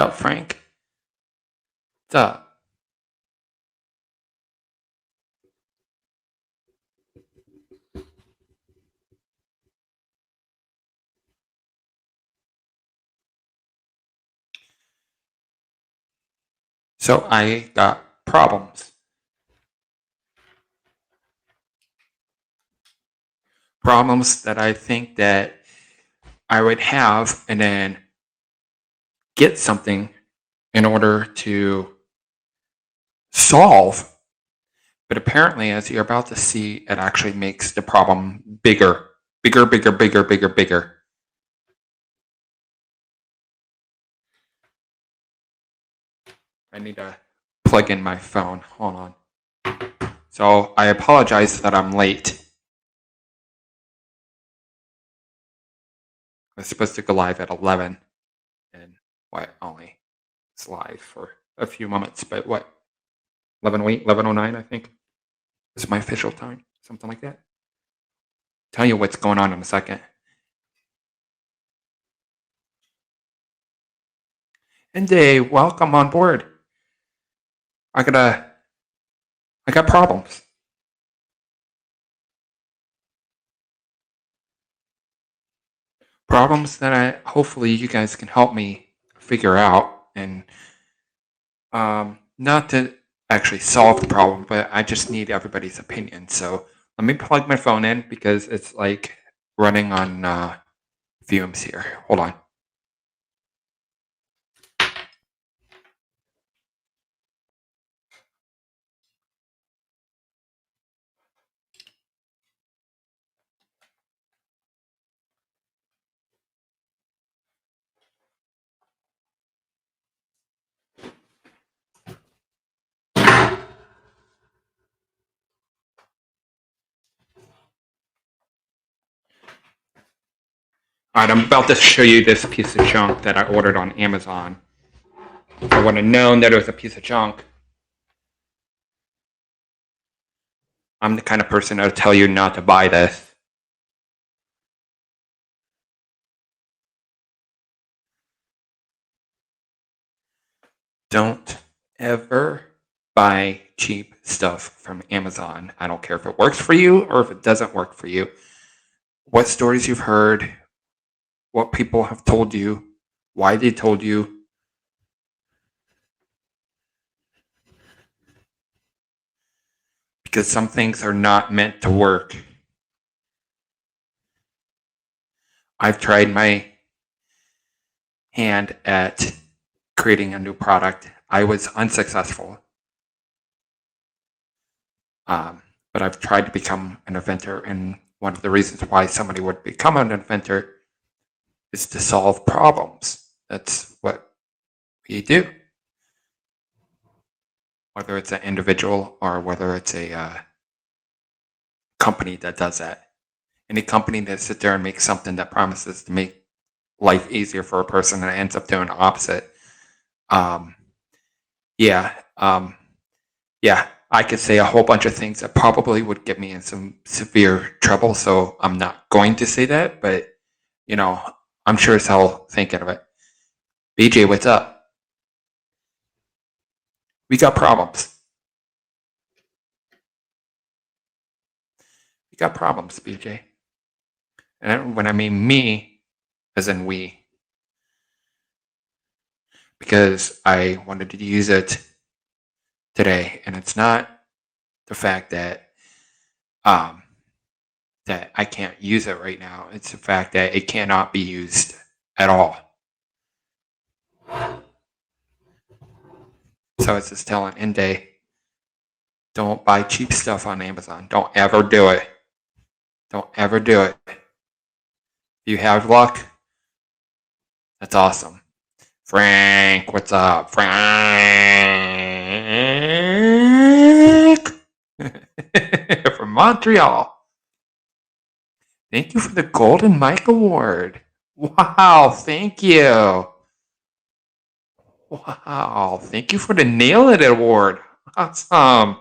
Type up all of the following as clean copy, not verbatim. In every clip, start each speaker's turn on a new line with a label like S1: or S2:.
S1: What's up, Frank? What's up? So I got problems. Problems that I think that I would have and then get something in order to solve. But apparently, as you're about to see, it actually makes the problem bigger. Bigger, bigger, bigger, bigger, bigger. I need to plug in my phone. Hold on. So I apologize that I'm late. I was supposed to go live at 11. And only it's live for a few moments, but 11:09, I think, is my official time, something like that. Tell you what's going on in a second. And Dave, welcome on board. I got problems. Problems that hopefully you guys can help me figure out, and not to actually solve the problem, but I just need everybody's opinion. So let me plug my phone in because it's like running on fumes here. Hold on. Alright, I'm about to show you this piece of junk that I ordered on Amazon. If I would have known that it was a piece of junk, I'm the kind of person that would tell you not to buy this. Don't ever buy cheap stuff from Amazon. I don't care if it works for you or if it doesn't work for you. What stories you've heard, what people have told you, why they told you. Because some things are not meant to work. I've tried my hand at creating a new product. I was unsuccessful. But I've tried to become an inventor, and one of the reasons why somebody would become an inventor is to solve problems. That's what we do. Whether it's an individual or whether it's a company that does that. Any company that sits there and makes something that promises to make life easier for a person and ends up doing the opposite. I could say a whole bunch of things that probably would get me in some severe trouble, so I'm not going to say that, but, I'm sure as hell thinking of it. BJ, what's up? We got problems. We got problems, BJ. And when I mean me, as in we, because I wanted to use it today, and it's not the fact that that I can't use it right now. It's the fact that it cannot be used at all. So it's just telling Inday, don't buy cheap stuff on Amazon. Don't ever do it. Don't ever do it. If you have luck, that's awesome. Frank, what's up? Frank from Montreal. Thank you for the Golden Mike Award. Wow, thank you. Wow, thank you for the Nail It Award. Awesome.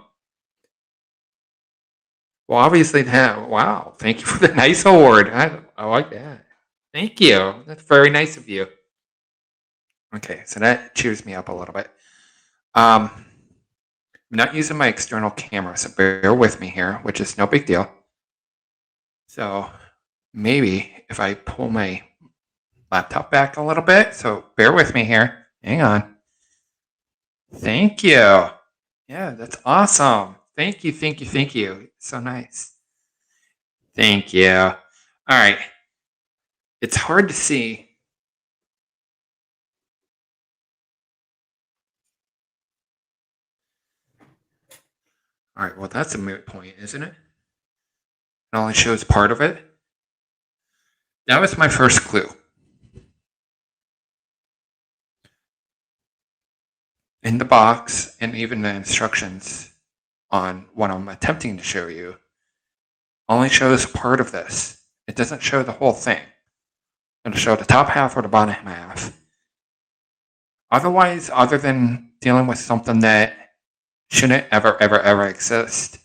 S1: Well, obviously that. Wow, thank you for the nice award. I like that. Thank you. That's very nice of you. Okay, so that cheers me up a little bit. I'm not using my external camera, so bear with me here, which is no big deal. So maybe if I pull my laptop back a little bit, so bear with me here. Hang on. Thank you. Yeah, that's awesome. Thank you, thank you, thank you. So nice. Thank you. All right. It's hard to see. All right, well, that's a moot point, isn't it? It only shows part of it. That was my first clue. In the box, and even the instructions on what I'm attempting to show you, only shows part of this. It doesn't show the whole thing. It'll show the top half or the bottom half. Otherwise, other than dealing with something that shouldn't ever exist.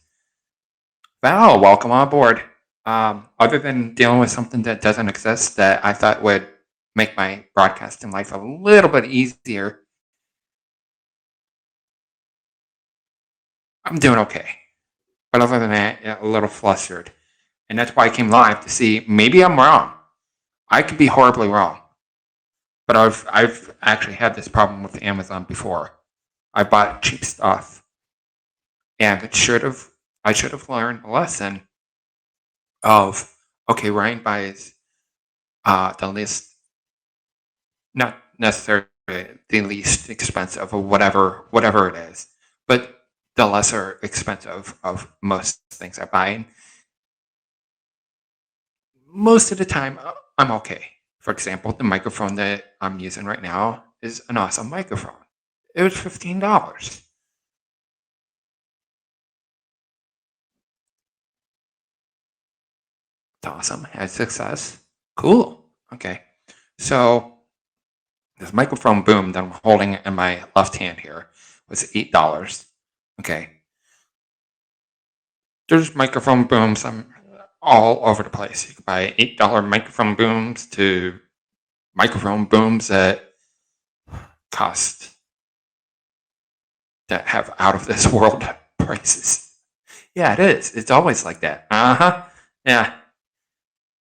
S1: Val, welcome on board. Other than dealing with something that doesn't exist that I thought would make my broadcasting life a little bit easier, I'm doing okay. But other than that, a little flustered. And that's why I came live to see maybe I'm wrong. I could be horribly wrong. But I've actually had this problem with Amazon before. I bought cheap stuff. And I should have learned a lesson of, okay, Ryan buys the least, not necessarily the least expensive or whatever it is, but the lesser expensive of most things I buy. And most of the time, I'm okay. For example, the microphone that I'm using right now is an awesome microphone. It was $15. It's awesome. Had success. Cool. Okay. So this microphone boom that I'm holding in my left hand here was $8. Okay. There's microphone booms all over the place. You can buy $8 microphone booms to microphone booms that cost, that have out of this world prices. Yeah, it is. It's always like that. Yeah.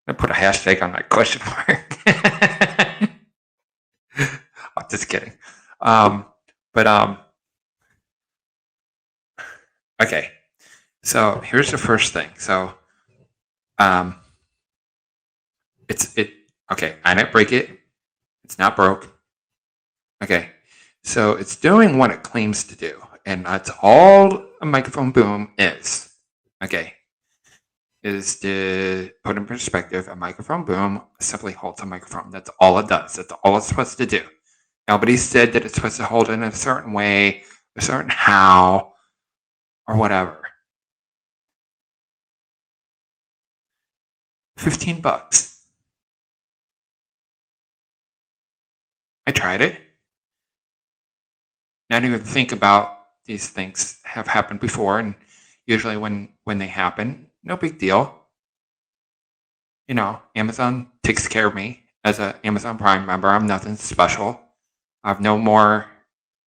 S1: I put a hashtag on that question mark. I'm just kidding. Okay. So here's the first thing. So, okay, I didn't break it. It's not broke. Okay. So it's doing what it claims to do. And that's all a microphone boom is. Okay. Is to put in perspective, a microphone boom simply holds a microphone. That's all it does. That's all it's supposed to do. Nobody said that it's supposed to hold it in a certain way, a certain how, or whatever. $15. I tried it. Not even think about these things have happened before, and usually when they happen, no big deal. You know, Amazon takes care of me as an Amazon Prime member. I'm nothing special. I've no more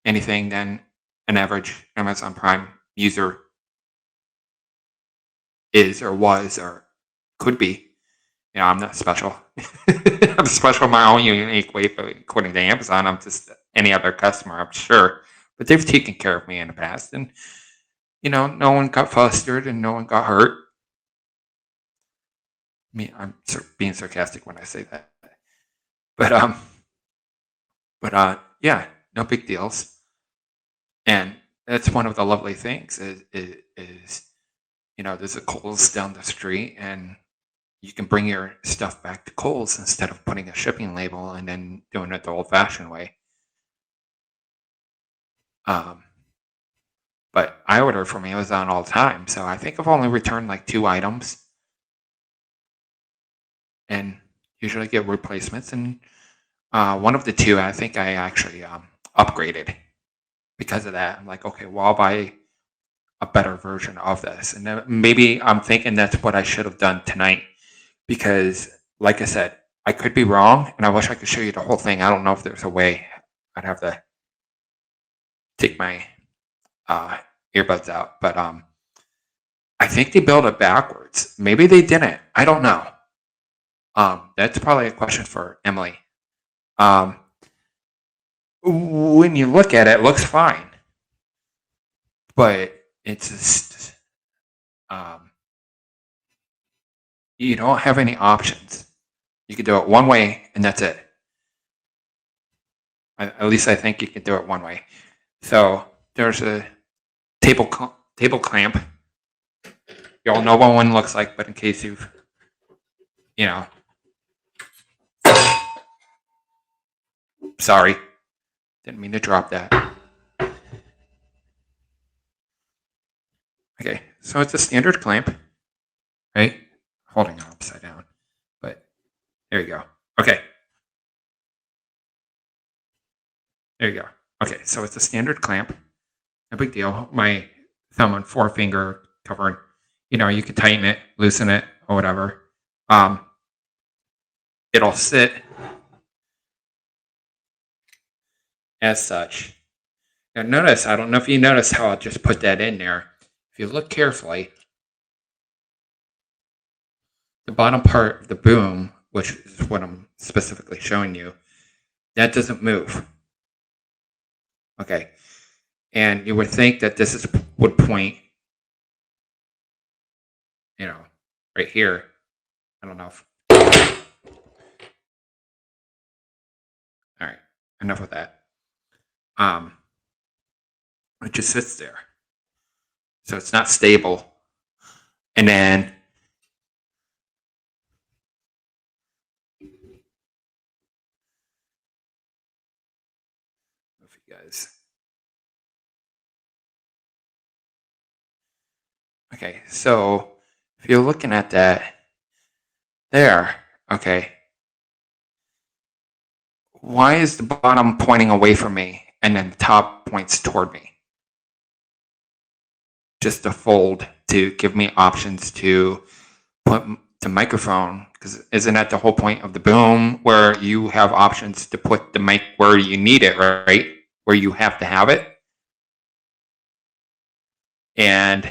S1: anything than an average Amazon Prime user is or was or could be. You know, I'm not special. I'm special in my own unique way, but according to Amazon, I'm just any other customer, I'm sure. But they've taken care of me in the past, and you know, no one got flustered and no one got hurt. I mean, I'm being sarcastic when I say that, but yeah, no big deals. And that's one of the lovely things is you know, there's a Kohl's down the street, and you can bring your stuff back to Kohl's instead of putting a shipping label and then doing it the old-fashioned way. But I order from Amazon all the time, so I think I've only returned like 2 items, and usually get replacements. And one of the 2, I think I actually upgraded because of that. I'm like, okay, well, I'll buy a better version of this, and then maybe I'm thinking that's what I should have done tonight, because, like I said, I could be wrong, and I wish I could show you the whole thing. I don't know if there's a way I'd have to take my earbuds out, but I think they built it backwards. Maybe they didn't. I don't know. That's probably a question for Emily. When you look at it, it looks fine, but it's just you don't have any options. You can do it one way, and that's it. At least I think you can do it one way. So there's a table clamp. You all know what one looks like, but in case you've, sorry, didn't mean to drop that. Okay, so it's a standard clamp, right? Holding it upside down, but there you go. Okay. There you go. Okay, so it's a standard clamp. No big deal. My thumb and forefinger covering. You can tighten it, loosen it, or whatever. It'll sit as such. Now notice, I don't know if you notice how I just put that in there. If you look carefully, the bottom part of the boom, which is what I'm specifically showing you, that doesn't move. Okay, and you would think that this would point, right here. I don't know if. All right, enough of that. It just sits there, so it's not stable, and then if you guys. Okay, so if you're looking at that there, okay, why is the bottom pointing away from me and then the top points toward me? Just to fold to give me options to put the microphone, because isn't that the whole point of the boom, where you have options to put the mic where you need it, right? Where you have to have it. And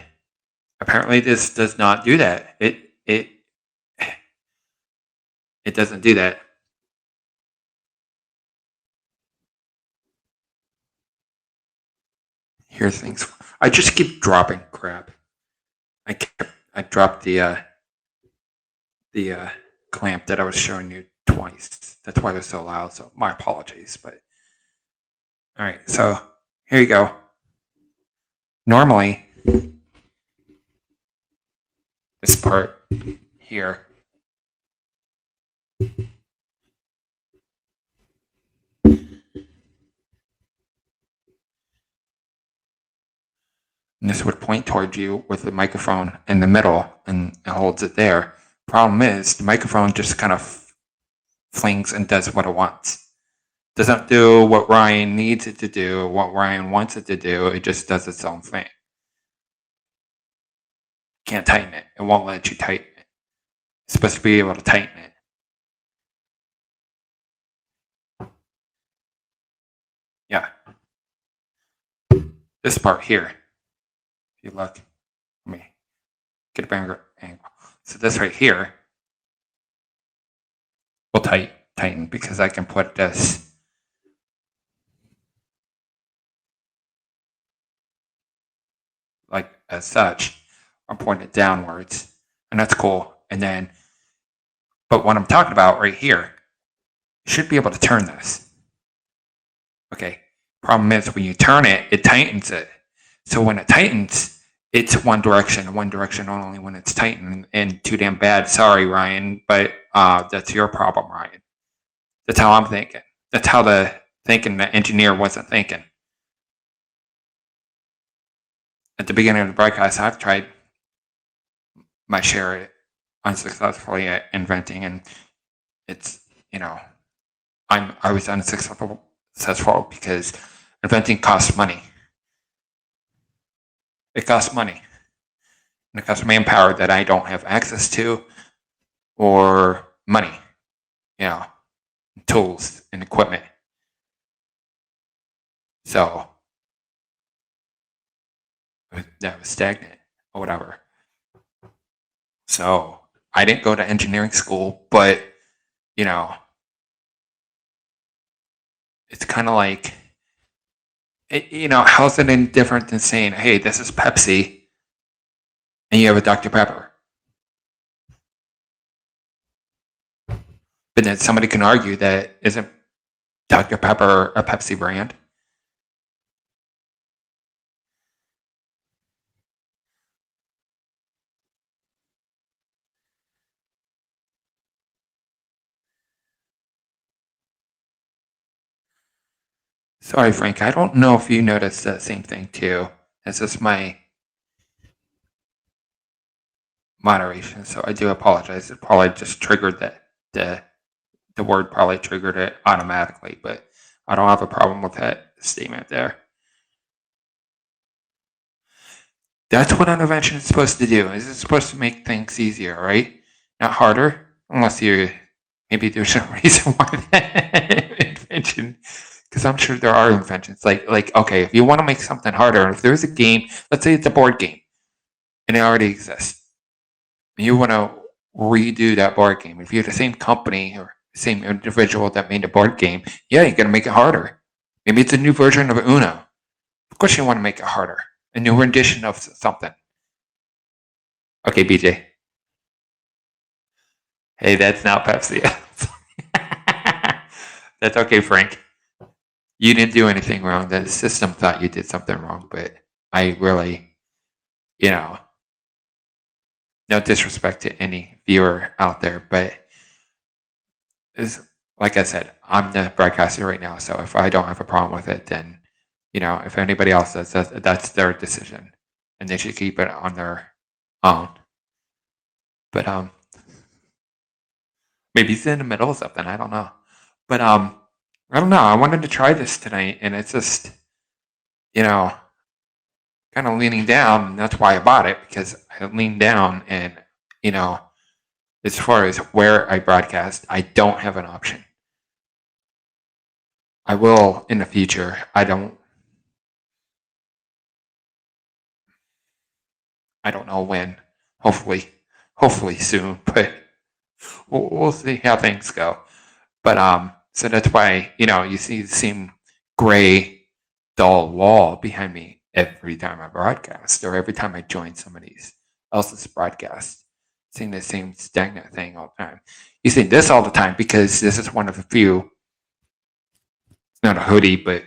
S1: apparently this does not do that. It doesn't do that. Here things. I just keep dropping crap. I dropped the clamp that I was showing you twice. That's why it was so loud. So my apologies. But all right. So here you go. Normally, this part here. And this would point towards you with the microphone in the middle, and it holds it there. Problem is, the microphone just kind of flings and does what it wants. Doesn't do what Ryan needs it to do, what Ryan wants it to do. It just does its own thing. Can't tighten it. It won't let you tighten it. It's supposed to be able to tighten it. Yeah. This part here. If you look, let me get a better angle. So this right here will tighten because I can put this like as such. I'm pointing it downwards, and that's cool. And then, but what I'm talking about right here, you should be able to turn this. Okay. Problem is when you turn it, it tightens it. So when it tightens, it's one direction only when it's tightened, and too damn bad. Sorry, Ryan, but that's your problem, Ryan. That's how I'm thinking. That's how the engineer wasn't thinking. At the beginning of the broadcast, I've tried my share unsuccessfully at inventing, and it's, I was unsuccessful because inventing costs money. It costs money. And it costs manpower that I don't have access to, or money, tools and equipment. So that was stagnant or whatever. So I didn't go to engineering school, but you know, it's kind of like, how's it any different than saying, hey, this is Pepsi and you have a Dr. Pepper? But then somebody can argue that isn't Dr. Pepper a Pepsi brand? Sorry, Frank. I don't know if you noticed that same thing too. This is my moderation, so I do apologize. It probably just triggered the word probably triggered it automatically, but I don't have a problem with that statement there. That's what an invention is supposed to do. Is it's supposed to make things easier, right? Not harder, unless maybe there's a reason why that invention. Because I'm sure there are inventions like okay, if you want to make something harder, if there's a game, let's say it's a board game, and it already exists, and you want to redo that board game. If you're the same company or same individual that made the board game, yeah, you're gonna make it harder. Maybe it's a new version of Uno. Of course, you want to make it harder. A new rendition of something. Okay, BJ. Hey, that's not Pepsi. That's okay, Frank. You didn't do anything wrong. The system thought you did something wrong, but I really, no disrespect to any viewer out there, but like I said, I'm the broadcaster right now, so if I don't have a problem with it, then if anybody else does, that's their decision, and they should keep it on their own. But maybe he's in the middle of something. I don't know. But I don't know. I wanted to try this tonight, and it's just kind of leaning down, and that's why I bought it, because I leaned down, and as far as where I broadcast, I don't have an option. I will in the future. I don't know when. Hopefully soon, but we'll see how things go. But so that's why you see the same gray, dull wall behind me every time I broadcast, or every time I join somebody else's broadcast, seeing the same stagnant thing all the time. You see this all the time because this is one of the few. It's not a hoodie, but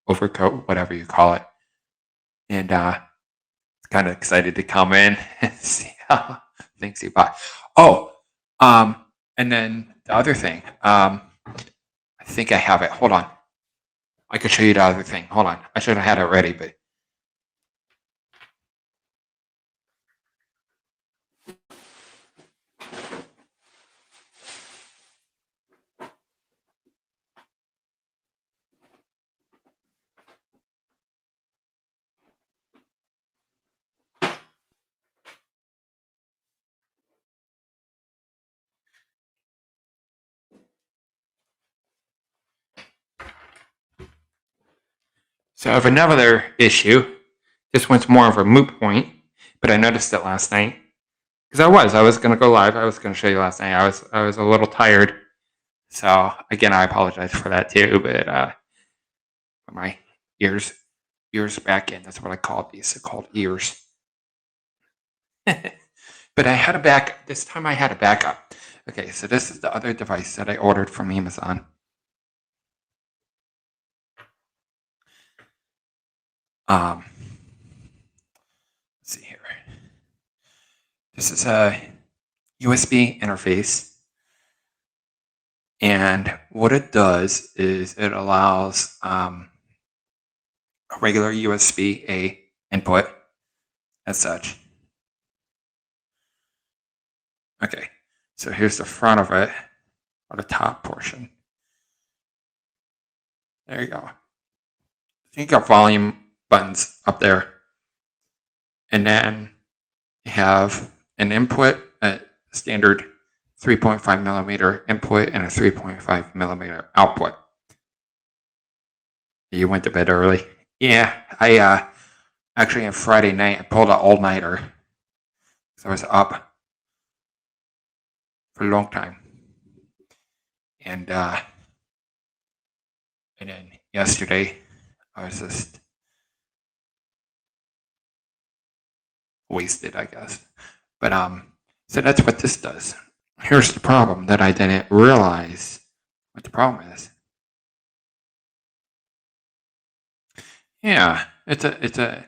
S1: overcoat, whatever you call it, and kind of excited to come in and see how things you buy. Oh, and then the other thing, I think I have it. Hold on. I could show you the other thing. Hold on. I should have had it ready, but. So I have another issue. This one's more of a moot point, but I noticed it last night. Because I was going to go live. I was going to show you last night. I was a little tired. So again, I apologize for that too, but my ears back in. That's what I call these. They're called ears. But I had a back. This time I had a backup. Okay, so this is the other device that I ordered from Amazon. Let's see here. This is a USB interface. And what it does is it allows a regular USB-A input as such. Okay, so here's the front of it, or the top portion. There you go. You got volume buttons up there. And then you have an input, a standard 3.5 millimeter input and a 3.5 millimeter output. You went to bed early? Yeah, I actually on Friday night I pulled an all-nighter. So I was up for a long time. And then yesterday I was just wasted, I guess. But so that's what this does. Here's the problem that I didn't realize what the problem is. Yeah, it's a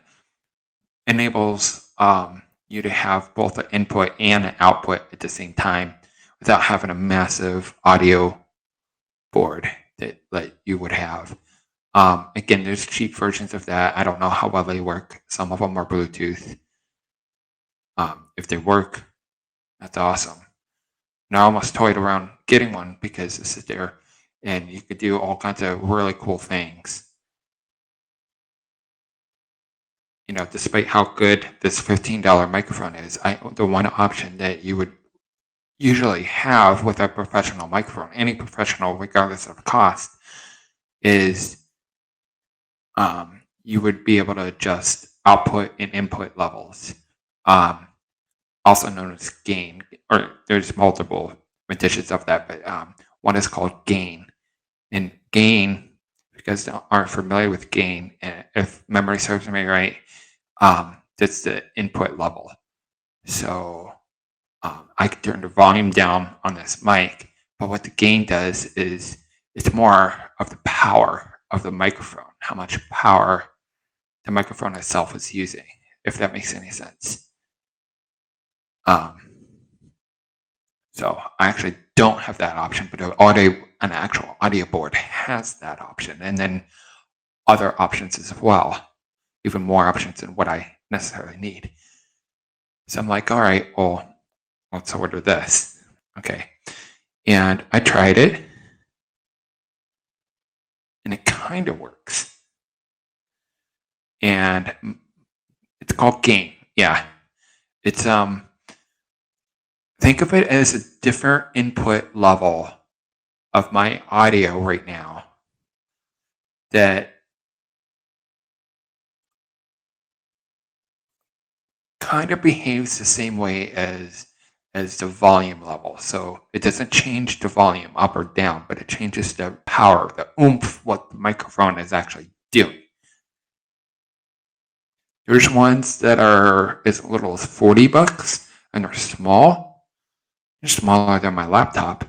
S1: enables you to have both an input and an output at the same time without having a massive audio board that like you would have. Again, there's cheap versions of that. I don't know how well they work. Some of them are Bluetooth. If they work, that's awesome. And I almost toyed around getting one because this is there and you could do all kinds of really cool things. You know, despite how good this $15 microphone is, the one option that you would usually have with a professional microphone, any professional, regardless of cost, is you would be able to adjust output and input levels, also known as gain, or there's multiple renditions of that, but one is called gain. And gain, because you aren't familiar with gain, if memory serves me right, that's the input level. So I can turn the volume down on this mic, but what the gain does is it's more of the power of the microphone, how much power the microphone itself is using, if that makes any sense. So I actually don't have that option, but an actual audio board has that option, and then other options as well, even more options than what I necessarily need. So I'm like, all right, well, let's order this. Okay. And I tried it, and it kind of works. And it's called gain. Yeah. It's think of it as a different input level of my audio right now that kind of behaves the same way as the volume level. So it doesn't change the volume up or down, but it changes the power, the oomph, what the microphone is actually doing. There's ones that are as little as $40 and they're small. They're smaller than my laptop.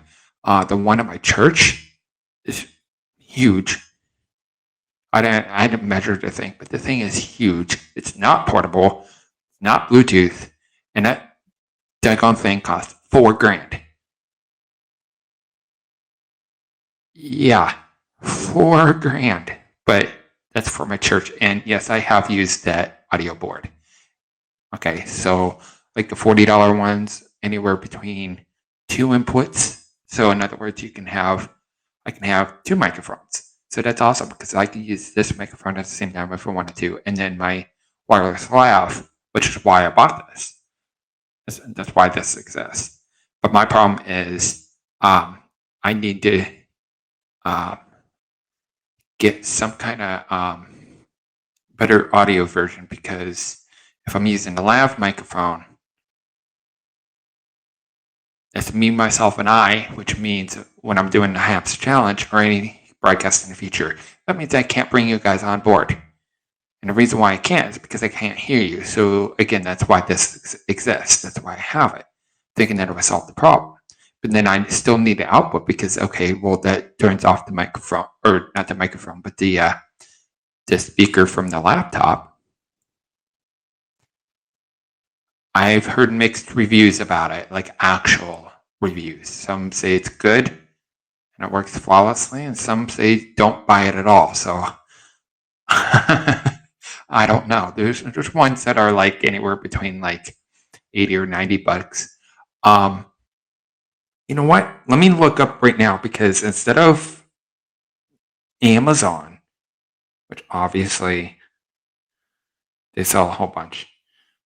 S1: The one at my church is huge. I didn't measure the thing, but the thing is huge. It's not portable, it's not Bluetooth, and that daggone thing cost $4,000. Yeah, $4,000. But that's for my church, and yes, I have used that audio board. Okay, so like the $40 ones, anywhere between 2 inputs. So in other words, I can have 2 microphones. So that's awesome because I can use this microphone at the same time if I wanted to, and then my wireless lav, which is why I bought this. That's why this exists. But my problem is I need to get some kind of better audio version because if I'm using the lav microphone, that's me, myself, and I, which means when I'm doing the HAPS challenge or any broadcast in the future, that means I can't bring you guys on board. And the reason why I can't is because I can't hear you. So again, that's why this exists. That's why I have it, thinking that it would solve the problem. But then I still need the output because, okay, well, that turns off the microphone, or not the microphone, but the speaker from the laptop. I've heard mixed reviews about it, like actual reviews. Some say it's good and it works flawlessly, and some say don't buy it at all. So I don't know. There's ones that are like anywhere between like $80 or $90. You know what? Let me look up right now because instead of Amazon, which obviously they sell a whole bunch,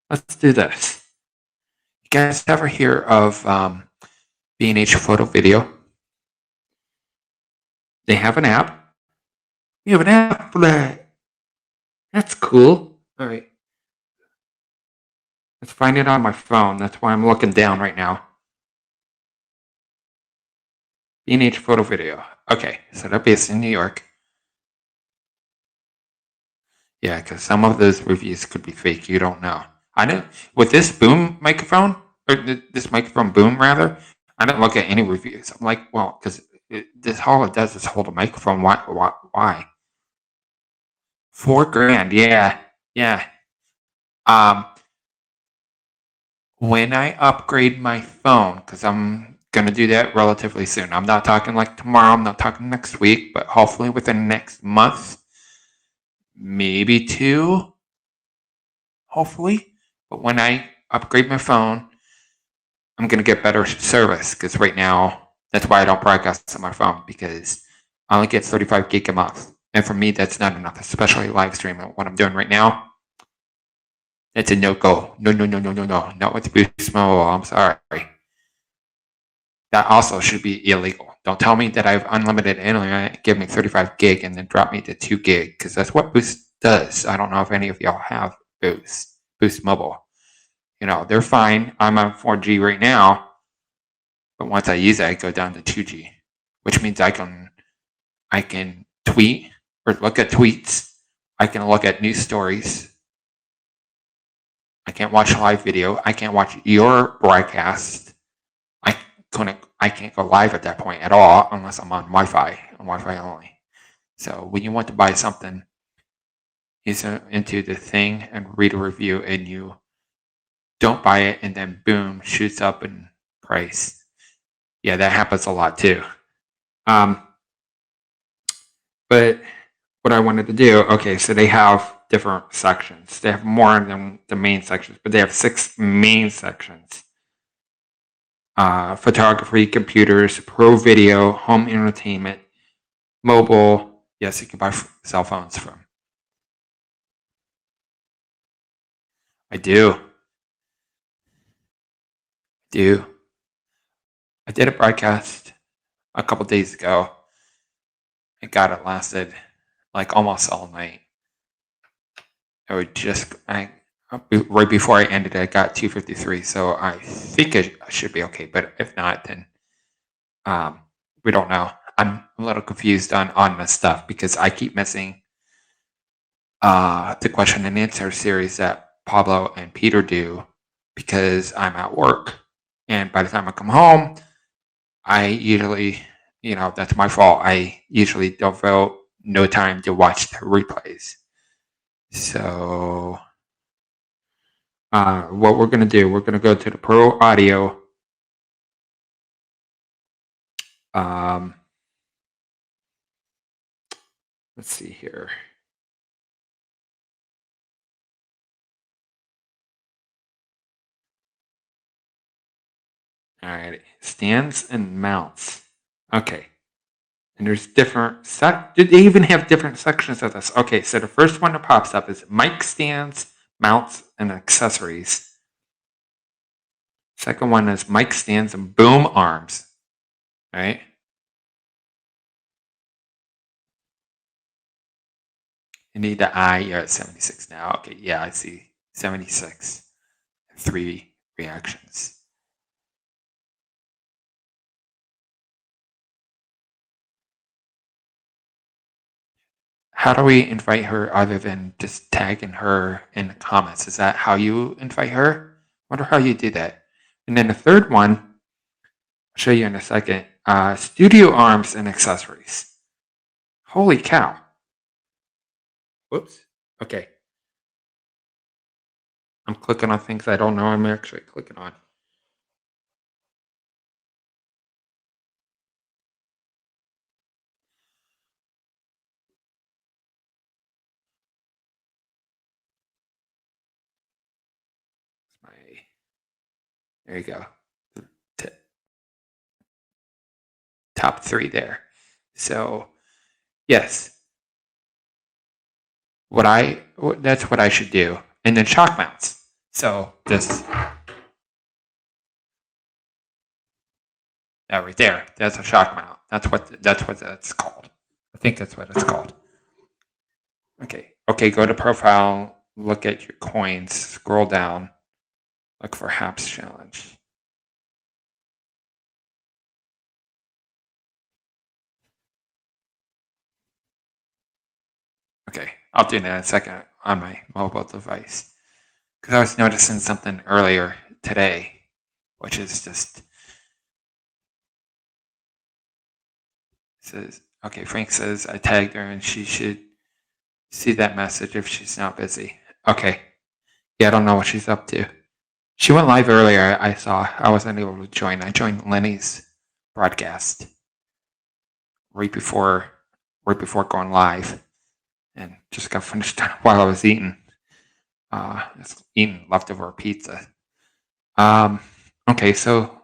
S1: let's do this. You guys ever hear of B&H Photo Video? They have an app. You have an app for that. That's cool. All right. Let's find it on my phone. That's why I'm looking down right now. B&H Photo Video. Okay, so they're based in New York. Yeah, because some of those reviews could be fake. You don't know. I know with this boom microphone, or this microphone boom rather, I don't look at any reviews. I'm like, well, because this all it does is hold a microphone. Why? $4,000. Yeah, yeah. Um, when I upgrade my phone, because I'm gonna do that relatively soon. I'm not talking like tomorrow. I'm not talking next week, but hopefully within the next month, maybe two. Hopefully, but when I upgrade my phone, I'm gonna get better service because right now that's why I don't broadcast on my phone because I only get 35 gig a month, and for me that's not enough, especially live streaming. What I'm doing right now, it's a no go. No, not with Boost Mobile. I'm sorry. That also should be illegal. Don't tell me that I have unlimited internet, give me 35 gig, and then drop me to 2 gig because that's what Boost does. I don't know if any of y'all have Boost Mobile. You know, they're fine. I'm on 4G right now, but once I use it, I go down to 2G, which means I can tweet or look at tweets. I can look at news stories. I can't watch live video. I can't watch your broadcast. I can't go live at that point at all unless I'm on Wi-Fi only. So when you want to buy something, you send into the thing and read a review, and you don't buy it, and then boom, shoots up in price. Yeah, that happens a lot too. But what I wanted to do, okay, so they have different sections. They have more than the main sections, but they have 6 main sections. Photography, computers, pro video, home entertainment, mobile. Yes, you can buy cell phones from. I do. I did a broadcast a couple days ago. It lasted like almost all night. Right before I ended it, I got 253, so I think it should be okay. But if not, then we don't know. I'm a little confused on this stuff because I keep missing the question and answer series that Pablo and Peter do because I'm at work, and by the time I come home, I usually, that's my fault. I usually devote no time to watch the replays. So what we're going to do, we're going to go to the Pro Audio. Let's see here. All right, stands and mounts. Okay. And there's different, they even have different sections of this. Okay, so the first one that pops up is mic stands, mounts, and accessories. Second one is mic stands and boom arms, right? You need the eye, you're at 76 now. Okay, yeah, I see 76. 3 reactions. How do we invite her other than just tagging her in the comments? Is that how you invite her? I wonder how you do that. And then the third one, I'll show you in a second, studio arms and accessories. Holy cow. Whoops. Okay. I'm clicking on things I don't know I'm actually clicking on. There you go. Top 3 there. So, yes. That's what I should do. And then shock mounts. So this, right there, that's a shock mount. That's what that's called. I think that's what it's called. Okay, go to profile, look at your coins, scroll down, look for Haps Challenge. Okay, I'll do that in a second on my mobile device. Because I was noticing something earlier today, which is just says, okay, Frank says I tagged her and she should see that message if she's not busy. Okay. Yeah, I don't know what she's up to. She went live earlier. I saw. I wasn't able to join. I joined Lenny's broadcast right before going live, and just got finished while I was eating. Eating leftover pizza. Okay, so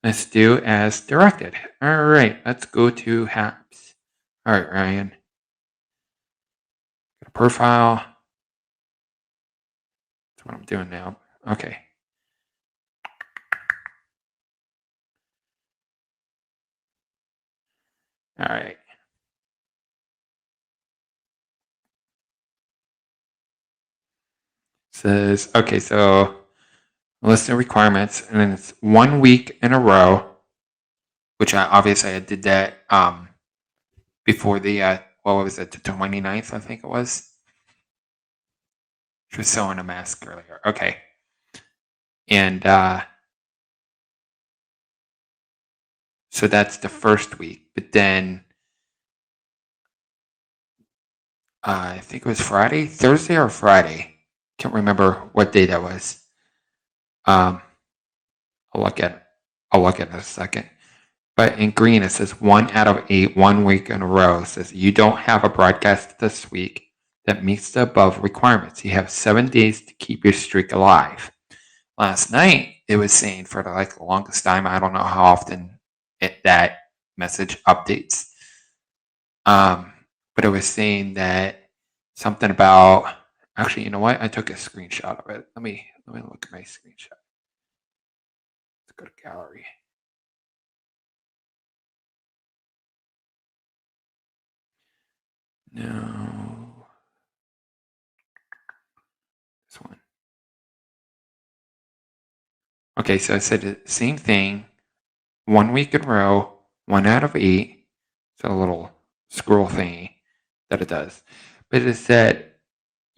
S1: let's do as directed. All right, let's go to Haps. All right, Ryan. Got a profile. That's what I'm doing now. Okay. All right. Says, okay, so list of requirements, and then it's 1 week in a row, which I did that before the, what was it, the 29th, I think it was. She was sewing a mask earlier. Okay. And so that's the first week. But then I think it was Thursday or Friday. Can't remember what day that was. I'll look at it in a second. But in green, it says 1 out of 8, 1 week in a row. It says you don't have a broadcast this week that meets the above requirements. You have 7 days to keep your streak alive. Last night, it was saying for the longest time, I don't know how often that message updates. But it was saying that something about, actually, you know what? I took a screenshot of it. Let me look at my screenshot. Let's go to gallery. No. This one. Okay, so I said the same thing. 1 week in a row, 1 out of 8. It's a little scroll thingy that it does. But it said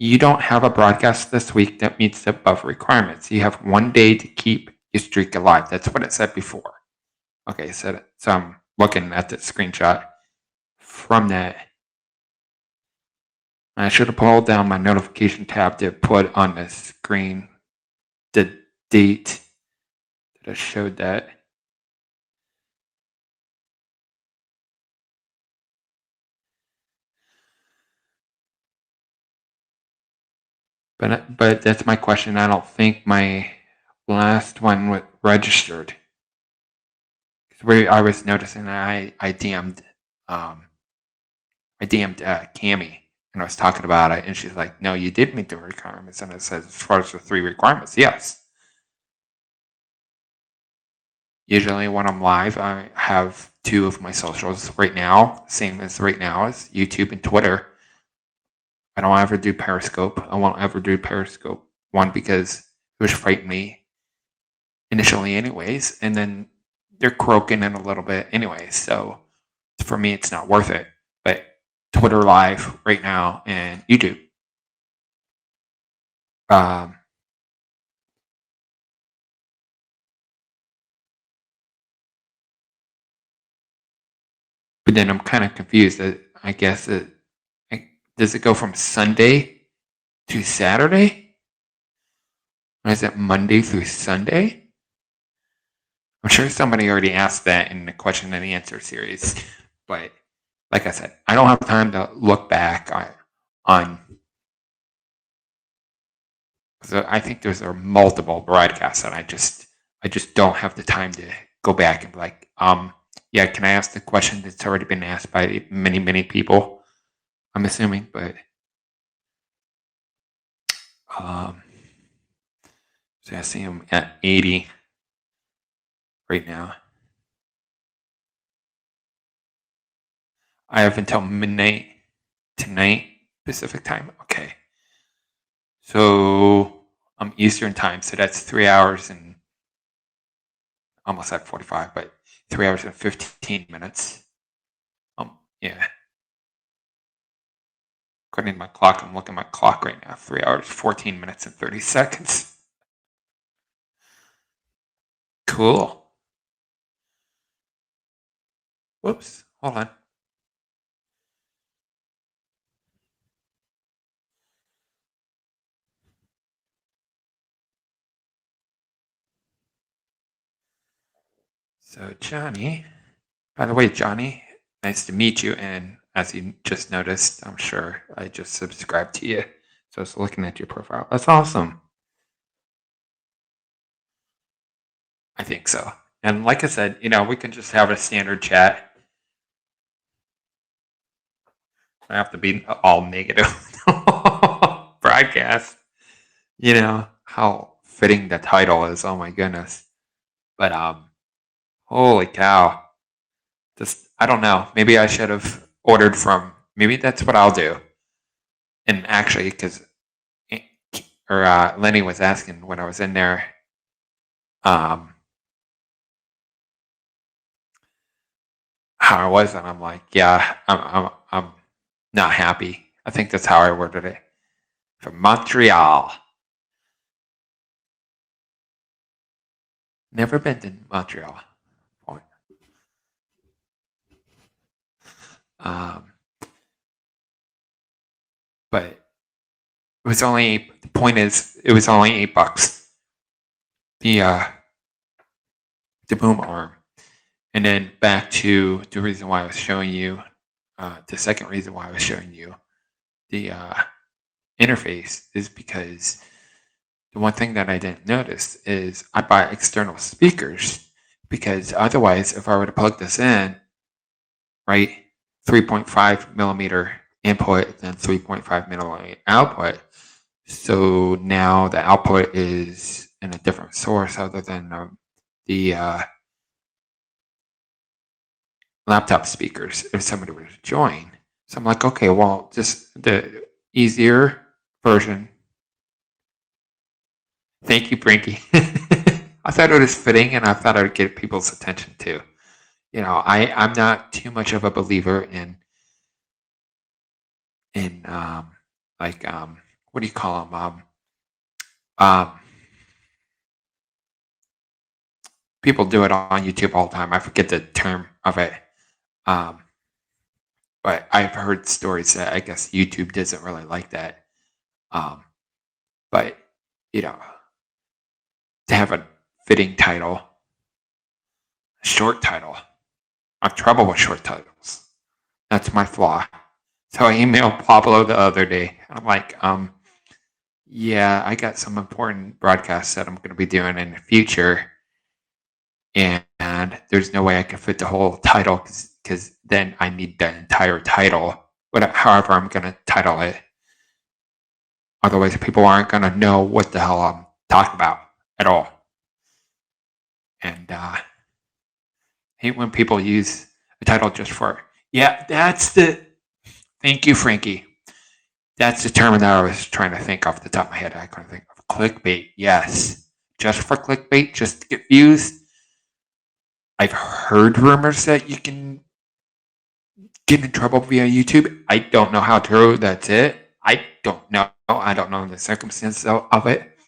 S1: you don't have a broadcast this week that meets the above requirements. You have 1 day to keep your streak alive. That's what it said before. Okay, so I'm looking at the screenshot from that. I should have pulled down my notification tab to put on the screen the date that I showed that. But that's my question. I don't think my last one was registered. I was noticing that I DM'd Cami and I was talking about it, and she's like, "No, you did meet the requirements." And it says, as far as the 3 requirements, yes. Usually when I'm live, I have 2 of my socials right now, same as right now as YouTube and Twitter. I don't ever do Periscope. I won't ever do Periscope. One, because it was fighting me initially anyways, and then they're croaking in a little bit anyways. So for me, it's not worth it. But Twitter Live right now and YouTube. But then I'm kind of confused. I guess does it go from Sunday to Saturday? Or is it Monday through Sunday? I'm sure somebody already asked that in the question and answer series, but like I said, I don't have time to look back on. So I think there's multiple broadcasts that I just don't have the time to go back and be like, yeah, can I ask the question that's already been asked by many people? I'm assuming, but so I see him at 80 right now. I have until midnight tonight Pacific time. Okay. So I'm Eastern time, so that's 3 hours and almost at 45, but 3 hours and 15 minutes. Yeah. According to my clock, I'm looking at my clock right now. 3 hours, 14 minutes, and 30 seconds. Cool. Whoops. Hold on. So Johnny, by the way, Johnny, nice to meet you. And as you just noticed, I'm sure I just subscribed to you. So I was looking at your profile. That's awesome. I think so. And like I said, we can just have a standard chat. I have to be all negative broadcast. How fitting the title is. Oh my goodness. But holy cow. Just I don't know. Maybe I should have ordered from. Maybe that's what I'll do. And actually, because Lenny was asking when I was in there, how I was, and I'm like, yeah, I'm not happy. I think that's how I worded it. From Montreal. Never been to Montreal. But it was only, the point is, it was only $8. The boom arm. And then back to the reason why I was showing you, the second reason why I was showing you the interface is because the one thing that I didn't notice is I buy external speakers, because otherwise, if I were to plug this in, right, 3.5 millimeter input, then 3.5 millimeter output. So now the output is in a different source other than the laptop speakers if somebody were to join. So I'm like, okay, well, just the easier version. Thank you, Brinky. I thought it was fitting, and I thought I would get people's attention too. I'm not too much of a believer in what do you call them? People do it on YouTube all the time. I forget the term of it. But I've heard stories that I guess YouTube doesn't really like that. But to have a fitting title, a short title. I have trouble with short titles. That's my flaw. So I emailed Pablo the other day. I'm like, yeah, I got some important broadcasts that I'm going to be doing in the future. And there's no way I can fit the whole title because then I need the entire title. But however I'm going to title it. Otherwise, people aren't going to know what the hell I'm talking about at all. And I hate when people use a title just for, thank you, Frankie. That's the term that I was trying to think off the top of my head. I couldn't think of. Clickbait, yes. Just for clickbait, just to get views. I've heard rumors that you can get in trouble via YouTube. I don't know how true that's it. I don't know. I don't know the circumstances of it.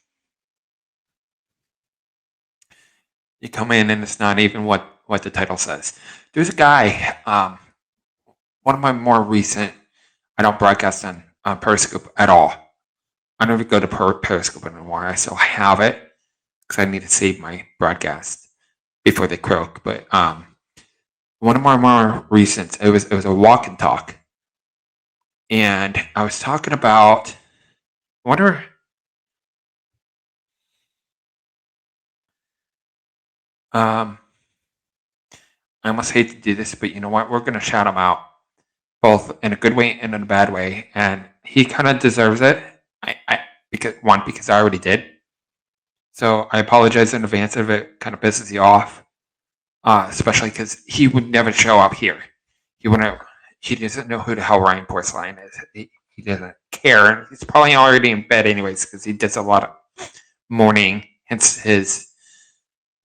S1: You come in and it's not even what the title says. There's a guy, one of my more recent, I don't broadcast on Periscope at all. I don't even go to Periscope anymore. I still have it because I need to save my broadcast before they croak. But one of my more recent, it was a walk and talk. And I was talking about, I wonder, I almost hate to do this, but you know what? We're going to shout him out, both in a good way and in a bad way. And he kind of deserves it. Because I already did. So I apologize in advance if it kind of pisses you off, especially because he would never show up here. He doesn't know who the hell Ryan Porcelain is. he doesn't care. He's probably already in bed anyways because he does a lot of morning, hence his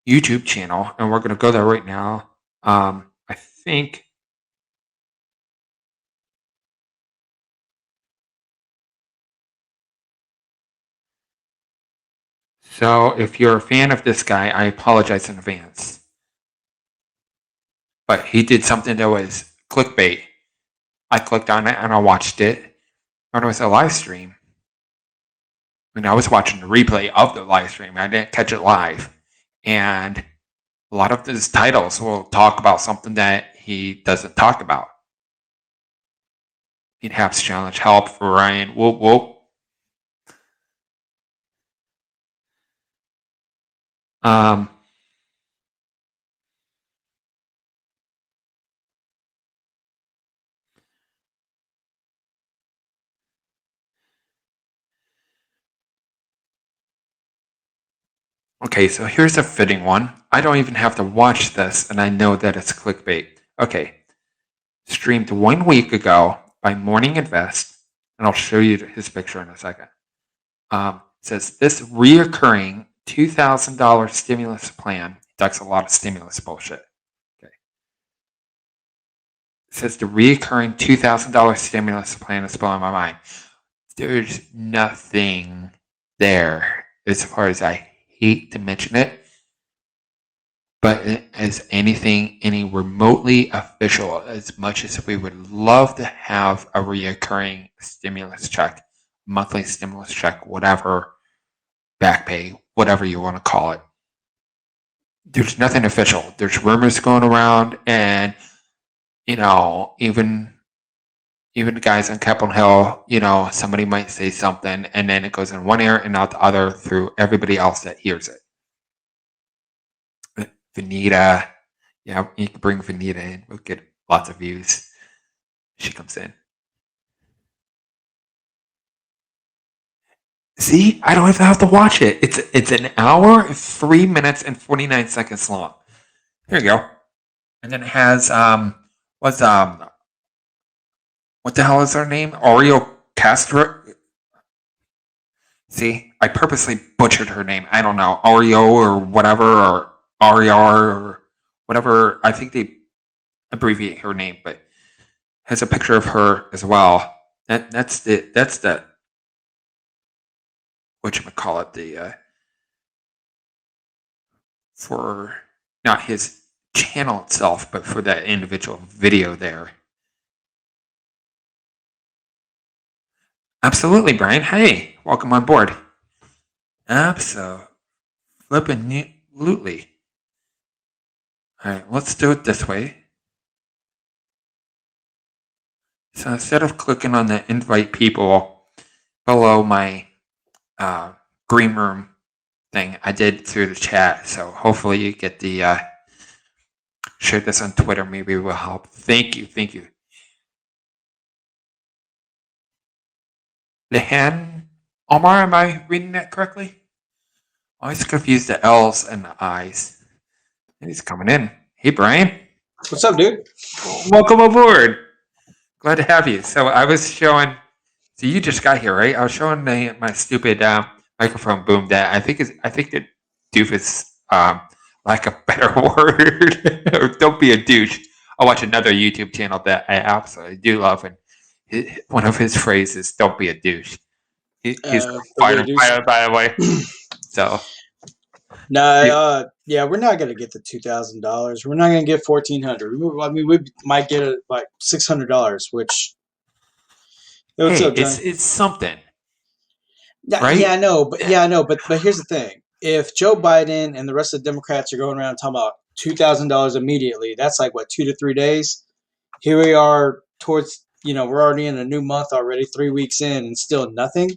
S1: YouTube channel. And we're going to go there right now. I think. So if you're a fan of this guy, I apologize in advance. But he did something that was clickbait. I clicked on it and I watched it. And it was a live stream. I was watching the replay of the live stream. I didn't catch it live. And a lot of his titles will talk about something that he doesn't talk about. Perhaps challenge help for Ryan. Whoop, whoop. Okay, so here's a fitting one. I don't even have to watch this, and I know that it's clickbait. Okay, streamed 1 week ago by Morning Invest, and I'll show you his picture in a second. It says this reoccurring $2,000 stimulus plan. That's a lot of stimulus bullshit. Okay. It says the reoccurring $2,000 stimulus plan is blowing my mind. There's nothing there as far as I hate to mention it, but as anything, any remotely official, as much as we would love to have a reoccurring stimulus check, monthly stimulus check, whatever, back pay, whatever you want to call it, there's nothing official. There's rumors going around, and even the guys on Capitol Hill, somebody might say something, and then it goes in one ear and out the other through everybody else that hears it. Vanita, yeah, you can bring Vanita in. We'll get lots of views. She comes in. See, I don't even have to watch it. It's an hour, 3 minutes, and 49 seconds long. Here you go. And then it has what the hell is her name? Oreo Castro. See, I purposely butchered her name. I don't know, Oreo or whatever, or RER or whatever. I think they abbreviate her name, but has a picture of her as well. That's the whatchamacallit, the for not his channel itself, but for that individual video there. Absolutely, Brian. Hey, welcome on board. Absolutely. All right, let's do it this way. So instead of clicking on the invite people below my green room thing, I did through the chat. So hopefully you get the share this on Twitter. Maybe it will help. Thank you. Lehan Omar, am I reading that correctly? I always confuse the L's and the I's. And he's coming in. Hey, Brian.
S2: What's up, dude?
S1: Welcome aboard. Glad to have you. So I was showing. So you just got here, right? I was showing my stupid microphone boom that I think that doofus, lack of better word, or don't be a douche. I'll watch another YouTube channel that I absolutely do love, and one of his phrases, "Don't be a douche." He's fired, by the way. So.
S2: No, we're not gonna get the $2,000. We're not gonna get $1,400. I mean, we might get it like $600, which
S1: it's something. Right?
S2: Yeah, I know, but here's the thing: if Joe Biden and the rest of the Democrats are going around talking about $2,000 immediately, that's like what, 2 to 3 days. Here we are towards, we're already in a new month already, 3 weeks in, and still nothing.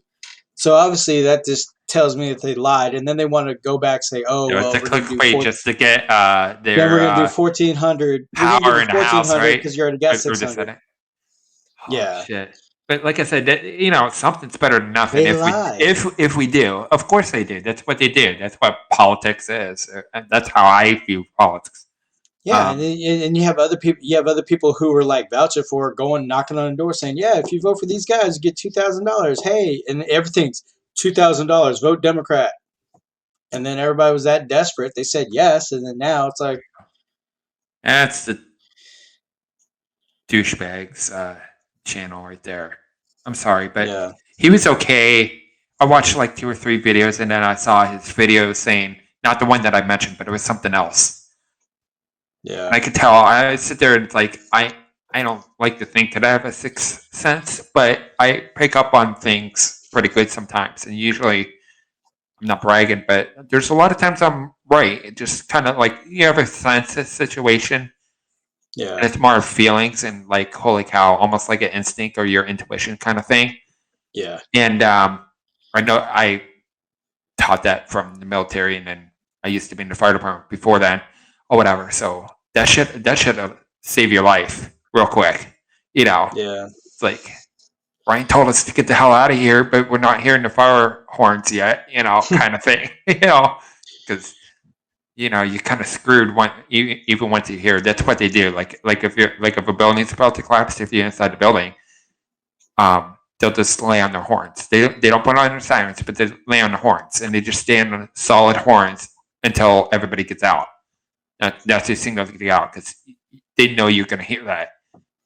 S2: So obviously that just tells me that they lied, and then they want to go back and say, "Oh, well,
S1: it's a clickbait just to get their.
S2: Then we're gonna do 1,400
S1: power in the house, right?
S2: Because you already got 600.
S1: Yeah. Shit. But like I said, something's better than nothing.
S2: They lie.
S1: If we do, of course they do. That's what they do. That's what politics is. And that's how I view politics.
S2: Yeah, and you have other people. You have other people who were like vouching for it, going knocking on the door, saying, "Yeah, if you vote for these guys, you get $2,000." Hey, and everything's $2,000. Vote Democrat. And then everybody was that desperate, they said yes. And then now it's like,
S1: That's the douchebags channel right there. I'm sorry, but
S2: yeah,
S1: he was okay. I watched like 2 or 3 videos, and then I saw his video saying, not the one that I mentioned, but it was something else.
S2: yeah,
S1: And I could tell. I sit there and like I don't like to think that I have a sixth sense, but I pick up on things pretty good sometimes. And usually, I'm not bragging, but there's a lot of times I'm right. It just kind of like you have a sense of situation, and
S2: yeah,
S1: it's more of feelings and like holy cow, almost like an instinct or your intuition kind of thing.
S2: yeah.
S1: And I know I taught that from the military, and then I used to be in the fire department before then, or whatever. So that should save your life real quick. You know,
S2: Yeah.
S1: it's like Ryan told us to get the hell out of here, but we're not hearing the fire horns yet. You know, kind of thing. You know, because you know you kind of screwed even once you hear. That's what they do. Like if a building's about to collapse, if you're inside the building, they'll just lay on their horns. They don't put on their sirens, but they lay on the horns, and they just stand on solid horns until everybody gets out. That's the signal to get out because they know you're going to hear that.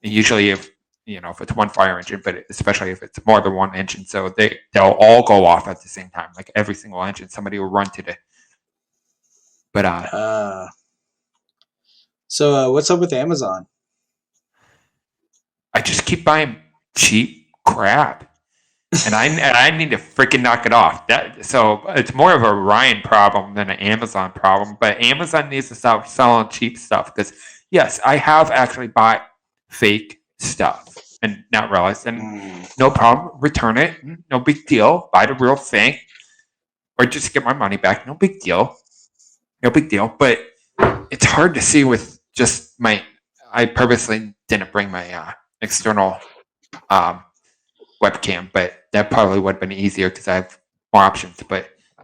S1: And usually, if it's one fire engine, but especially if it's more than one engine, so they'll all go off at the same time, like every single engine. Somebody will run to the. But
S2: so what's up with Amazon?
S1: I just keep buying cheap crap. And I need to freaking knock it off. So it's more of a Ryan problem than an Amazon problem. But Amazon needs to stop selling cheap stuff because yes, I have actually bought fake stuff and not realized. And no problem, return it, no big deal. Buy the real thing, or just get my money back. No big deal, no big deal. But it's hard to see with just my. I purposely didn't bring my external. Webcam, but that probably would have been easier because I have more options. But I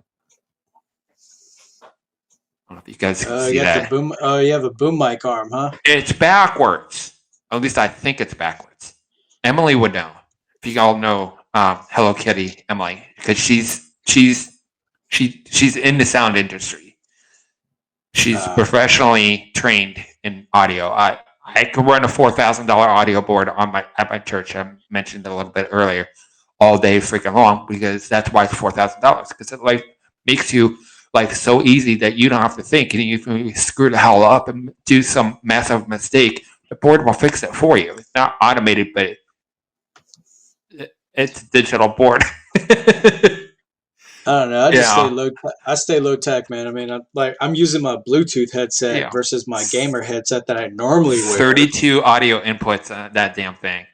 S1: don't know if you guys can see
S2: You got
S1: that.
S2: the boom. Oh, you have a boom mic arm, huh?
S1: It's backwards. At least I think it's backwards. Emily would know. If you all know Hello Kitty, Emily, because she's in the sound industry. She's professionally trained in audio. I could run a $4,000 audio board at my church. I mentioned it a little bit earlier, all day freaking long because that's why it's $4,000 because it like makes you like so easy that you don't have to think and you screw the hell up and do some massive mistake. The board will fix it for you. It's not automated, but it's a digital board.
S2: I don't know. I stay low tech, man. I mean, I'm using my Bluetooth headset versus my gamer headset that I normally wear.
S1: 32 audio inputs on that damn thing.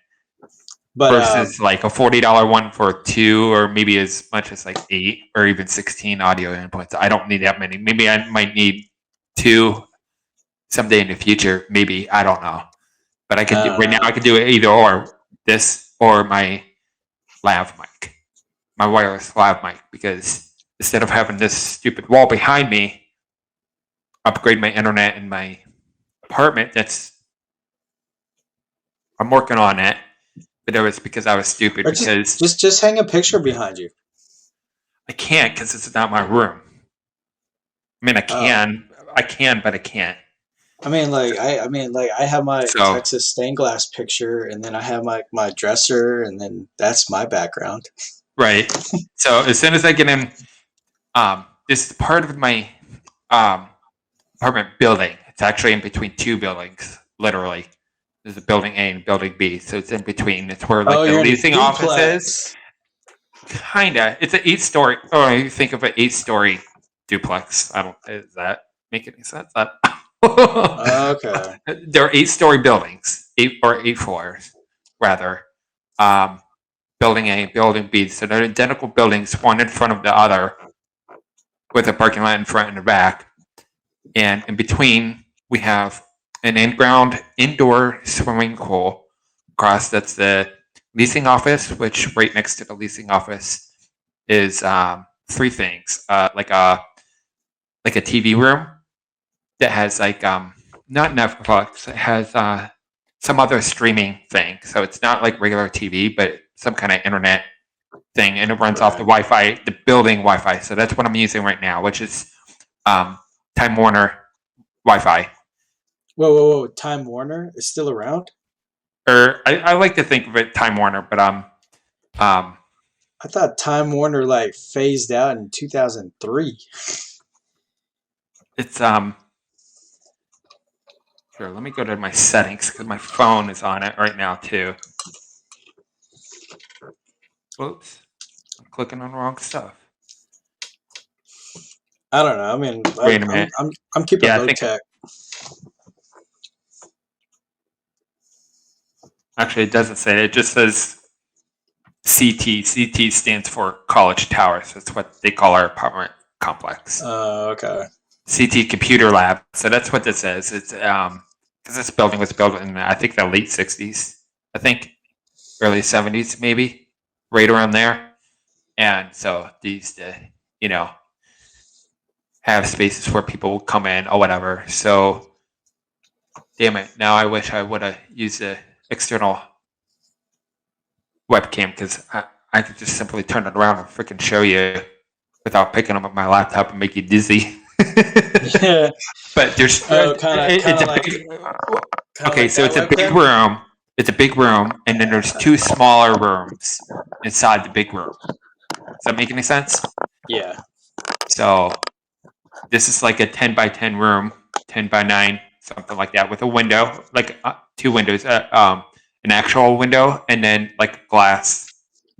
S2: But
S1: versus like a $40 one for 2 or maybe as much as like 8 or even 16 audio inputs. I don't need that many. Maybe I might need 2 someday in the future. Maybe, I don't know. But I can right now I can do it either or, this or my lav mic. My wireless lav mic, because instead of having this stupid wall behind me, upgrade my internet in my apartment. I'm working on it, but it was because I was stupid. Because
S2: just hang a picture behind you.
S1: I can't because it's not my room. I mean, I can, but I can't.
S2: I mean, I have my Texas stained glass picture, and then I have my dresser, and then that's my background.
S1: Right. So as soon as I get in, this is part of my apartment building. It's actually in between 2 buildings, literally. There's a building A and building B, so it's in between. It's where like the leasing office is. Kinda. It's an 8-story. Oh, you think of an 8-story duplex. Does that make any sense?
S2: Okay.
S1: There are 8-story buildings, 8 floors, rather. Building A, building B. So they're identical buildings, one in front of the other, with a parking lot in front and the back. And in between, we have an in-ground indoor swimming pool. Across, that's the leasing office, which right next to the leasing office is 3 things. Like a TV room that has like not Netflix. It has some other streaming thing. So it's not like regular TV, but some kind of internet thing, and it runs off the Wi-Fi, the building Wi-Fi. So that's what I'm using right now, which is Time Warner Wi-Fi.
S2: Whoa! Time Warner is still around?
S1: Or I like to think of it Time Warner, but
S2: I thought Time Warner like phased out in 2003.
S1: it's Here, let me go to my settings because my phone is on it right now too. Whoops, I'm clicking on the wrong stuff.
S2: I don't know. I mean,
S1: Wait a minute.
S2: I'm keeping
S1: Yeah, I
S2: low
S1: think-
S2: tech.
S1: Actually, it doesn't say it. It just says CT. CT stands for College Towers. That's what they call our apartment complex.
S2: Okay.
S1: CT Computer Lab. So that's what this is. It's because this building was built in I think the late '60s. I think early '70s maybe, right around there. And so these, have spaces where people would come in or whatever. So, damn it! Now I wish I would have used the external webcam because I could just simply turn it around and freaking show you without picking up my laptop and make you dizzy.
S2: Yeah.
S1: But there's
S2: Oh, kinda
S1: it's a
S2: like-
S1: big,
S2: Kinda
S1: okay,
S2: like
S1: so
S2: that
S1: it's a big
S2: webcam?
S1: room. It's a big room, and then there's two smaller rooms inside the big room. Does that make any sense?
S2: Yeah.
S1: So this is like a 10 by 10 room, 10 by 9, something like that, with a window, like two windows, an actual window, and then like a glass,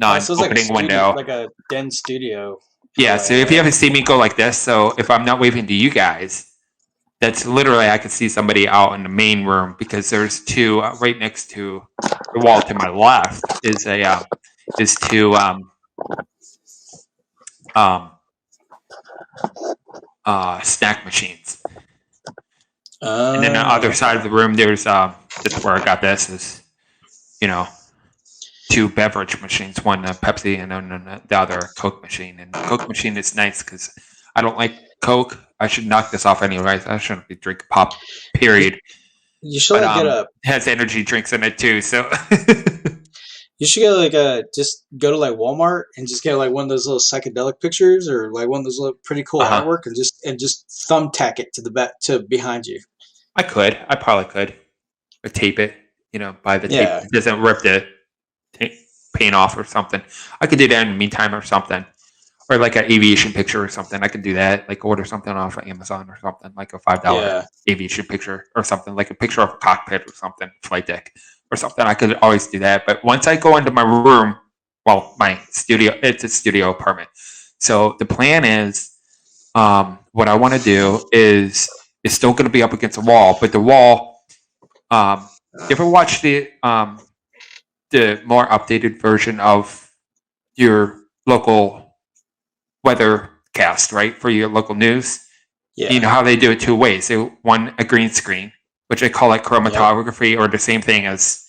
S2: So it's like a
S1: non-opening
S2: studio,
S1: window.
S2: like a den studio.
S1: Yeah, so if you ever see me go like this, so if I'm not waving to you guys, that's literally I can see somebody out in the main room because there's two right next to the wall to my left is two snack machines, and then the other side of the room there's that's where I got this is two beverage machines, one Pepsi and then the other Coke machine. And the Coke machine is nice because I don't like Coke. I should knock this off anyway. I shouldn't be drinking pop, period.
S2: You should
S1: But
S2: get a.
S1: it has energy drinks in it too. So
S2: You should get like just go to like Walmart and just get like one of those little psychedelic pictures or like one of those little pretty cool
S1: Uh-huh.
S2: artwork and just thumbtack it to the back to behind you.
S1: I probably could. Or tape it, by the
S2: Yeah.
S1: tape. It doesn't rip the paint off or something. I could do that in the meantime or something. Or like an aviation picture or something. I could do that. Like order something off of Amazon or something. Like a $5
S2: Yeah.
S1: aviation picture or something. Like a picture of a cockpit or something. Flight deck or something. I could always do that. But once I go into my room, well, my studio, it's a studio apartment. So the plan is, what I want to do is, it's still going to be up against a wall, but the wall, you ever watch the more updated version of your local weathercast, right? For your local news?
S2: Yeah.
S1: You know how they do it two ways. One, a green screen, which they call it chromatography, or the same thing as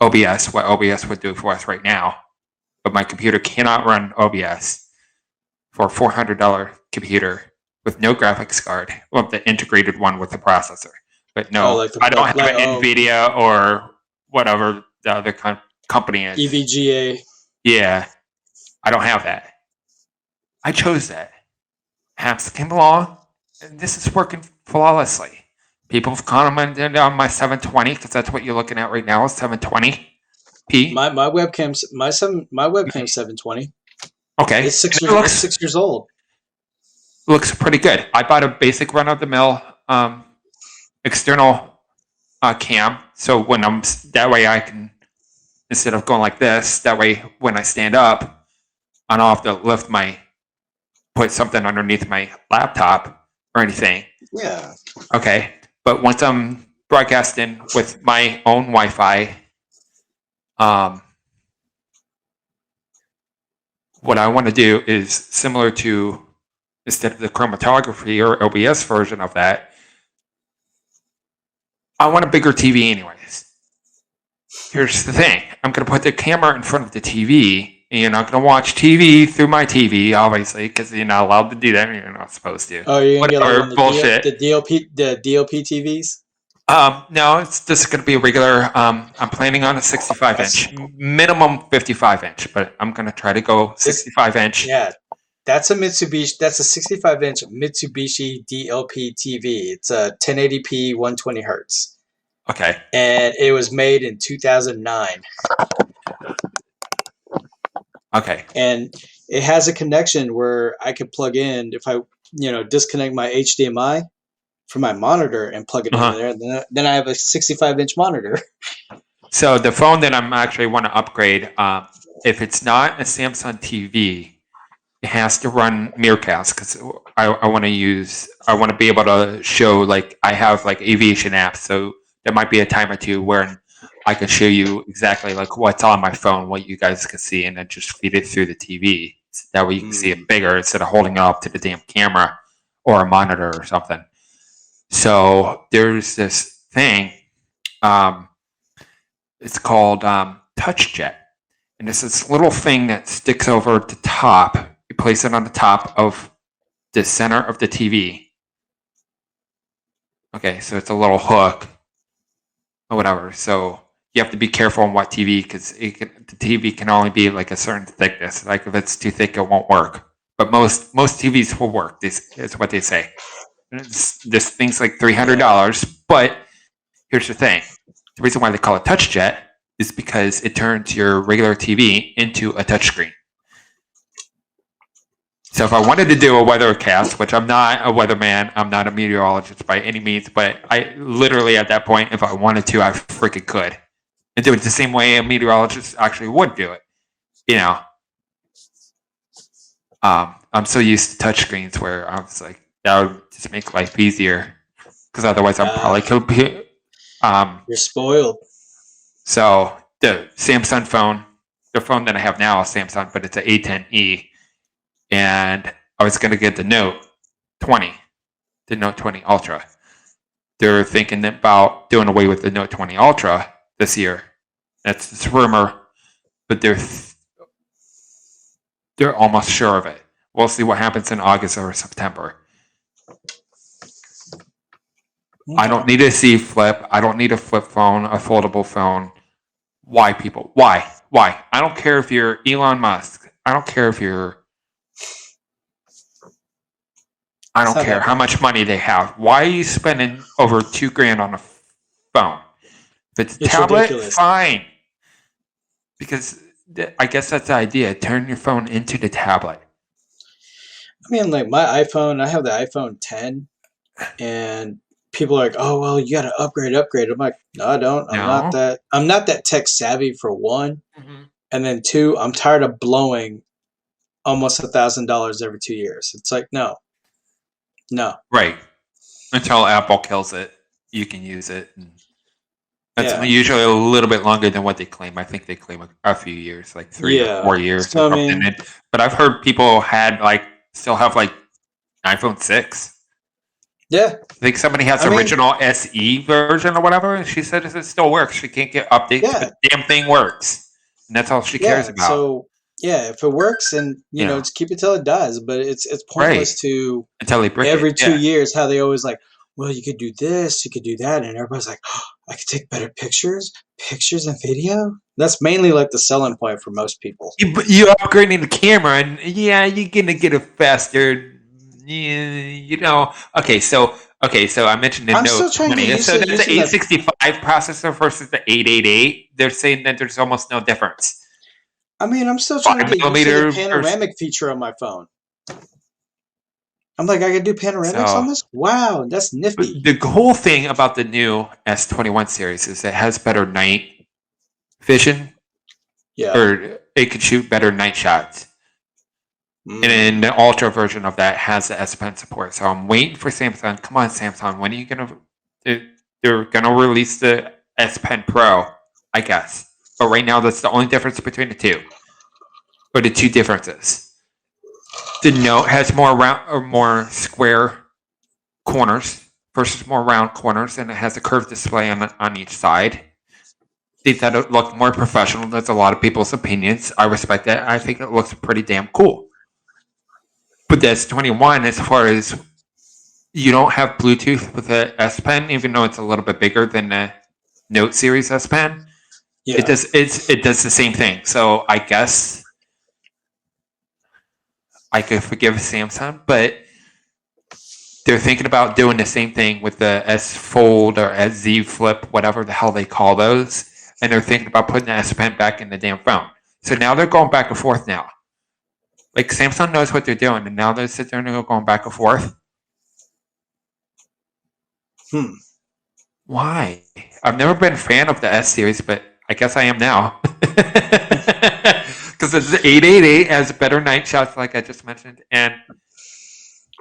S1: OBS, what OBS would do for us right now. But my computer cannot run OBS for a $400 computer with no graphics card. Well, the integrated one with the processor. But no, I don't have an NVIDIA or whatever the other company is.
S2: EVGA.
S1: Yeah, I don't have that. I chose that. Apps came along, and this is working flawlessly. People have commented on my 720 because that's what you're looking at right now is 720p.
S2: My webcam's my 720.
S1: Okay,
S2: It's 6
S1: and
S2: years. It's 6 years old.
S1: looks pretty good. I bought a basic run-of-the-mill external cam, so when that way I can, instead of going like this, that way when I stand up, I don't have to put something underneath my laptop or anything.
S2: Yeah.
S1: Okay, but once I'm broadcasting with my own Wi-Fi, what I want to do is similar to, instead of the chromatography or OBS version of that, I want a bigger TV anyways. Here's the thing. I'm going to put the camera in front of the TV, and you're not going to watch TV through my TV, obviously, because you're not allowed to do that. You're not supposed to.
S2: Oh, you're gonna get like
S1: Whatever,
S2: one of
S1: bullshit.
S2: the DLP TVs.
S1: No, it's just going to be a regular. I'm planning on a 65 inch, minimum 55 inch, but I'm going to try to go 65 inch.
S2: Yeah, that's a Mitsubishi. That's a 65-inch Mitsubishi DLP TV. It's a 1080p 120 hertz,
S1: Okay.
S2: and it was made in 2009.
S1: Okay.
S2: And it has a connection where I could plug in if I, disconnect my HDMI from my monitor and plug it in there. Then I have a 65-inch monitor.
S1: So the phone that I'm actually want to upgrade, if it's not a Samsung TV, it has to run Miracast because I want to be able to show, like, I have like aviation apps, so there might be a time or two where I can show you exactly like what's on my phone, what you guys can see, and then just feed it through the TV. That way you can see it bigger instead of holding it up to the damn camera or a monitor or something. So there's this thing. It's called TouchJet, and it's this little thing that sticks over the top. You place it on the top of the center of the TV. Okay, so it's a little hook or whatever. So you have to be careful on what TV, because the TV can only be like a certain thickness. Like if it's too thick, it won't work. But most TVs will work. This is what they say. This thing's like $300, but here's the thing. The reason why they call it TouchJet is because it turns your regular TV into a touchscreen. So if I wanted to do a weathercast, which I'm not a weatherman, I'm not a meteorologist by any means, but I literally at that point, if I wanted to, I freaking could. And do it the same way a meteorologist actually would do it. I'm so used to touchscreens where I was like, that would just make life easier. Because otherwise I'm probably could be...
S2: You're spoiled.
S1: So the Samsung phone, the phone that I have now is Samsung, but it's an A10e, and I was going to get the Note 20, the Note 20 Ultra. They're thinking about doing away with the Note 20 Ultra this year. That's this rumor, but they're almost sure of it. We'll see what happens in August or September. I don't need a C Flip. I don't need a flip phone, a foldable phone. Why, people? Why? I don't care if you're Elon Musk. I don't care if you're... I don't care how much money they have. Why are you spending over $2,000 on a phone? If it's a tablet, ridiculous. Fine. Because I guess that's the idea. Turn your phone into the tablet.
S2: I mean, like my iPhone, I have the iPhone 10, and people are like, "Oh, well, you got to upgrade." I'm like, "No, I don't. I'm not that tech savvy, for one, and then two, I'm tired of blowing almost $1,000 every 2 years. It's like, no.
S1: Right. Until Apple kills it, you can use it. And that's usually a little bit longer than what they claim. I think they claim a few years, like 3 or 4 years. So, but I've heard people still have like iPhone 6.
S2: Yeah.
S1: I think somebody has original SE version or whatever, and she said it still works. She can't get updates, but the damn thing works. And that's all she cares about.
S2: So, if it works, and just keep it till it dies. But it's pointless to
S1: until they break
S2: every
S1: it.
S2: 2 years, how they always like, well, you could do this, you could do that, and everybody's like, oh, I could take better pictures and video. That's mainly like the selling point for most people.
S1: You're upgrading the camera, and you're gonna get a faster. Okay, so I mentioned the Note 20. So there's the 865 processor versus the 888. They're saying that there's almost no difference.
S2: I mean, I'm still trying to get used to the panoramic feature on my phone. I'm like, I can do panoramics on this? Wow, that's nifty.
S1: The whole thing about the new S21 series is it has better night vision. Yeah. Or it could shoot better night shots. And then the Ultra version of that has the S Pen support. So I'm waiting for Samsung. Come on, Samsung. When are you going to... They're going to release the S Pen Pro, I guess. But right now, that's the only difference between the two. Or the two differences. The Note has more round or more square corners versus more round corners, and it has a curved display on each side. They thought it looked more professional. That's a lot of people's opinions. I respect that. I think it looks pretty damn cool. But the S21, as far as you don't have Bluetooth with the S Pen, even though it's a little bit bigger than the Note Series S Pen.
S2: Yeah.
S1: It does the same thing. So I guess I could forgive Samsung, but they're thinking about doing the same thing with the S Fold or S Z Flip, whatever the hell they call those, and they're thinking about putting the S Pen back in the damn phone. So now they're going back and forth now. Like Samsung knows what they're doing, and now they're sitting there and they're going back and forth. Why? I've never been a fan of the S series, but I guess I am now. Because the 888 has better night shots, like I just mentioned, and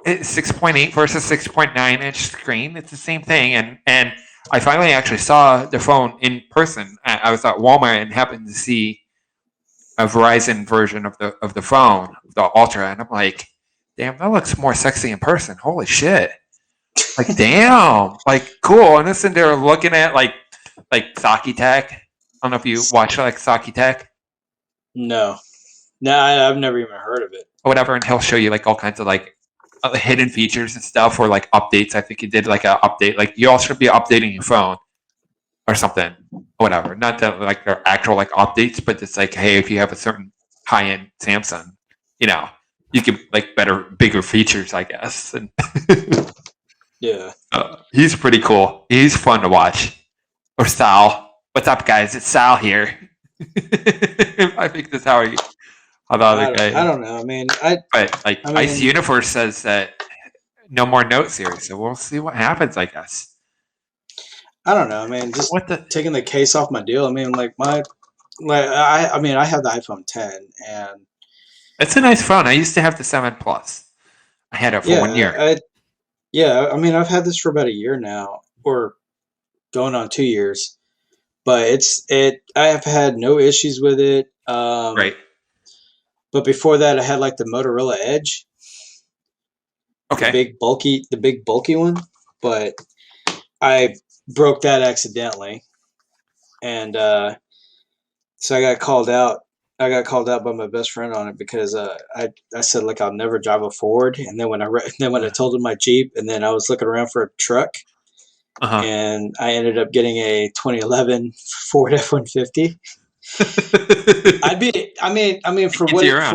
S1: it's 6.8 versus 6.9 inch screen. It's the same thing, and I finally actually saw the phone in person. I was at Walmart and happened to see a Verizon version of the phone, the Ultra, and I'm like, damn, that looks more sexy in person. Holy shit! Like, damn, like cool. And listen, they're looking at like Saki Tech. I don't know if you watch like Saki Tech.
S2: No, I've never even heard of it.
S1: Or whatever, and he'll show you like all kinds of like hidden features and stuff, or like updates. I think he did like an update. Like you all should be updating your phone or something, whatever. Not that like they're actual like updates, but it's like, hey, if you have a certain high-end Samsung, you know, you get like bigger features, I guess. And
S2: yeah,
S1: he's pretty cool. He's fun to watch. Or Sal, what's up, guys? It's Sal here. I think that's how the other guy.
S2: I don't know. I mean,
S1: Ice Universe says that no more Note series, so we'll see what happens, I guess.
S2: I don't know. I mean, just taking the case off my deal. I mean, I have the iPhone 10, and
S1: it's a nice phone. I used to have the 7 Plus. I had it for 1 year.
S2: I mean, I've had this for about a year now, or going on 2 years. But I have had no issues with it.
S1: Right.
S2: But before that, I had like the Motorola Edge.
S1: Okay.
S2: The big bulky one. But I broke that accidentally, and so I got called out. I got called out by my best friend on it because I said like I'll never drive a Ford, and then when I told him my Jeep, and then I was looking around for a truck. And I ended up getting a 2011 Ford F-150. For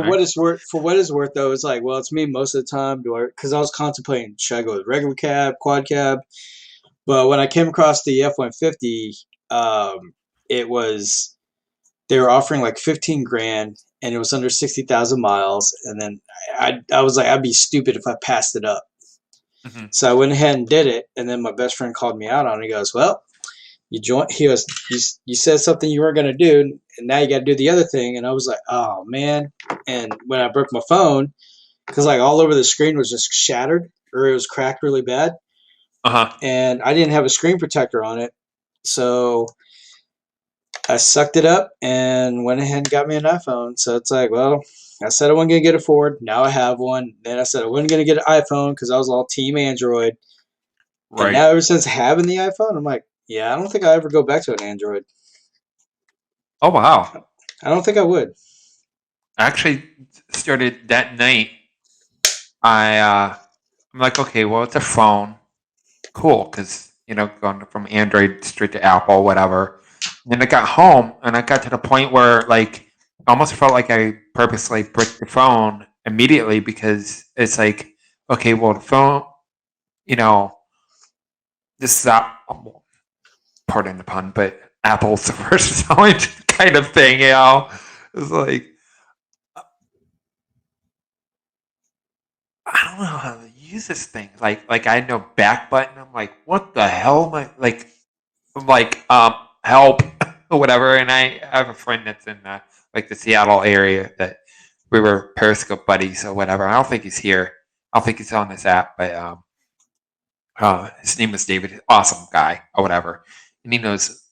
S2: what it's worth though, it's like, well, it's me most of the time. Because I was contemplating, should I go with regular cab, quad cab? But when I came across the F-150, they were offering like 15 grand, and it was under 60,000 miles. And then I was like, I'd be stupid if I passed it up. Mm-hmm. So I went ahead and did it, and then my best friend called me out on it. He goes, well, you said something you weren't going to do, and now you got to do the other thing. And I was like, oh, man. And when I broke my phone, because like all over the screen was just shattered, or it was cracked really bad. And I didn't have a screen protector on it. So I sucked it up and went ahead and got me an iPhone. So it's like, well, I said I wasn't going to get a Ford. Now I have one. Then I said I wasn't going to get an iPhone because I was all team Android. Right. And now ever since having the iPhone, I'm like, yeah, I don't think I'll ever go back to an Android.
S1: Oh, wow.
S2: I don't think I would.
S1: I actually started that night. I'm like, okay, well, it's a phone. Cool, because, going from Android straight to Apple, whatever. And then I got home, and I got to the point where, like, I almost felt like I purposely bricked the phone immediately because it's like, okay, well, the phone, this is pardon the pun, but Apple's the first selling kind of thing, It's like, I don't know how to use this thing. Like I had no back button. I'm like, what the hell am I like? I'm like, help or whatever. And I have a friend that's in the Seattle area that we were Periscope buddies or whatever. I don't think he's here. I don't think he's on this app, but his name is David. Awesome guy or whatever, and he knows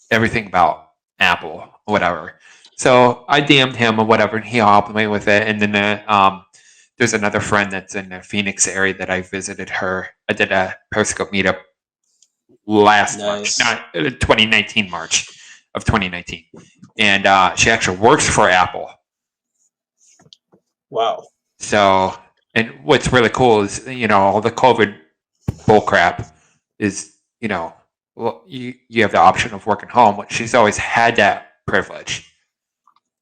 S1: everything about Apple or whatever. So I DM'd him or whatever, and he helped me with it. And then there's another friend that's in the Phoenix area that I visited her. I did a Periscope meetup last March, not 2019 March of 2019, and she actually works for Apple.
S2: Wow.
S1: So, and what's really cool is all the COVID bullcrap. Is well, you have the option of working home. But she's always had that privilege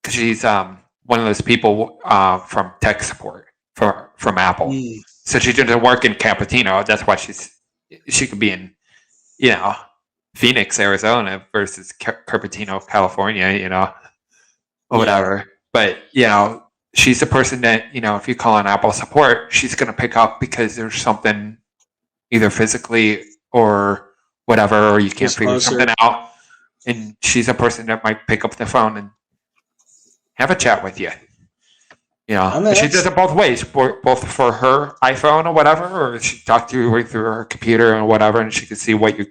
S1: because she's one of those people from tech support from Apple. So she doesn't work in Cupertino. That's why she could be in Phoenix, Arizona versus Cupertino, California. Or whatever. But she's the person that if you call on Apple support, she's going to pick up because there's something either physically or whatever, or you can't figure something out. And she's a person that might pick up the phone and have a chat with you. She does it both ways, both for her iPhone or whatever, or she talks to you through her computer or whatever, and she can see what your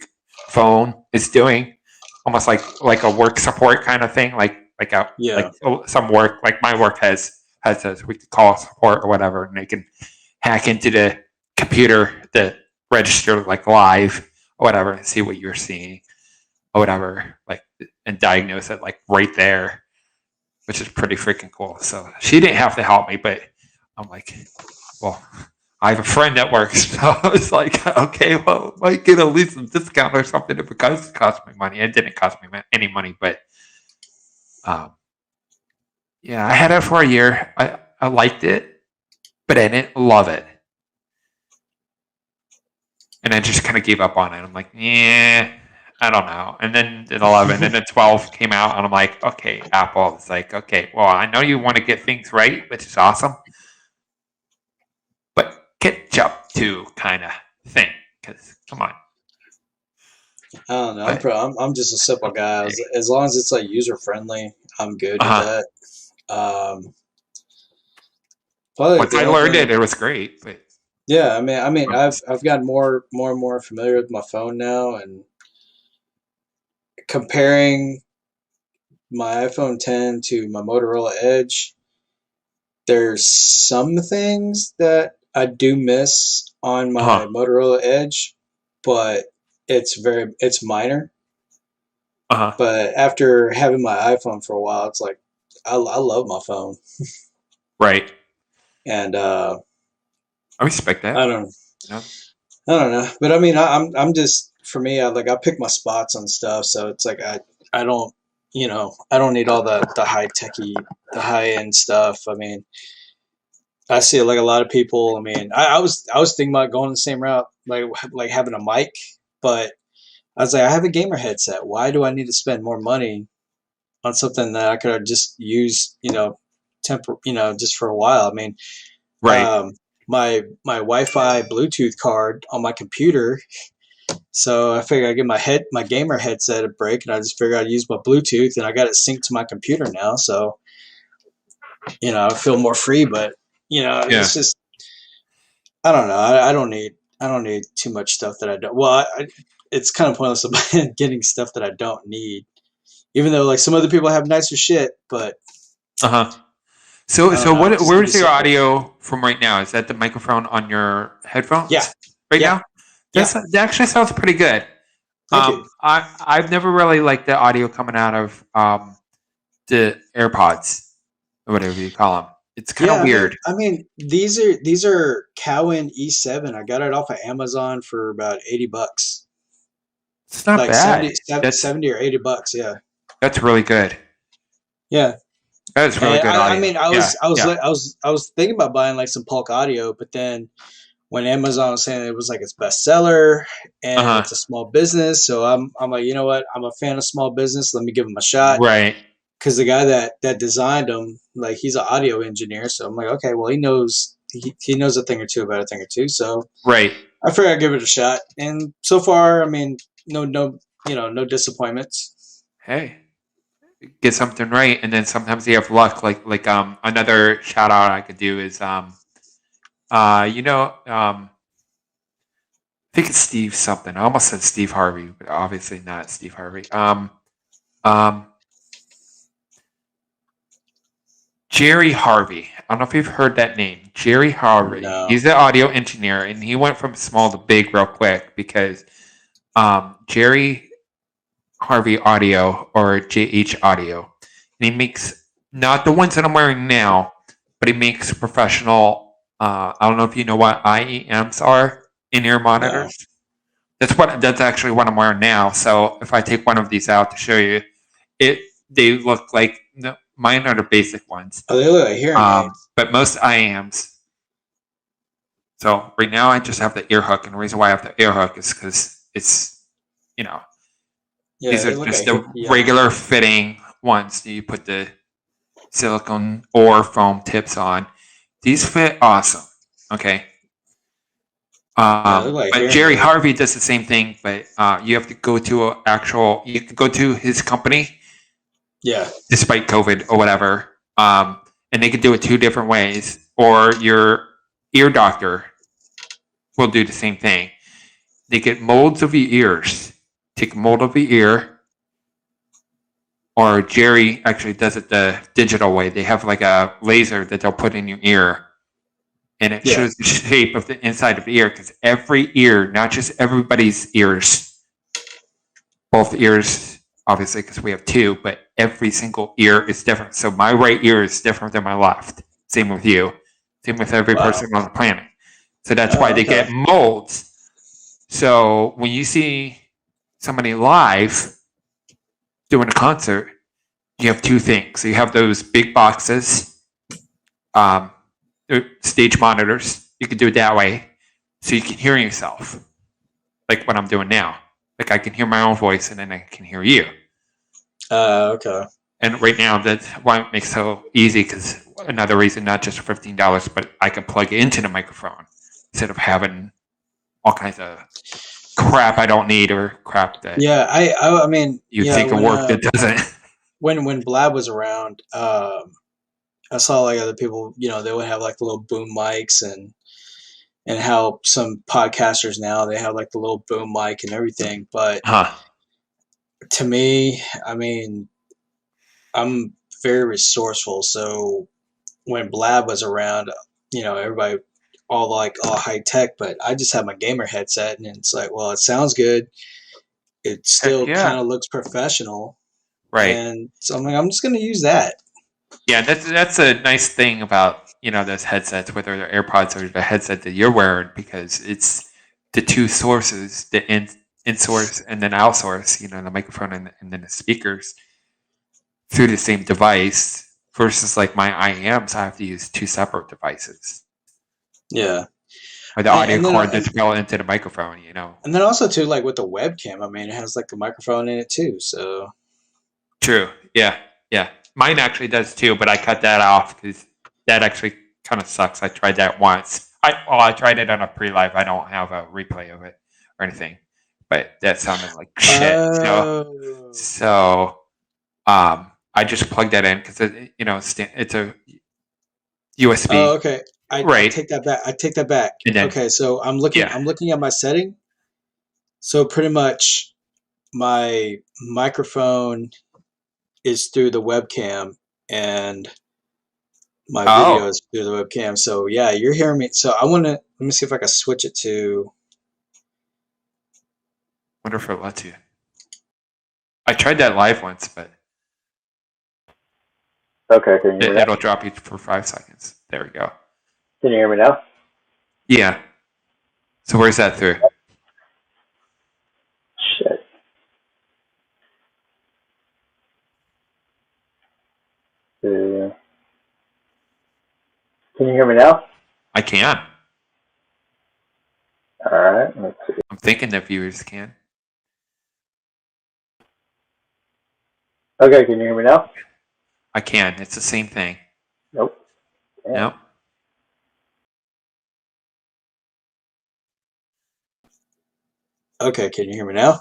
S1: phone is doing, almost like a work support kind of thing, like some work, like my work has we could call support or whatever, and they can hack into the computer that register like live or whatever and see what you're seeing or whatever, like, and diagnose it like right there, which is pretty freaking cool. So she didn't have to help me, but I'm like, well, I have a friend that works, so I was like, okay, well, I might get at least some discount or something if it cost me money. It didn't cost me any money, but yeah, I had it for a year. I liked it, but I didn't love it. And I just kind of gave up on it. I'm like, yeah, I don't know. And then the 11 and the 12 came out, and I'm like, okay, Apple. It's like, okay, well, I know you want to get things right, which is awesome, but catch up to kind of thing. Because come on.
S2: I don't know. I'm just a simple guy. As long as it's like user friendly, I'm good with that.
S1: Once I learned it was great. But
S2: yeah, I mean, I've gotten more and more familiar with my phone now, and comparing my iPhone 10 to my Motorola Edge, there's some things that I do miss on my Motorola Edge, but it's minor. But after having my iPhone for a while, it's like I love my phone.
S1: Right.
S2: And
S1: I respect that.
S2: I don't know, but I mean, I'm just, for me, I pick my spots on stuff, so it's like I don't need all the high end stuff. I mean, I see like a lot of people. I mean, I was thinking about going the same route, like having a mic, but I was like, I have a gamer headset. Why do I need to spend more money on something that I could have just used, just for a while? I mean,
S1: right.
S2: My Wi-Fi Bluetooth card on my computer. So I figured I'd give my gamer headset a break, and I just figured I'd use my Bluetooth, and I got it synced to my computer now. So, I feel more free, but it's just, I don't know. I don't need too much stuff that I don't. Well, it's kind of pointless about getting stuff that I don't need, even though like some other people have nicer shit. But
S1: So where's your audio from right now? Is that the microphone on your headphones?
S2: Yeah.
S1: Now? That actually sounds pretty good. I've never really liked the audio coming out of the AirPods or whatever you call them. It's kind of weird.
S2: I mean, these are Cowan E7. I got it off of Amazon for about $80.
S1: It's not
S2: like
S1: bad.
S2: 70 or $80. Yeah.
S1: That's really good.
S2: Yeah.
S1: That's really good audio.
S2: I mean, I was thinking about buying like some Polk Audio, but then when Amazon was saying it was like its bestseller and it's a small business, so I'm like, you know what? I'm a fan of small business. Let me give them a shot.
S1: Right.
S2: Because the guy that designed them, like, he's an audio engineer, so I'm like, okay, well, he knows a thing or two about a thing or two, so
S1: right.
S2: I figured I'd give it a shot, and so far, I mean, no disappointments.
S1: Hey, get something right, and then sometimes you have luck. Like another shout out I could do is I think it's Steve something. I almost said Steve Harvey, but obviously not Steve Harvey. Jerry Harvey. I don't know if you've heard that name. Jerry Harvey.
S2: No.
S1: He's an audio engineer, and he went from small to big real quick because Jerry Harvey Audio, or JH Audio, and he makes not the ones that I'm wearing now, but he makes professional. I don't know if you know what IEMs are. in-ear monitors. That's actually what I'm wearing now. So if I take one of these out to show you, they look like mine are the basic ones.
S2: Oh, they look like hearing aids.
S1: But most IAMs. So right now I just have the ear hook, and the reason why I have the ear hook is because it's
S2: Yeah,
S1: these
S2: they
S1: are
S2: look
S1: just
S2: like
S1: the regular fitting ones that you put the silicone or foam tips on. These fit awesome. Okay.
S2: Yeah, they look like
S1: But
S2: hearing
S1: Jerry
S2: aids.
S1: Harvey does the same thing, but you have to go to you can go to his company
S2: Yeah.
S1: despite COVID or whatever, and they can do it two different ways, or your ear doctor will do the same thing. They get molds of your ears, take a mold of your ear, or Jerry actually does it the digital way. They have like a laser that they'll put in your ear, and it shows the shape of the inside of the ear, because every ear, not just everybody's ears, both ears, obviously, because we have two, but every single ear is different. So my right ear is different than my left. Same with you. Same with every person on the planet. So that's why they get molds. So when you see somebody live doing a concert, you have two things. So you have those big boxes, stage monitors. You can do it that way, so you can hear yourself, like what I'm doing now. Like I can hear my own voice, and then I can hear you.
S2: Okay.
S1: And right now, that's why it makes it so easy. Because another reason, not just for $15, but I can plug it into the microphone instead of having all kinds of crap I don't need, or crap that
S2: I mean,
S1: you think of work that doesn't.
S2: When Blab was around, I saw like other people, they would have like the little boom mics, and how some podcasters now, they have like the little boom mic and everything. But to me, I mean, I'm very resourceful. So when Blab was around, everybody all high tech, but I just have my gamer headset, and it's like, well, it sounds good. It still kind of looks professional.
S1: Right.
S2: And so I'm like, I'm just going to use that.
S1: Yeah, that's a nice thing about, those headsets, whether they're AirPods or the headset that you're wearing, because it's the two sources, the in source and then out source, the microphone and then the speakers through the same device, versus like my IAMs, I have to use two separate devices.
S2: Yeah.
S1: Or the audio cord that's built into the microphone,
S2: And then also too, like with the webcam, I mean, it has like a microphone in it too, so.
S1: True. Yeah. Mine actually does too, but I cut that off because that actually kind of sucks. I tried that once. I tried it on a pre-live. I don't have a replay of it or anything, but that sounded like shit. So I just plugged that in because it's a USB.
S2: Oh, okay. I take that back.
S1: Then,
S2: okay, so I'm looking at my setting. So pretty much my microphone is through the webcam, and my video is through the webcam. So yeah, you're hearing me. So let me see if I can switch it to.
S1: Wonder if it lets you. I tried that live once, but
S3: okay, can you hear me?
S1: It'll drop you for 5 seconds. There we go.
S3: Can you hear me now?
S1: Yeah. So where's that through?
S3: Shit. Can you hear me now?
S1: I can.
S3: All right. Let's see.
S1: I'm thinking that viewers can.
S3: Okay, can you hear me now?
S1: I can. It's the same thing.
S3: Nope. Yeah.
S1: Nope.
S2: Okay, can you hear me now?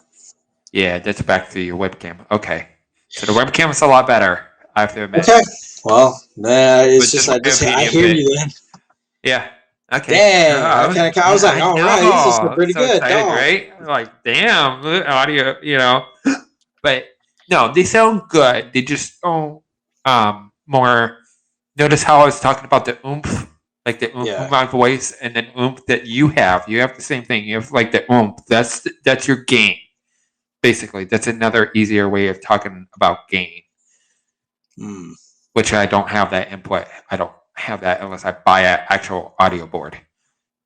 S1: Yeah, that's back to your webcam. Okay. So the webcam is a lot better, I have to admit.
S2: Okay. Well, it's just I hear you then.
S1: Yeah. Okay.
S2: Dang. I was like, all right, this is pretty good.
S1: Excited, right? Like, damn, audio, But no, they sound good. They just don't more. Notice how I was talking about the oomph, like the oomph of my voice, and then oomph that you have. You have the same thing. You have like the oomph. That's your gain. Basically, that's another easier way of talking about gain. Which I don't have that input. I don't have that unless I buy an actual audio board.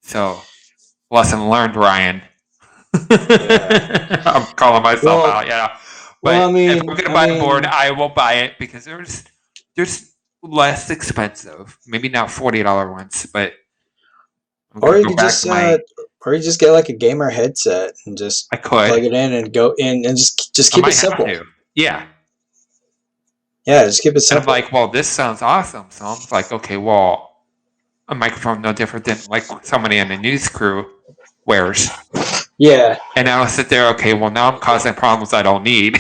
S1: So Lesson learned, Ryan. I'm calling myself out, yeah. But
S2: well, I mean,
S1: if I'm gonna buy a board, I will buy it because there's less expensive. Maybe not $40 ones, but I'm
S2: or
S1: gonna
S2: you
S1: go
S2: could
S1: back
S2: just
S1: to my.
S2: or you just get like a gamer headset and just
S1: I could.
S2: plug it in and go in and just
S1: I
S2: keep it
S1: might
S2: simple.
S1: have to. Yeah.
S2: Yeah, just keep it
S1: And I'm
S2: simple.
S1: like, well, this sounds awesome. So I'm like, okay, well, a microphone no different than like somebody in the news crew wears.
S2: Yeah,
S1: And I'll sit there, okay, well, now I'm causing problems I don't need.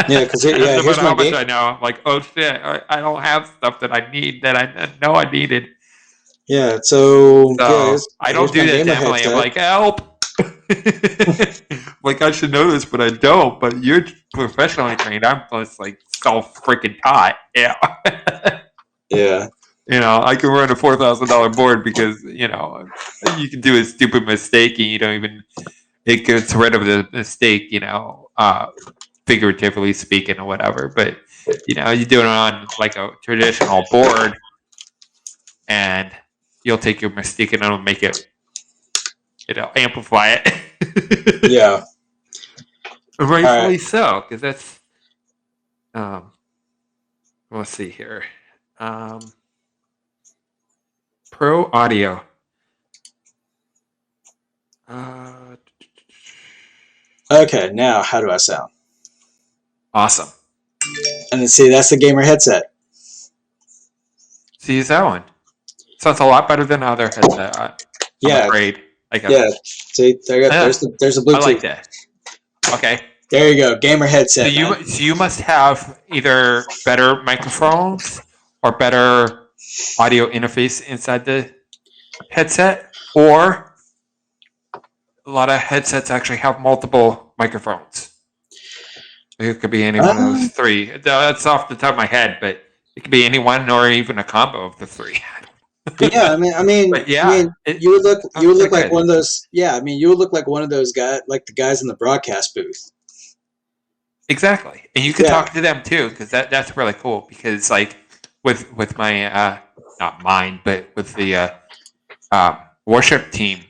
S2: yeah, because
S1: No
S2: here's
S1: matter
S2: my
S1: how much
S2: game.
S1: I know, I'm like, oh shit, I don't have stuff that I need that I know I needed.
S2: Yeah, so
S1: So I don't
S2: here's
S1: do
S2: my
S1: that
S2: gamer
S1: to Emily. I'm
S2: headset.
S1: like, help. Like, I should know this, but I don't. But you're professionally trained. I'm just like self freaking taught. Yeah.
S2: Yeah,
S1: I can run a $4,000 board because, you can do a stupid mistake and you don't even, it gets rid of the mistake, figuratively speaking or whatever. But, you do it on like a traditional board and you'll take your mistake and it'll make it, amplify it.
S2: yeah.
S1: Rightfully so, because that's, let's see here. Pro Audio.
S2: Okay, now how do I sound?
S1: Awesome.
S2: And then see, that's the gamer headset.
S1: See, use that one. Sounds a lot better than other headset. I'm
S2: Yeah,
S1: afraid. I guess.
S2: yeah. See, there's the Bluetooth.
S1: I like that. Okay.
S2: There you go, gamer headset.
S1: So you must have either better microphones or better audio interface inside the headset, or a lot of headsets actually have multiple microphones. It could be any one of those three. That's off the top of my head, but it could be any one or even a combo of the three.
S2: Yeah, I mean,
S1: But yeah,
S2: you would look
S1: pretty
S2: like
S1: good.
S2: one of those. Yeah, I mean, you would look like one of those guys, like the guys in the broadcast booth.
S1: Exactly, and you can
S2: Yeah.
S1: talk to them too, because that's really cool. Because like with my not mine, but with the worship team,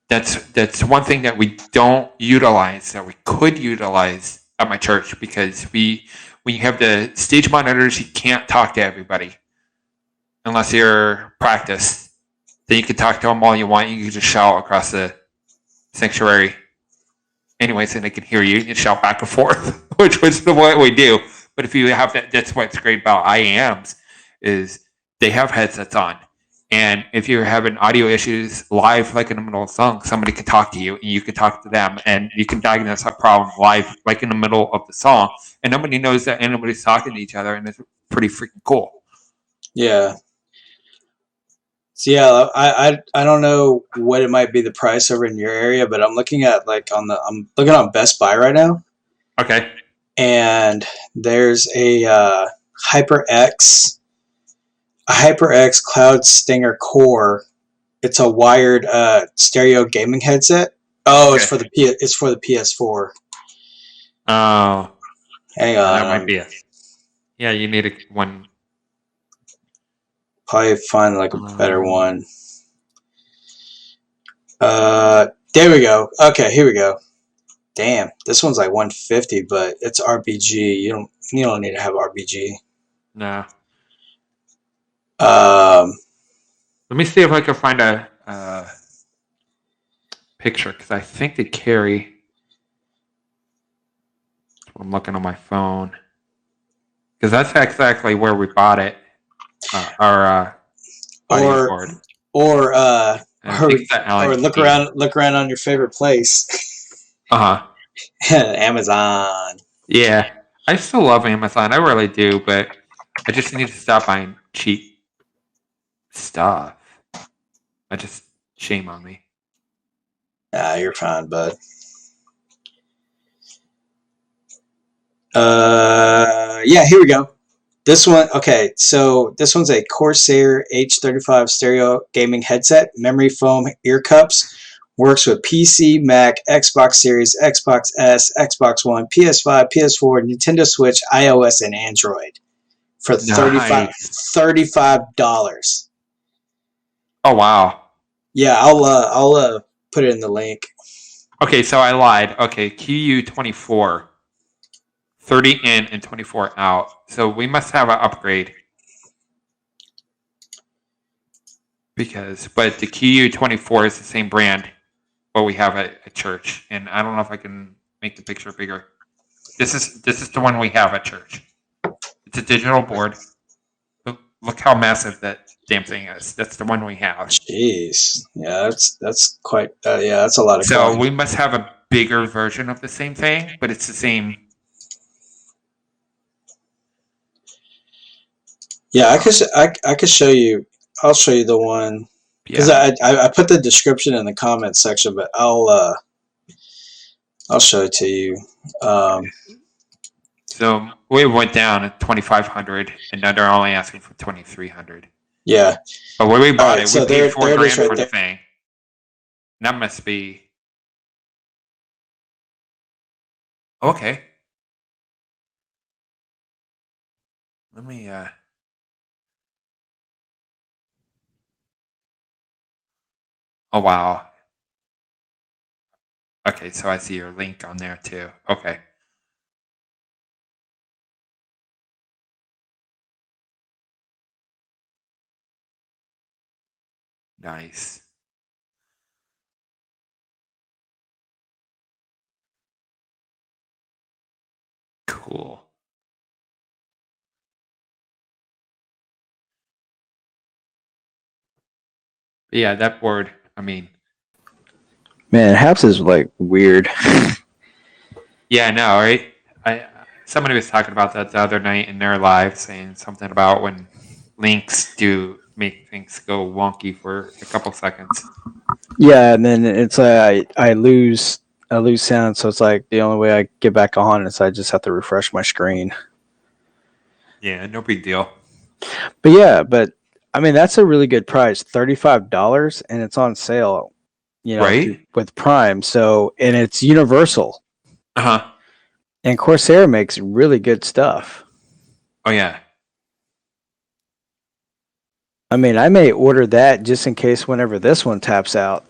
S1: that's one thing that we don't utilize that we could utilize at my church, because when you have the stage monitors, you can't talk to everybody unless you're practiced. Then you can talk to them all you want. You can just shout across the sanctuary. Anyways, and they can hear you and shout back and forth, which is what we do. But if you have that's what's great about IAMs is they have headsets on. And if you're having audio issues live, like in the middle of a song, somebody can talk to you and you can talk to them and you can diagnose a problem live, like in the middle of the song. And nobody knows that anybody's talking to each other, and it's pretty freaking cool.
S2: Yeah. So yeah, I don't know what it might be the price over in your area, but I'm looking at I'm looking on Best Buy right now,
S1: Okay.
S2: and there's a HyperX Cloud Stinger Core. It's a wired stereo gaming headset. Oh,
S1: Okay.
S2: it's for the PS4.
S1: Oh,
S2: Hang on,
S1: that might be it. Yeah, you need one.
S2: probably find like a better one. There we go. Okay, here we go. Damn, this one's like $150, but it's RBG. You don't need to have RBG.
S1: No.
S2: Um,
S1: Let me see if I can find a picture, because I think they carry. I'm looking on my phone, because that's exactly where we bought it. Our audio board.
S2: or
S1: And I think it's at
S2: or look around on your favorite place. Amazon.
S1: Yeah, I still love Amazon. I really do, but I just need to stop buying cheap stuff. Shame on me.
S2: You're fine, bud. Yeah, here we go. This one, okay, so this one's a Corsair H35 stereo gaming headset, memory foam ear cups, works with PC, Mac, Xbox Series, Xbox S, Xbox One, PS5, PS4, Nintendo Switch, iOS, and Android for
S1: Nice.
S2: $35.
S1: Oh wow!
S2: Yeah, I'll put it in the link.
S1: Okay, so I lied. Okay, QU24, 30 in and 24 out. So we must have an upgrade. But the QU24 is the same brand what we have at church, and I don't know if I can make the picture bigger. This is the one we have at church. It's a digital board. Look how massive that damn thing is. That's the one we have.
S2: Jeez, yeah, that's quite. Yeah, that's a lot of.
S1: So
S2: coin.
S1: we must have a bigger version of the same thing, but it's the same.
S2: Yeah, I could show you. I'll show you the one because
S1: Yeah.
S2: I put the description in the comments section, but I'll show it to you.
S1: So we went down at 2,500, and now they're only asking for 2,300.
S2: Yeah,
S1: But when we bought
S2: right,
S1: it,
S2: so
S1: we
S2: there-
S1: paid $4
S2: there it is
S1: grand
S2: right
S1: for the
S2: there.
S1: thing. That must be okay. Let me. Oh wow. Okay, so I see your link on there too. Okay. Nice. Cool. But yeah, that board, I mean,
S4: Man, Haps is like weird.
S1: yeah, no, right? Somebody was talking about that the other night in their live, saying something about when links do make things go wonky for a couple seconds.
S4: Yeah, and then it's like I lose sound, so it's like the only way I get back on is I just have to refresh my screen.
S1: Yeah, no big deal.
S4: But yeah, I mean that's a really good price, $35, and it's on sale. You know,
S1: Right?
S4: with Prime. So and it's universal,
S1: Uh huh.
S4: and Corsair makes really good stuff.
S1: Oh yeah.
S4: I mean, I may order that just in case whenever this one taps out.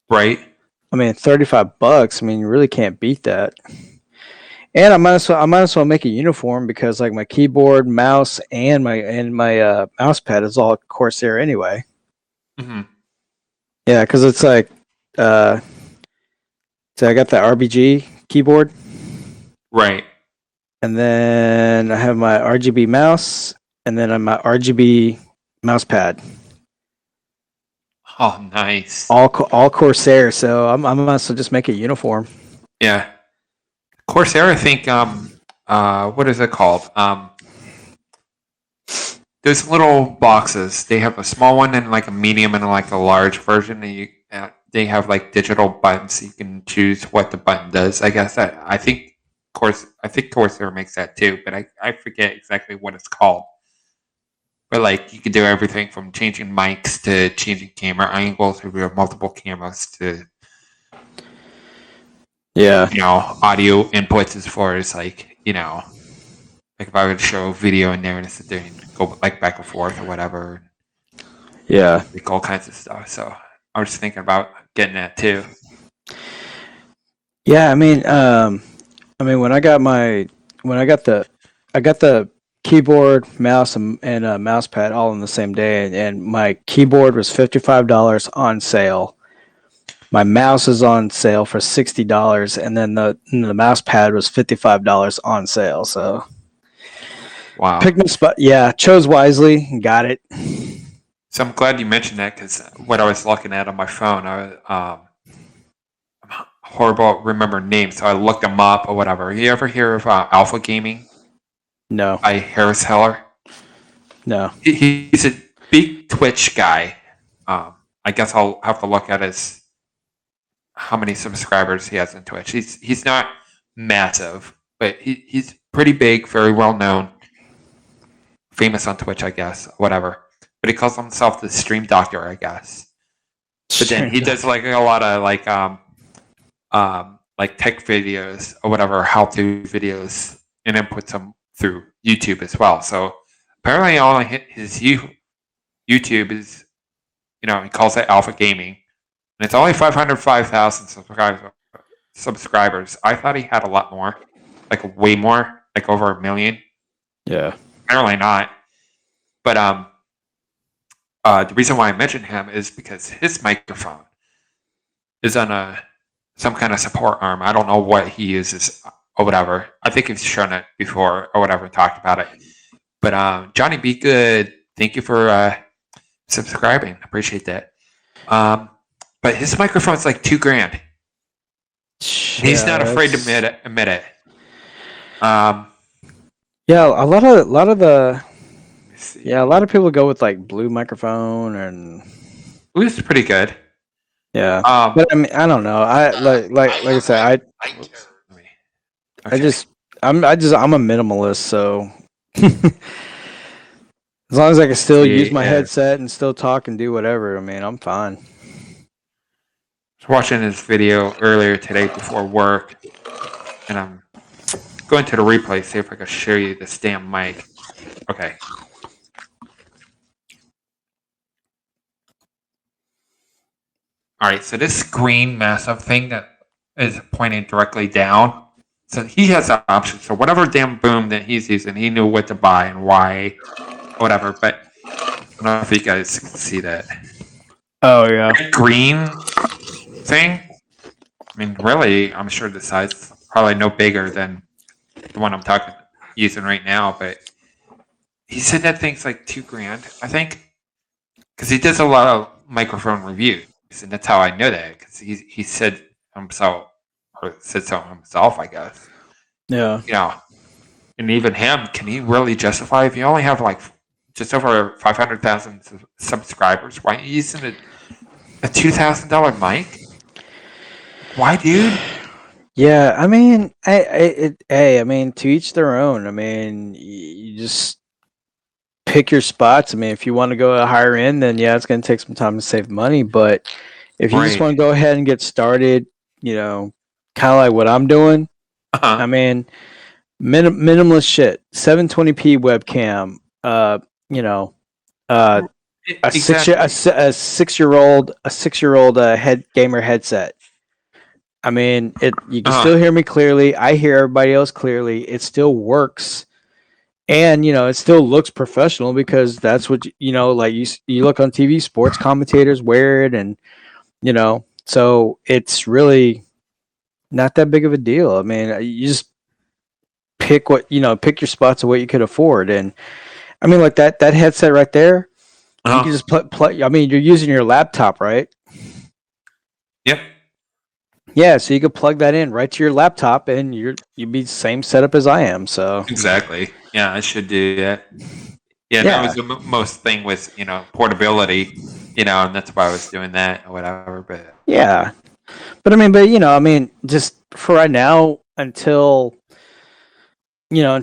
S1: Right.
S4: I mean, $35. I mean, you really can't beat that. And I might as well make a uniform because like my keyboard, mouse, and my mouse pad is all Corsair anyway.
S1: Mm-hmm.
S4: Yeah, because it's like, so I got the RBG keyboard,
S1: Right.
S4: and then I have my RGB mouse, and then my RGB mouse pad,
S1: Oh, nice.
S4: all Corsair. So I might as well just make a uniform.
S1: Yeah. Corsair, I think, what is it called? Those little boxes, they have a small one and like a medium and like a large version. And they have like digital buttons, so you can choose what the button does. I guess I think Corsair makes that too, but I forget exactly what it's called. But like you can do everything from changing mics to changing camera angles if you have multiple cameras to
S4: Yeah.
S1: audio inputs as far as like if I were to show a video in there and sit there and go like back and forth or whatever,
S4: Yeah.
S1: like all kinds of stuff. So I was thinking about getting that too.
S4: Yeah, I mean, when I got the keyboard, mouse, and mouse pad all on the same day, and my keyboard was $55 on sale. My mouse is on sale for $60, and then the mouse pad was $55 on sale. So
S1: Wow.
S4: picked my spot. Yeah, chose wisely and got it.
S1: So I'm glad you mentioned that because what I was looking at on my phone, I'm horrible at remembering names, so I looked them up or whatever. You ever hear of Alpha Gaming
S4: No,
S1: by Harris Heller?
S4: no.
S1: He's a big Twitch guy. I guess I'll have to look at how many subscribers he has on Twitch. He's not massive, but he's pretty big, very well known, famous on Twitch, I guess, whatever. But he calls himself the Stream Doctor, I guess. But then he does like a lot of like tech videos or whatever, how-to videos, and then puts them through YouTube as well. So apparently, all his YouTube is he calls it Alpha Gaming, and it's only 505,000 subscribers. I thought he had a lot more, like way more, like over 1 million.
S4: Yeah.
S1: Apparently not. But the reason why I mentioned him is because his microphone is on some kind of support arm. I don't know what he uses or whatever. I think he's shown it before or whatever, talked about it. But Johnny Be Good, thank you for subscribing. Appreciate that. But his microphone's like $2,000. He's not afraid to admit it.
S4: Yeah, a lot of people go with like blue microphone and
S1: It was pretty good.
S4: yeah. But I mean, I don't know. I like I said, I'm a minimalist, so as long as I can still use my headset and still talk and do whatever, I mean, I'm fine.
S1: I was watching this video earlier today before work, and I'm going to the replay, see if I can show you this damn mic. Okay. Alright, so this green massive thing that is pointing directly down, so he has an option. So whatever damn boom that he's using, he knew what to buy and why, whatever. But I don't know if you guys can see that.
S4: Oh yeah.
S1: That green thing, I mean, really, I'm sure the size is probably no bigger than the one I'm using right now, but he said that thing's like $2,000, I think, because he does a lot of microphone reviews, and that's how I know that, because he said himself, or said so himself, I guess.
S4: Yeah.
S1: And even him, can he really justify if you only have like just over 500,000 subscribers? Why are you using a $2,000 mic? Why, dude?
S4: Yeah, I mean, I mean, to each their own. I mean, you just pick your spots. I mean, if you want to go a higher end, then yeah, it's going to take some time to save money. But if you just want to go ahead and get started, kind of like what I'm doing. I mean, minimalist shit. 720p webcam. A 6-year-old gamer headset. I mean, you can still hear me clearly. I hear everybody else clearly. It still works. And, it still looks professional because that's what, like you look on TV, sports commentators wear it. And, so it's really not that big of a deal. I mean, you just pick pick your spots of what you could afford. And I mean, like that headset right there, you can just play. I mean, you're using your laptop, right?
S1: Yep.
S4: Yeah, so you could plug that in right to your laptop, and you'd be the same setup as I am. So
S1: Exactly. Yeah, I should do that. Yeah, that was the most thing with portability, and that's why I was doing that or whatever. But
S4: yeah, but I mean, just for right now, until I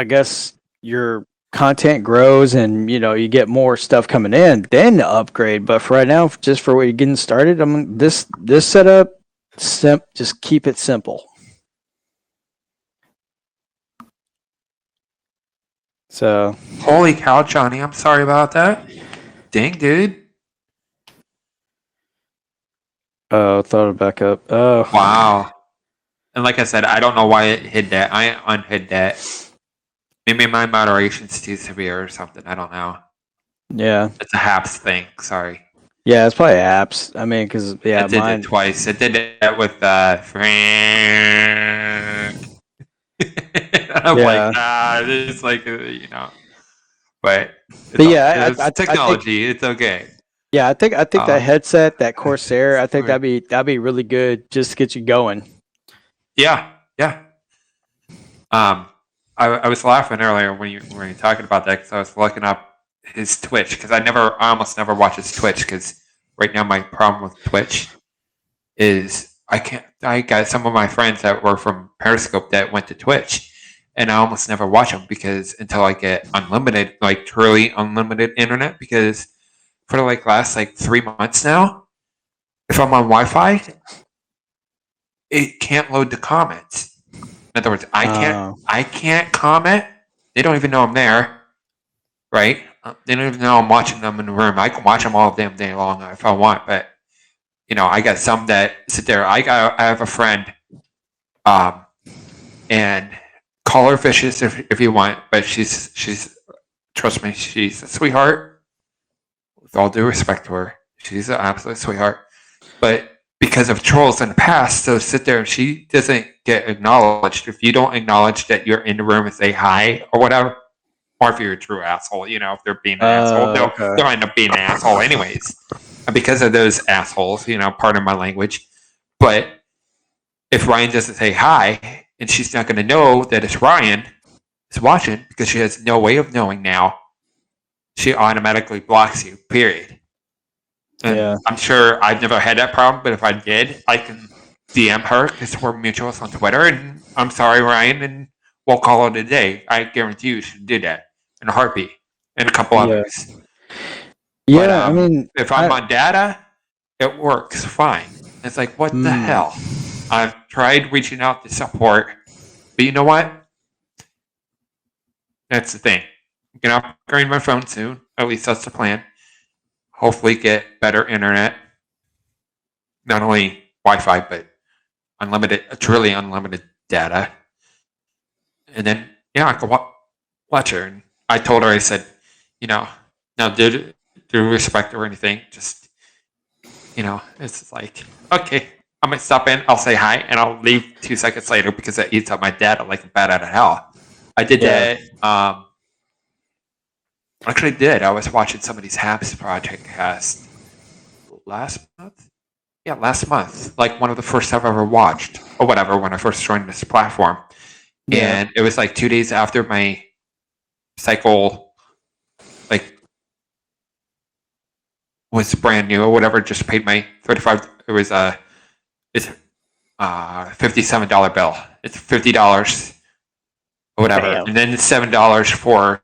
S4: guess your content grows and you get more stuff coming in, then upgrade. But for right now, just for what you're getting started, this setup, just keep it simple. So
S1: holy cow, Johnny! I'm sorry about that. Dang, dude.
S4: Oh, throw it back up. Oh,
S1: wow. And like I said, I don't know why it hid that. I unhid that. Maybe my moderation's too severe or something. I don't know.
S4: Yeah.
S1: It's a HAPS thing. Sorry.
S4: Yeah, it's probably apps. I mean, because
S1: it did it twice. It did that with Frank. I'm like, it's like but
S4: yeah,
S1: it's technology. It's okay.
S4: Yeah, I think that headset, that Corsair, I think that'd be really good just to get you going.
S1: Yeah. I was laughing earlier when you were talking about that because I was looking up his Twitch because I almost never watch his Twitch because right now my problem with Twitch is I got some of my friends that were from Periscope that went to Twitch and I almost never watch them because until I get unlimited, like truly unlimited internet because for the last 3 months now, if I'm on Wi-Fi, it can't load the comments. In other words, I can't comment. They don't even know I'm there, right? They don't even know I'm watching them in the room. I can watch them all damn day long if I want, but I got some that sit there. I have a friend, and call her vicious if you want, but she's trust me, she's a sweetheart. With all due respect to her, she's an absolute sweetheart. But because of trolls in the past, so sit there and she doesn't get acknowledged. If you don't acknowledge that you're in the room and say hi or whatever, or if you're a true asshole, if they're being an asshole, they'll end up being an asshole anyways. And because of those assholes, pardon my language. But if Ryan doesn't say hi, and she's not going to know that it's Ryan is watching because she has no way of knowing now, she automatically blocks you, period. And
S4: Yeah.
S1: I'm sure I've never had that problem, but if I did, I can DM her because we're mutuals on Twitter, and I'm sorry, Ryan, and we'll call it a day. I guarantee you should do that in a heartbeat, and a couple
S4: Yeah.
S1: others.
S4: Yeah,
S1: But,
S4: I mean,
S1: if I'm on data, it works fine. It's like, what the hell? I've tried reaching out to support, but you know what? That's the thing. I'm going to upgrade my phone soon. At least that's the plan. Hopefully get better internet. Not only Wi-Fi, but truly unlimited data. And then, I can watch her. And I told her, I said, now due respect or anything, just, it's like, okay, I'm going to stop in, I'll say hi, and I'll leave 2 seconds later because that eats up my data like a bat out of hell. I did that. Actually did. I was watching somebody's Habs project cast last month. Yeah, last month. Like one of the first I've ever watched, or whatever, when I first joined this platform.
S4: Yeah.
S1: And it was like 2 days after my cycle, was brand new or whatever. Just paid my $35. It was it's $57 bill. It's $50 or whatever,
S4: Damn.
S1: and then $7 for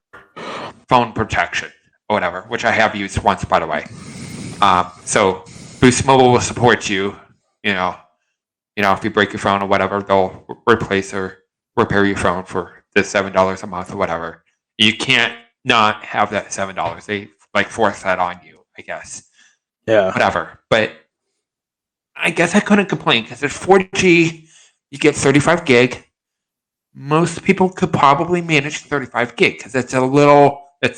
S1: phone protection or whatever, which I have used once, by the way. So Boost Mobile will support you. If you break your phone or whatever, they'll replace or repair your phone for the $7 a month or whatever. You can't not have that $7. They force that on you, I guess.
S4: Yeah.
S1: Whatever. But I guess I couldn't complain because it's 4G. You get 35 gig. Most people could probably manage 35 gig because it's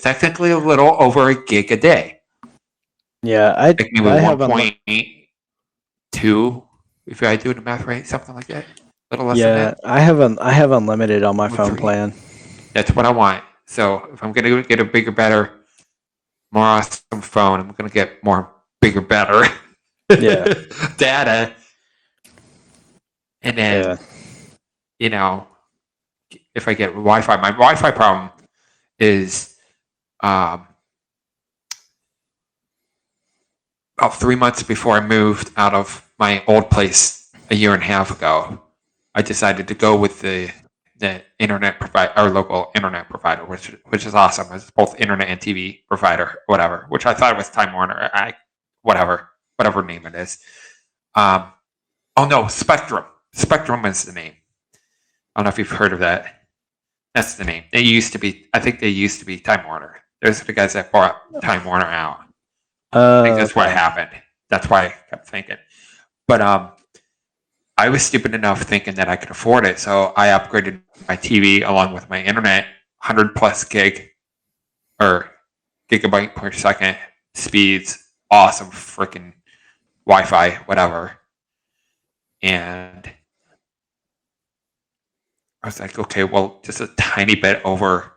S1: technically a little over a gig a day.
S4: Yeah. I
S1: Like maybe
S4: have
S1: 1.2 if I do the math right, something like that. A little less than that.
S4: I have unlimited on my phone
S1: 3.
S4: plan.
S1: That's what I want. So if I'm gonna get a bigger, better, more awesome phone, I'm gonna get more bigger, better data. And then if I get Wi-Fi, my Wi-Fi problem is about 3 months before I moved out of my old place a year and a half ago, I decided to go with the internet provider, our local internet provider, which is awesome. It's both internet and TV provider, whatever. Which I thought was Time Warner. Whatever name it is. Spectrum. Spectrum is the name. I don't know if you've heard of that. That's the name. I think they used to be Time Warner. Those are the guys that bought Time Warner out. I think that's what happened. That's why I kept thinking. But I was stupid enough thinking that I could afford it, so I upgraded my TV along with my internet, 100 plus gig or gigabyte per second speeds, awesome freaking Wi-Fi, whatever. And I was like, okay, well, just a tiny bit over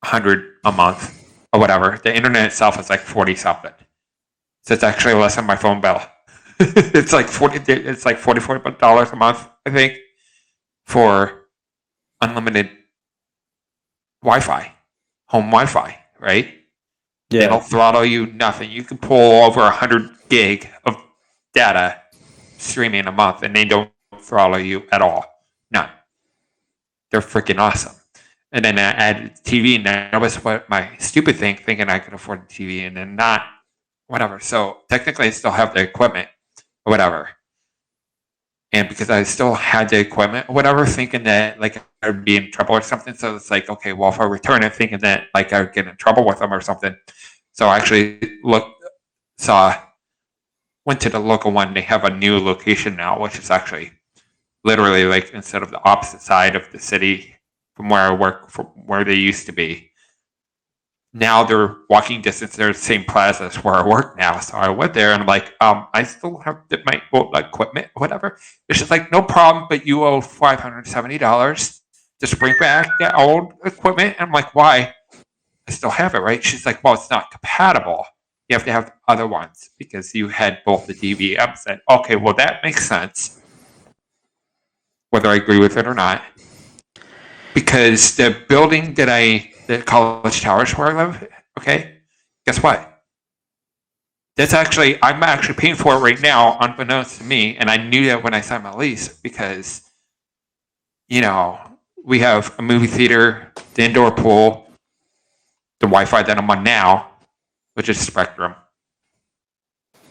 S1: 100 a month or whatever. The internet itself is like 40 something. So it's actually less than my phone bill. It's like $44 a month, I think, for unlimited Wi-Fi, home Wi-Fi, right? They
S4: Yeah.
S1: don't throttle you, nothing. You can pull over 100 gig of data streaming a month, and they don't throttle you at all. None. They're freaking awesome. And then I added TV, and that was what my stupid thing, thinking I could afford the TV, and then not, whatever. So technically, I still have the equipment, or whatever. And because I still had the equipment or whatever, thinking that like I'd be in trouble or something. So it's like, okay, well, if I return it, thinking that like I'd get in trouble with them or something. So I actually went to the local one. They have a new location now, which is actually literally like instead of the opposite side of the city from where I work, from where they used to be. Now they're walking distance. They're the same plaza as where I work now. So I went there and I'm like, I still have my equipment, whatever. It's just like, no problem, but you owe $570. Just bring back that old equipment. I'm like, why? I still have it, right? She's like, well, it's not compatible. You have to have other ones because you had both the DVMs. I said, okay, well, that makes sense, whether I agree with it or not. Because the building the College Towers where I live, okay, guess what? I'm actually paying for it right now, unbeknownst to me, and I knew that when I signed my lease because, we have a movie theater, the indoor pool, the Wi-Fi that I'm on now, which is Spectrum,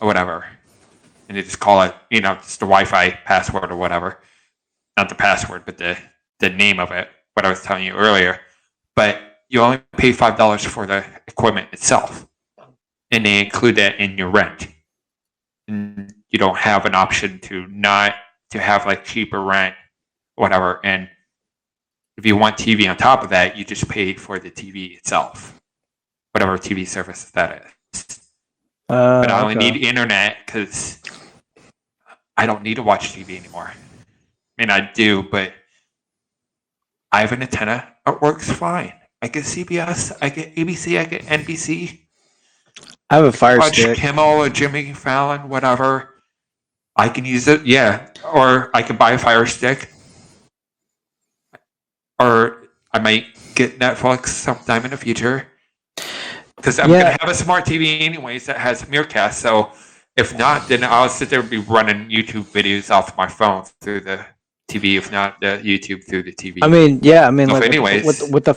S1: or whatever, and they just call it, just the Wi-Fi password or whatever. Not the password, but the name of it, what I was telling you earlier. But you only pay $5 for the equipment itself, and they include that in your rent. And you don't have an option to have like cheaper rent, whatever. And if you want TV on top of that, you just pay for the TV itself, whatever TV service that is. But I only need internet because I don't need to watch TV anymore. I mean, I do, but I have an antenna. It works fine. I get CBS, I get ABC, I get NBC.
S4: I have a Fire
S1: Watch
S4: Stick.
S1: Kimmel or Jimmy Fallon, whatever. I can use it, yeah. Or I can buy a Fire Stick. Or I might get Netflix sometime in the future. Because I'm going to have a smart TV anyways that has Miracast. So if not, then I'll sit there and be running YouTube videos off my phone through the TV, if not the YouTube through the TV.
S4: I mean,
S1: So
S4: like
S1: anyways.
S4: with the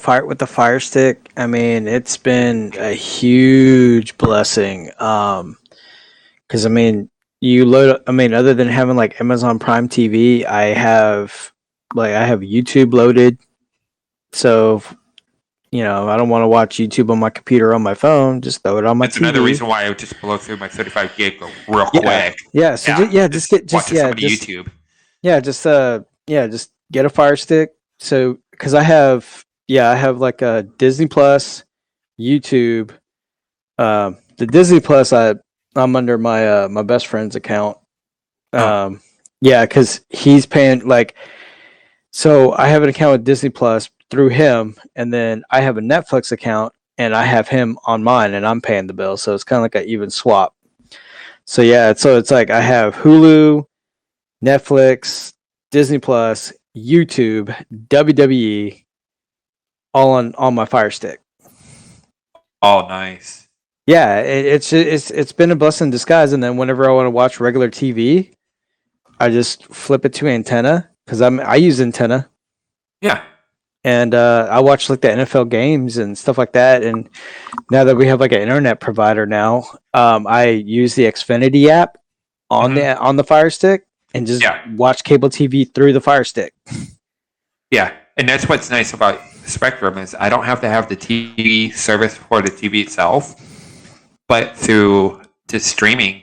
S4: Fire Stick, I mean, it's been a huge blessing. Because I mean, other than having like Amazon Prime TV, I have YouTube loaded. So, I don't want to watch YouTube on my computer or on my phone. Just throw it on my
S1: That's
S4: TV.
S1: another reason why I would just blow through my 35 gig real quick.
S4: Yeah. So just
S1: watch some of the YouTube.
S4: Yeah, just get a Fire Stick. So, because I have like a Disney Plus, YouTube. The Disney Plus, I'm under my best friend's account. Because he's paying like. So I have an account with Disney Plus through him, and then I have a Netflix account, and I have him on mine, and I'm paying the bill. So it's kind of like an even swap. So it's like I have Hulu, Netflix, Disney Plus, YouTube, WWE, all on my Fire Stick.
S1: Oh, nice.
S4: Yeah, it's been a blessing in disguise. And then whenever I want to watch regular TV, I just flip it to antenna because I use antenna.
S1: Yeah.
S4: And I watch like the NFL games and stuff like that. And now that we have like an internet provider now, I use the Xfinity app on the Fire Stick and just watch cable TV through the Fire Stick.
S1: Yeah, and that's what's nice about Spectrum is I don't have to have the TV service for the TV itself, but through the streaming.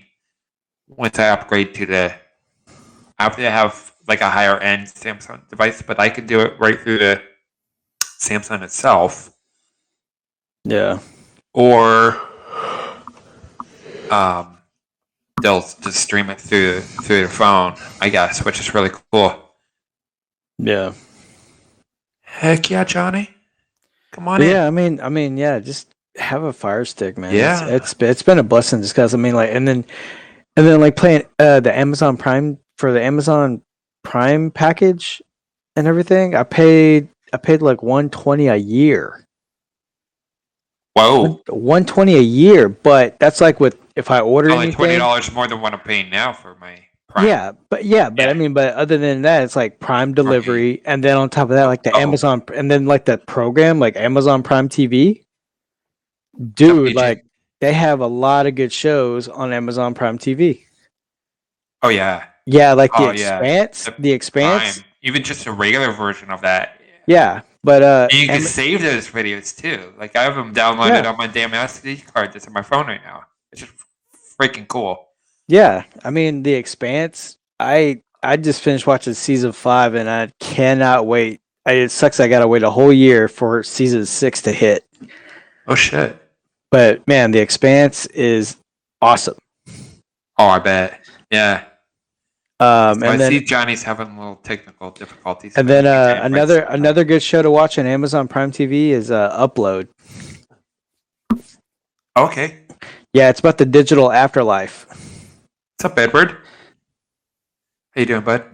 S1: Once I upgrade I have to have like a higher end Samsung device, but I can do it right through the Samsung itself.
S4: Yeah.
S1: Or they'll just stream it through their phone, I guess, which is really cool.
S4: Yeah.
S1: Heck yeah, Johnny. Come on in.
S4: Yeah, I mean, just have a Fire Stick, man.
S1: Yeah.
S4: It's been a blessing just because I mean like and then like playing the Amazon Prime for the Amazon Prime package and everything, I paid like $120 a year.
S1: Whoa.
S4: $120 a year, but that's like if I order
S1: only
S4: anything,
S1: $20 more than what I'm paying now for my Prime.
S4: Yeah, but I mean, but other than that, it's like Prime delivery, and then on top of that, like the Amazon, and then like that program, like Amazon Prime TV. Dude, like they have a lot of good shows on Amazon Prime TV.
S1: Oh yeah,
S4: Yeah, like the
S1: Oh, yeah.
S4: Expanse. The Expanse.
S1: Prime. Even just a regular version of that.
S4: Yeah, but
S1: And you can
S4: Am-
S1: save those videos too. Like I have them downloaded
S4: Yeah.
S1: on my damn SD card that's on my phone right now. It's just freaking cool.
S4: yeah, I mean the Expanse. I just finished watching season 5, and I cannot wait. It sucks. I gotta wait a whole year for season 6 to hit.
S1: Oh shit.
S4: But man, the Expanse is awesome.
S1: Oh, I bet. Yeah.
S4: And
S1: I
S4: then
S1: see Johnny's having a little technical difficulties.
S4: and
S1: but
S4: then
S1: he can't
S4: another good show to watch on Amazon Prime TV is Upload.
S1: Okay.
S4: Yeah, it's about the digital afterlife.
S1: What's up, Edward? How you doing, bud?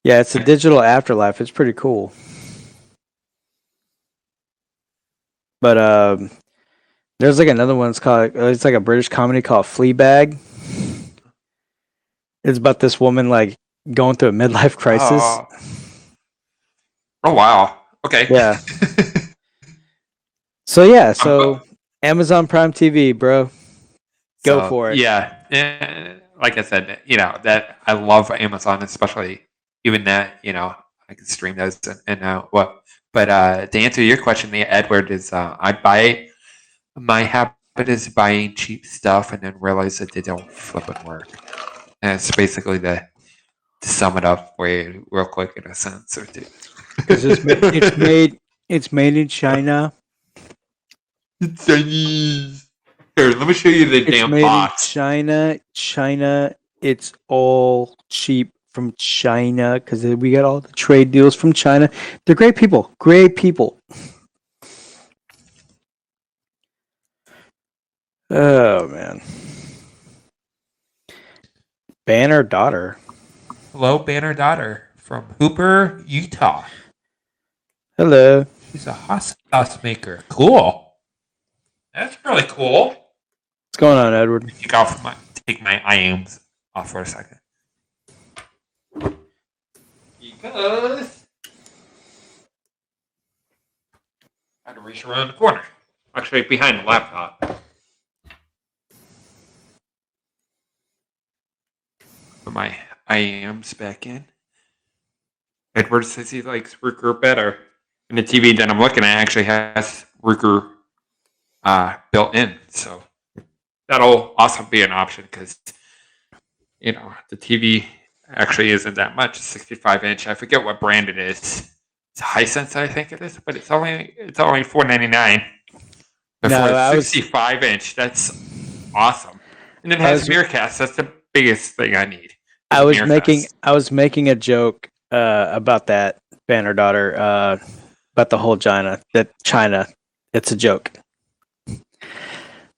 S4: Yeah, it's a digital afterlife. It's pretty cool. But there's like another one. It's like a British comedy called Fleabag. It's about this woman like going through a midlife crisis.
S1: Oh wow. Okay.
S4: Yeah. So Amazon Prime TV, bro. Go for it.
S1: Yeah. Like I said, that I love Amazon, especially even that, I can stream those and what. But to answer your question, Edward, is my habit is buying cheap stuff and then realize that they don't flipping work. And it's basically to sum it up for you real quick in a sentence or two.
S4: Because it's made in China.
S1: It's Chinese. Here, let me show you the
S4: It's
S1: damn
S4: made
S1: box.
S4: in China. It's all cheap from China because we got all the trade deals from China. They're great people. Great people. Oh man. Banner daughter.
S1: Hello, Banner Daughter from Hooper, Utah.
S4: Hello.
S1: She's a hot sauce maker. Cool. That's really cool.
S4: What's going on, Edward?
S1: Take my IAMs off for a second. Because I had to reach around the corner. Actually, behind the laptop. Put my IAMs back in. Edward says he likes Ruker better. And the TV that I'm looking at actually has Ruker built in. So that'll also be an option because, the TV actually isn't that much. It's 65 inch. I forget what brand it is. It's Hisense, I think it is, but it's only $499. But
S4: No,
S1: for
S4: I
S1: a
S4: was-
S1: 65 inch, that's awesome. And it has Miracast. That's the biggest thing I need.
S4: I was
S1: Miracast.
S4: making a joke about that Banner daughter about the whole China. It's a joke.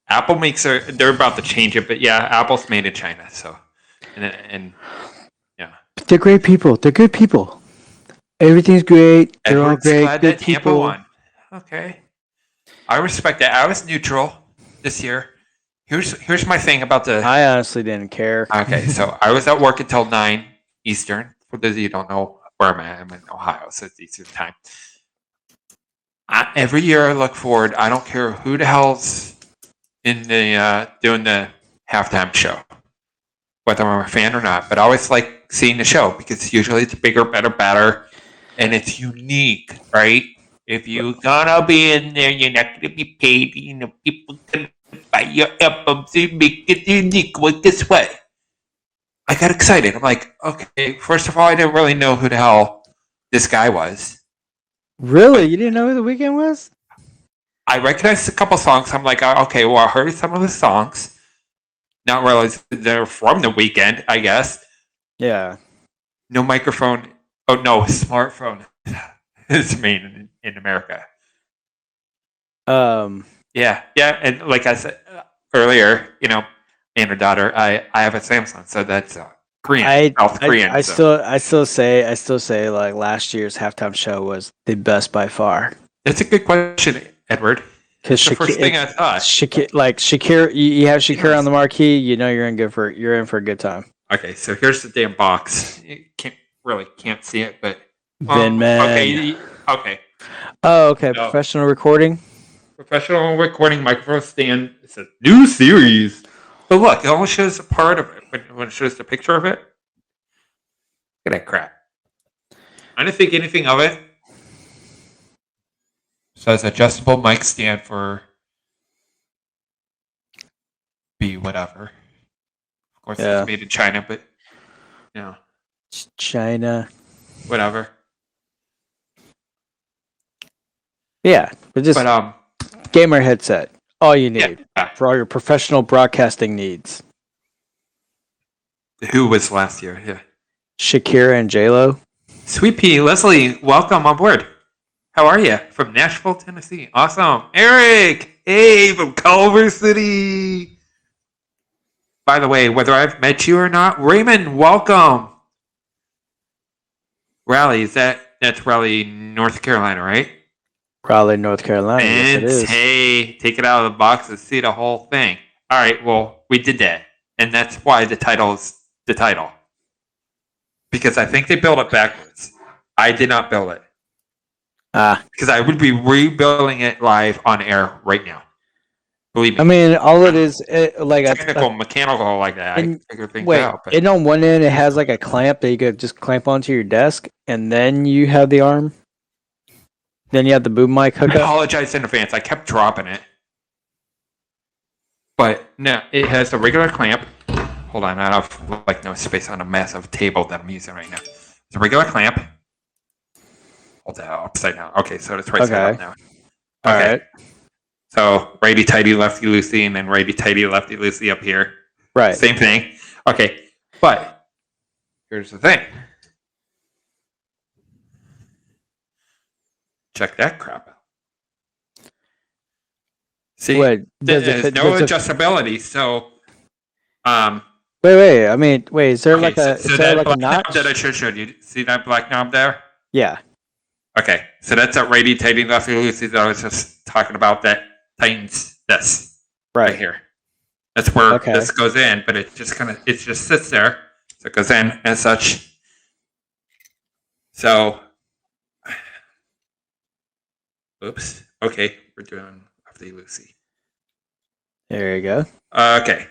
S1: Apple they're about to change it, but yeah, Apple's made in China. So, and yeah.
S4: They're great people. They're good people. Everything's great. They're all
S1: Edward's
S4: great.
S1: glad
S4: Good
S1: that Tampa
S4: people.
S1: won. Okay, I respect that. I was neutral this year. Here's my thing about the.
S4: I honestly didn't care.
S1: Okay, so I was at work until 9 Eastern. For those of you who don't know where I'm at, I'm in Ohio, so it's Eastern time. Every year I look forward. I don't care who the hell's in the doing the halftime show, whether I'm a fan or not. But I always like seeing the show because usually it's bigger, better, and it's unique, right? If you're gonna be in there, you're not gonna be paid. People can buy your albums and make it unique. Well, this way, I got excited. I'm like, okay. First of all, I didn't really know who the hell this guy was.
S4: Really? You didn't know who The Weeknd was?
S1: I recognized a couple songs. I'm like, okay, well, I heard some of the songs. Not realize they're from The Weeknd, I guess.
S4: Yeah.
S1: No microphone. Oh, no, smartphone is made in America. Yeah. And like I said earlier, and her daughter, I have a Samsung, so that's Korean, South Korean.
S4: I still say like last year's halftime show was the best by far.
S1: That's a good question, Edward.
S4: Because
S1: The first thing I thought.
S4: Shakira, you have Shakira on the marquee, you're in for a good time.
S1: Okay, so here's the damn box. You can't see it, but
S4: Vin Man.
S1: Okay.
S4: Oh, okay.
S1: No.
S4: Professional recording.
S1: Professional recording microphone stand. It's a new series. But look, it only shows a part of it. When it shows the picture of it, look at that crap. I didn't think anything of it. So it's adjustable mic stand for B whatever. Of course,
S4: Yeah.
S1: it's made in China, but you know,
S4: China.
S1: whatever.
S4: Yeah, but just
S1: But
S4: gamer headset. All you need
S1: yeah.
S4: for all your professional broadcasting needs.
S1: Who was last year? Yeah.
S4: Shakira and J-Lo.
S1: Sweet Pea, Leslie, welcome on board. How are you? From Nashville, Tennessee. Awesome. Eric, hey, from Culver City. By the way, whether I've met you or not, Raymond, welcome. Raleigh, that's Raleigh, North Carolina, right?
S4: Raleigh, North Carolina. Yes, it
S1: Vince,
S4: is.
S1: hey, take it out of the box and see the whole thing. All right, well, we did that. And that's why the title is the title. Because I think they built it backwards. I did not build it. Because I would be rebuilding it live on air right now. Believe me.
S4: I mean, all it is, like
S1: Technical, mechanical like that. I
S4: and-
S1: figure things
S4: wait,
S1: out. But
S4: and on one end it has like a clamp that you could just clamp onto your desk, and then you have the arm. Then you have the boom mic
S1: I
S4: hookup.
S1: apologize in advance. I kept dropping it. But no, it has a regular clamp. Hold on, I have like no space on a massive table that I'm using right now. It's a regular clamp. Hold that upside down. Okay, so it's right side up now.
S4: All
S1: Okay.
S4: right,
S1: So righty tighty, lefty loosey, and then righty tighty, lefty loosey up here.
S4: right.
S1: Same thing. Okay, but here's the thing. Check that crap out. See,
S4: Wait, does it
S1: there's
S4: fit?
S1: no
S4: does it-
S1: adjustability. So,
S4: wait. I mean, wait. Is there
S1: okay,
S4: like a?
S1: so
S4: Is there
S1: that
S4: like a
S1: black knob
S4: notch?
S1: that I showed you? See that black knob there?
S4: Yeah.
S1: Okay, so that's a righty tighty, lefty loosey that I was just talking about. That tightens this right
S4: Right.
S1: here. That's where
S4: Okay.
S1: this goes in, but it just sits there. So it goes in as such. So, oops. Okay, we're doing lefty loosey.
S4: There you go.
S1: Okay,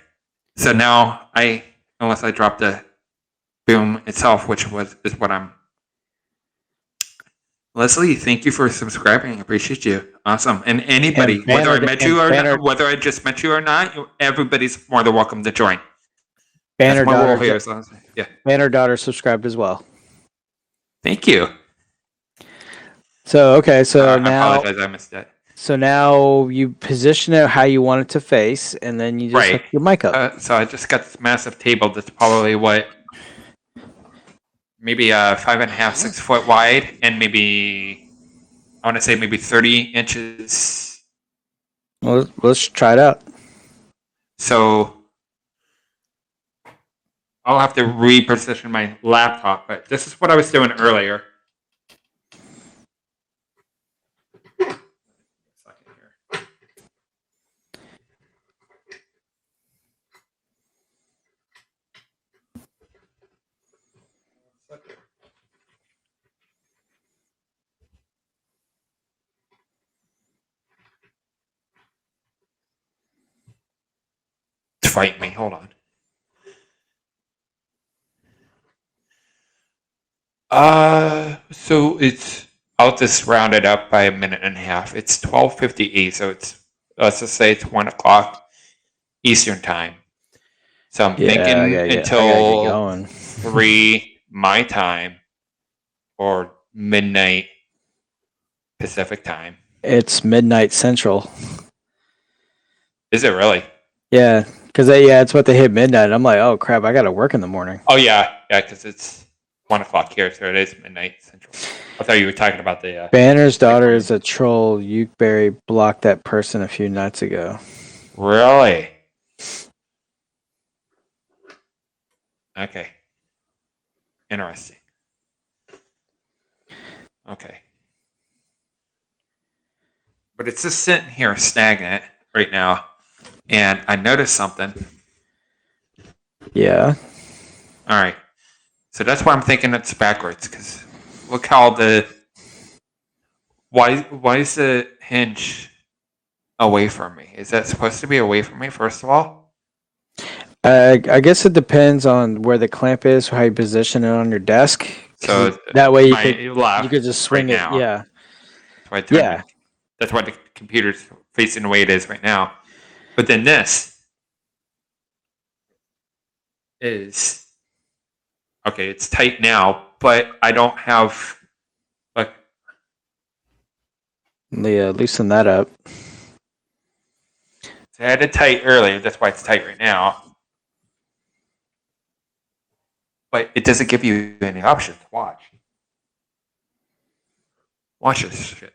S1: so now unless I drop the boom itself, is what I'm. Leslie, thank you for subscribing. I appreciate you. Awesome. And anybody,
S4: And
S1: whether I
S4: Banner-
S1: met you
S4: and
S1: or
S4: Banner-
S1: not, whether I just met you or not, everybody's more than welcome to join.
S4: Banner
S1: That's my role
S4: daughter.
S1: here. So, yeah.
S4: Banner daughter subscribed as well.
S1: Thank you.
S4: So okay, so
S1: I
S4: now,
S1: apologize, I missed that.
S4: so now you position it how you want it to face, and then you just
S1: Right.
S4: hook your mic up.
S1: So I just got this massive table that's probably maybe 5.5, 6 foot wide, and maybe I want to say maybe 30 inches.
S4: Well, let's try it out.
S1: So I'll have to reposition my laptop, but this is what I was doing earlier. Second here. Fight me. Hold on. So I'll just round it up by a minute and a half. It's 12:58, so let's just say it's 1:00 Eastern time. So I'm thinking
S4: I gotta get
S1: until
S4: going.
S1: 3 my time or midnight Pacific time.
S4: It's midnight central.
S1: Is it really?
S4: Yeah, because it's what they hit midnight. I'm like, oh crap, I got to work in the morning.
S1: Oh yeah, because it's 1:00 here, so it is midnight central. I thought you were talking about the.
S4: Banner's daughter is a troll. Ukeberry blocked that person a few nights ago.
S1: Really? Okay. Interesting. Okay. But it's just sitting here stagnant right now. And I noticed something.
S4: Yeah.
S1: All right. So that's why I'm thinking it's backwards. Because look how why is the hinge away from me? Is that supposed to be away from me, first of all?
S4: I guess it depends on where the clamp is, how you position it on your desk. 'Cause
S1: So
S4: that way
S1: my left,
S4: you could just swing
S1: right
S4: it.
S1: now.
S4: Yeah.
S1: That's why I turned
S4: Yeah.
S1: that's why the computer's facing the way it is right now. But then this is okay, it's tight now, but I don't have like
S4: Yeah, loosen that up.
S1: I had it tight earlier, that's why it's tight right now. But it doesn't give you any options. Watch. Watch this shit.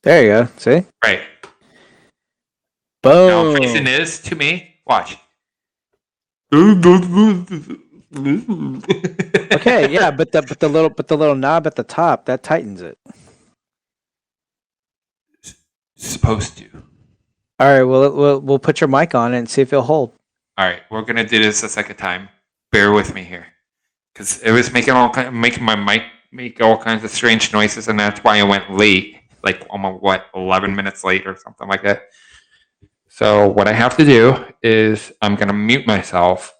S4: There you go. See?
S1: Right. Now
S4: Boom.
S1: facing this to me. Watch.
S4: Okay, yeah, but the little knob at the top that tightens it.
S1: Supposed to.
S4: All right, well we'll put your mic on it and see if it'll hold.
S1: All right, we're gonna do this a second time. Bear with me here, because it was making my mic make all kinds of strange noises, and that's why I went late, like almost 11 minutes late or something like that. So what I have to do is I'm gonna mute myself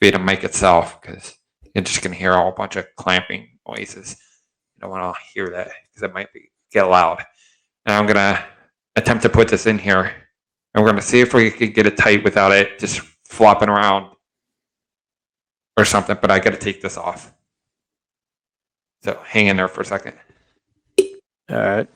S1: via the mic itself, because you're just gonna hear a whole bunch of clamping noises. You don't want to hear that because it might get loud. And I'm gonna attempt to put this in here. And we're gonna see if we can get it tight without it just flopping around or something. But I got to take this off. So hang in there for a second.
S4: All right.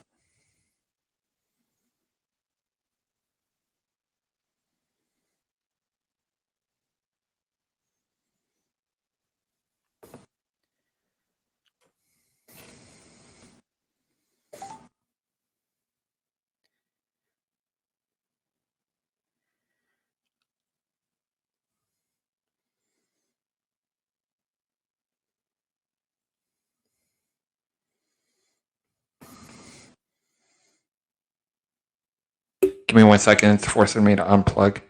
S1: Give me 1 second. It's forcing me to unplug.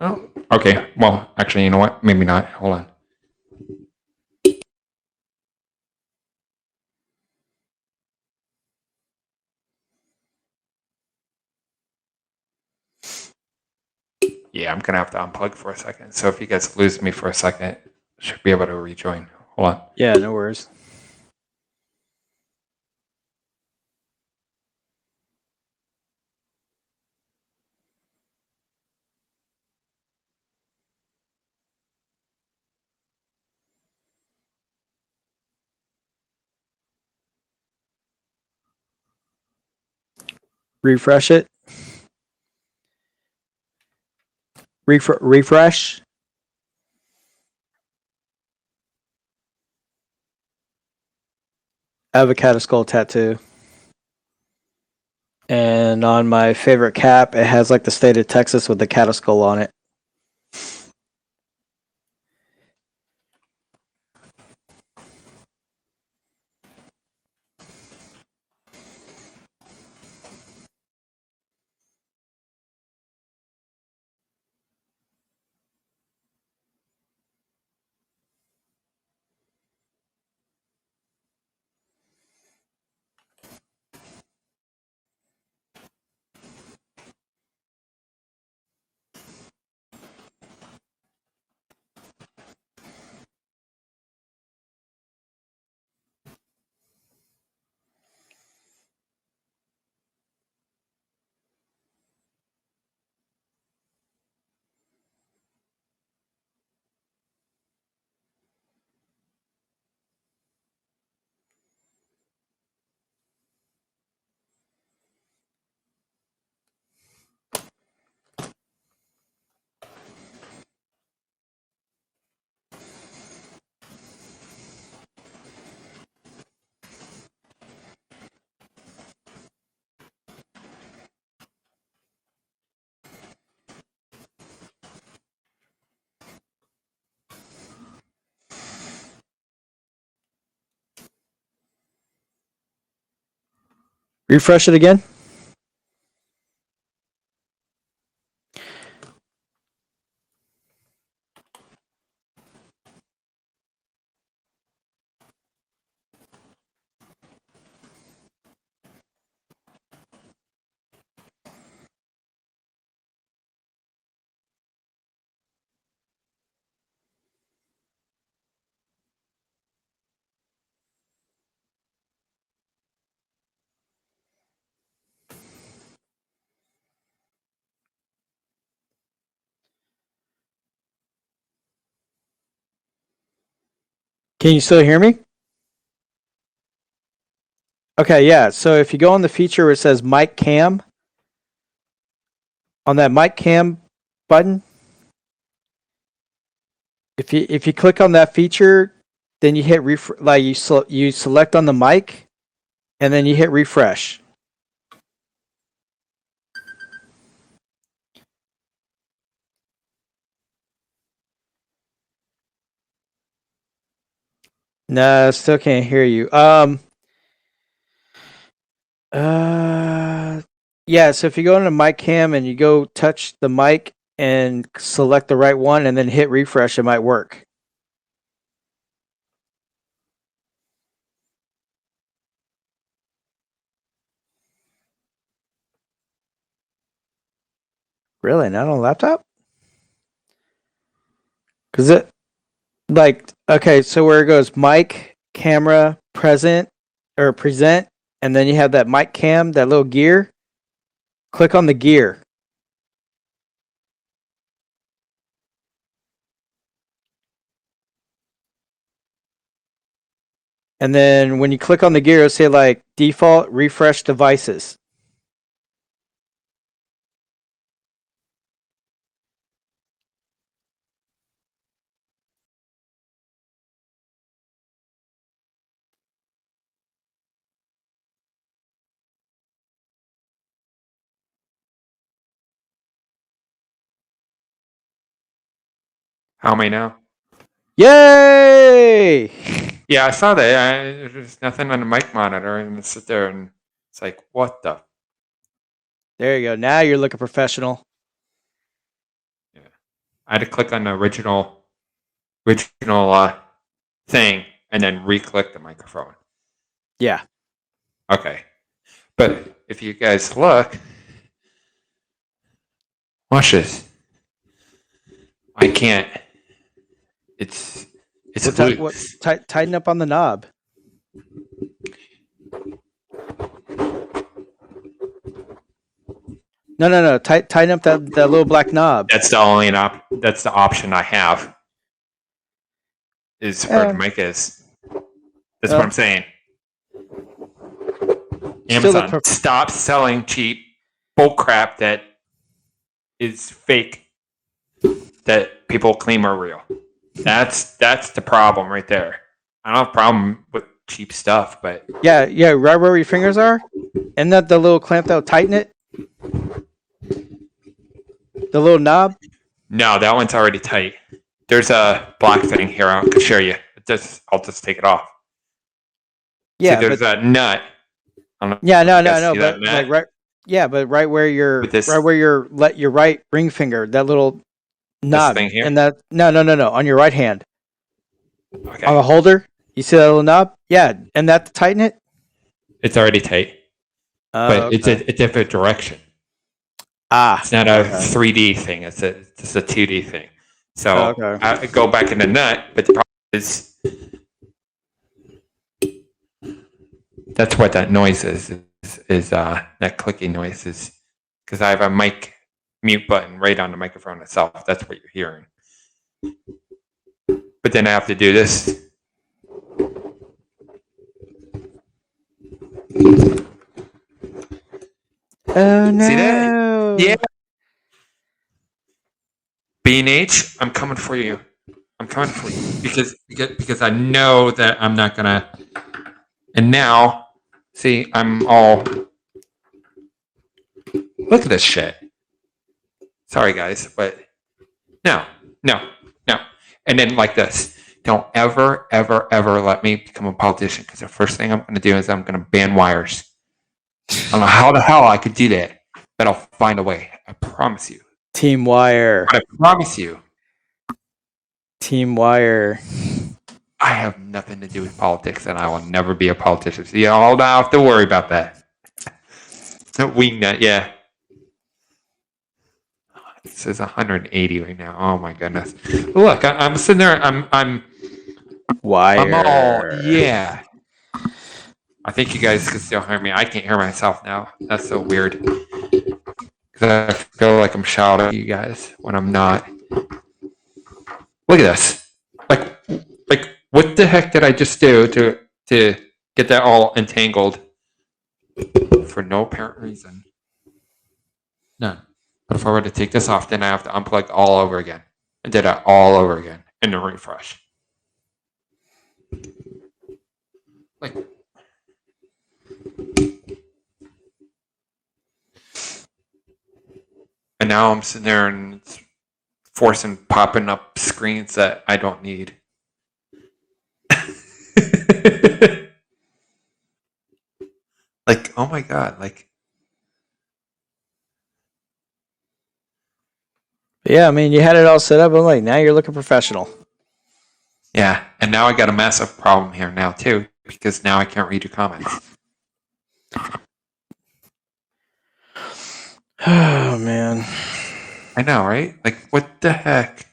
S1: Oh, okay. Well, actually, you know what? Maybe not. Hold on. Yeah, I'm gonna have to unplug for a second. So if you guys lose me for a second, should be able to rejoin. Hold on.
S4: Yeah, no worries. Refresh it. Refresh. Avocado skull tattoo. And on my favorite cap, it has like the state of Texas with the cattle skull on it. Refresh it again. Can you still hear me? Okay, yeah. So if you go on the feature where it says mic cam, on that mic cam button, if you click on that feature, then you hit you select on the mic, and then you hit refresh. No, still can't hear you. Yeah, so if you go into mic cam and you go touch the mic and select the right one and then hit refresh, it might work. Really? Not on a laptop? Because it, like, okay, so where it goes mic, camera, present, and then you have that mic cam, that little gear. Click on the gear. And then when you click on the gear, it'll say like default refresh devices.
S1: How many now?
S4: Yay!
S1: Yeah, I saw that. There's nothing on the mic monitor, and it's sit there, and it's like, what the?
S4: There you go. Now you're looking professional.
S1: I had to click on the original thing, and then re-click the microphone.
S4: Yeah.
S1: Okay, but if you guys look, watch this. I can't. It's loose.
S4: Tighten up on the knob. No. Tighten up that little black knob.
S1: That's the only that's the option I have. Is where the mic is. That's what I'm saying. Amazon, stop selling cheap bullcrap that is fake that people claim are real. That's the problem right there. I don't have a problem with cheap stuff, but
S4: Yeah, right where your fingers are. Isn't that the little clamp that'll tighten it? The little knob?
S1: no, that one's already tight. There's a black thing here. I can show you. I'll just take it off.
S4: Yeah,
S1: See, there's a nut.
S4: Yeah, no,
S1: see that
S4: but
S1: nut?
S4: like right. Yeah, but right where your
S1: With this-
S4: your right ring finger, that little knob,
S1: thing here?
S4: and that no, on your right hand
S1: Okay,
S4: on the holder. You see that little knob? Yeah, and that to tighten it.
S1: it's already tight, but it's a different direction. It's not a 3D thing. It's a 2D thing. So I go back in the nut, but the problem is that's what that noise is that clicking noise is because I have a mic mute button right on the microphone itself. That's what you're hearing. But then I have to do this.
S4: Oh no!
S1: See that? Yeah. B&H, I'm coming for you. I'm coming for you because I know that I'm not gonna. And now, see, I'm all. Look at this shit. Sorry, guys, but no. And then like this. Don't ever let me become a politician because the first thing I'm going to do is I'm going to ban wires. I don't know how the hell I could do that, but I'll find a way. I promise you.
S4: Team Wire.
S1: I promise you.
S4: Team Wire.
S1: I have nothing to do with politics, and I will never be a politician. So you all don't have to worry about that. Yeah. It says 180 right now. Oh my goodness! Look, I'm sitting there. I'm
S4: Wire.
S1: I'm all yeah. I think you guys can still hear me. I can't hear myself now. That's so weird. Because I feel like I'm shouting at you guys when I'm not. Look at this. Like What the heck did I just do to get that all entangled? For no apparent reason. None. But if I were to take this off, then I have to unplug all over again. I did it all over again and then refresh. Like, and now I'm sitting there and it's forcing popping up screens that I don't need. Like, oh my god, like,
S4: Yeah, I mean, you had it all set up. I'm like, now you're looking professional.
S1: yeah. And now I got a massive problem here now too, because now I can't read your comments.
S4: Oh man.
S1: I know, right? Like, what the heck?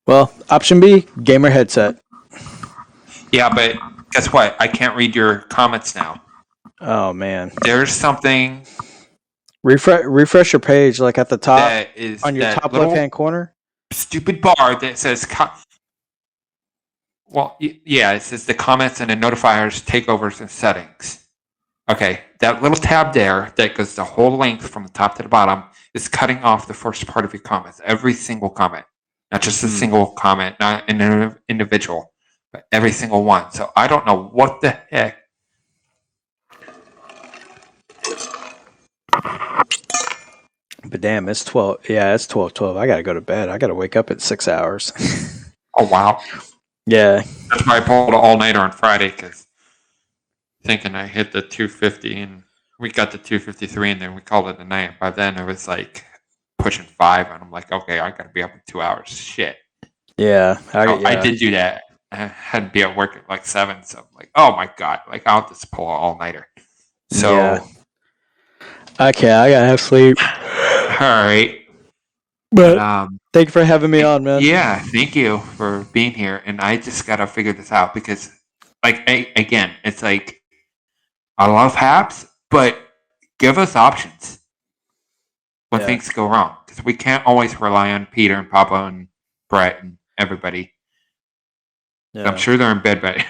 S4: Well, option B, gamer headset.
S1: Yeah, but guess what? I can't read your comments now.
S4: Oh man.
S1: There's something
S4: Refresh your page, like at the top
S1: that is
S4: on your
S1: that
S4: top
S1: little
S4: left hand corner.
S1: stupid bar that says well, yeah, it says the comments and the notifiers, takeovers, and settings. Okay, that little tab there that goes the whole length from the top to the bottom is cutting off the first part of your comments. Every single comment, not just a single comment, not an individual, but every single one. So I don't know what the heck.
S4: But damn, it's 12. Yeah, it's 12:12. I gotta go to bed. I gotta wake up in 6 hours.
S1: Oh wow,
S4: Yeah.
S1: that's why I pulled an all nighter on Friday because thinking I hit the 250 and we got the 253 and then we called it a night. By then it was like pushing 5 and I'm like, okay, I gotta be up in 2 hours. Shit.
S4: Yeah.
S1: I did do that. I had to be at work at like 7, so I'm like, oh my god, like I'll just pull an all nighter. So,
S4: Yeah. Okay, I gotta have sleep.
S1: all right.
S4: But thank you for having me on, man.
S1: Yeah, thank you for being here. And I just gotta figure this out because, like, again, it's like I love Habs, but give us options when
S4: Yeah.
S1: things go wrong because we can't always rely on Peter and Papa and Brett and everybody.
S4: Yeah.
S1: I'm sure they're in bed, but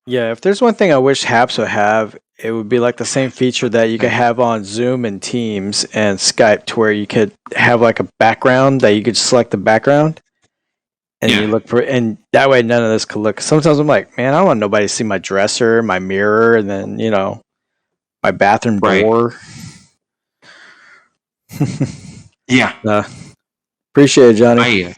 S4: if there's one thing I wish Haps would have, it would be like the same feature that you could have on Zoom and Teams and Skype, to where you could have like a background that you could select the background, and you look for, and that way none of this could look. Sometimes I'm like, man, I don't want nobody to see my dresser, my mirror, and then my bathroom door.
S1: Yeah.
S4: Appreciate it, Johnny.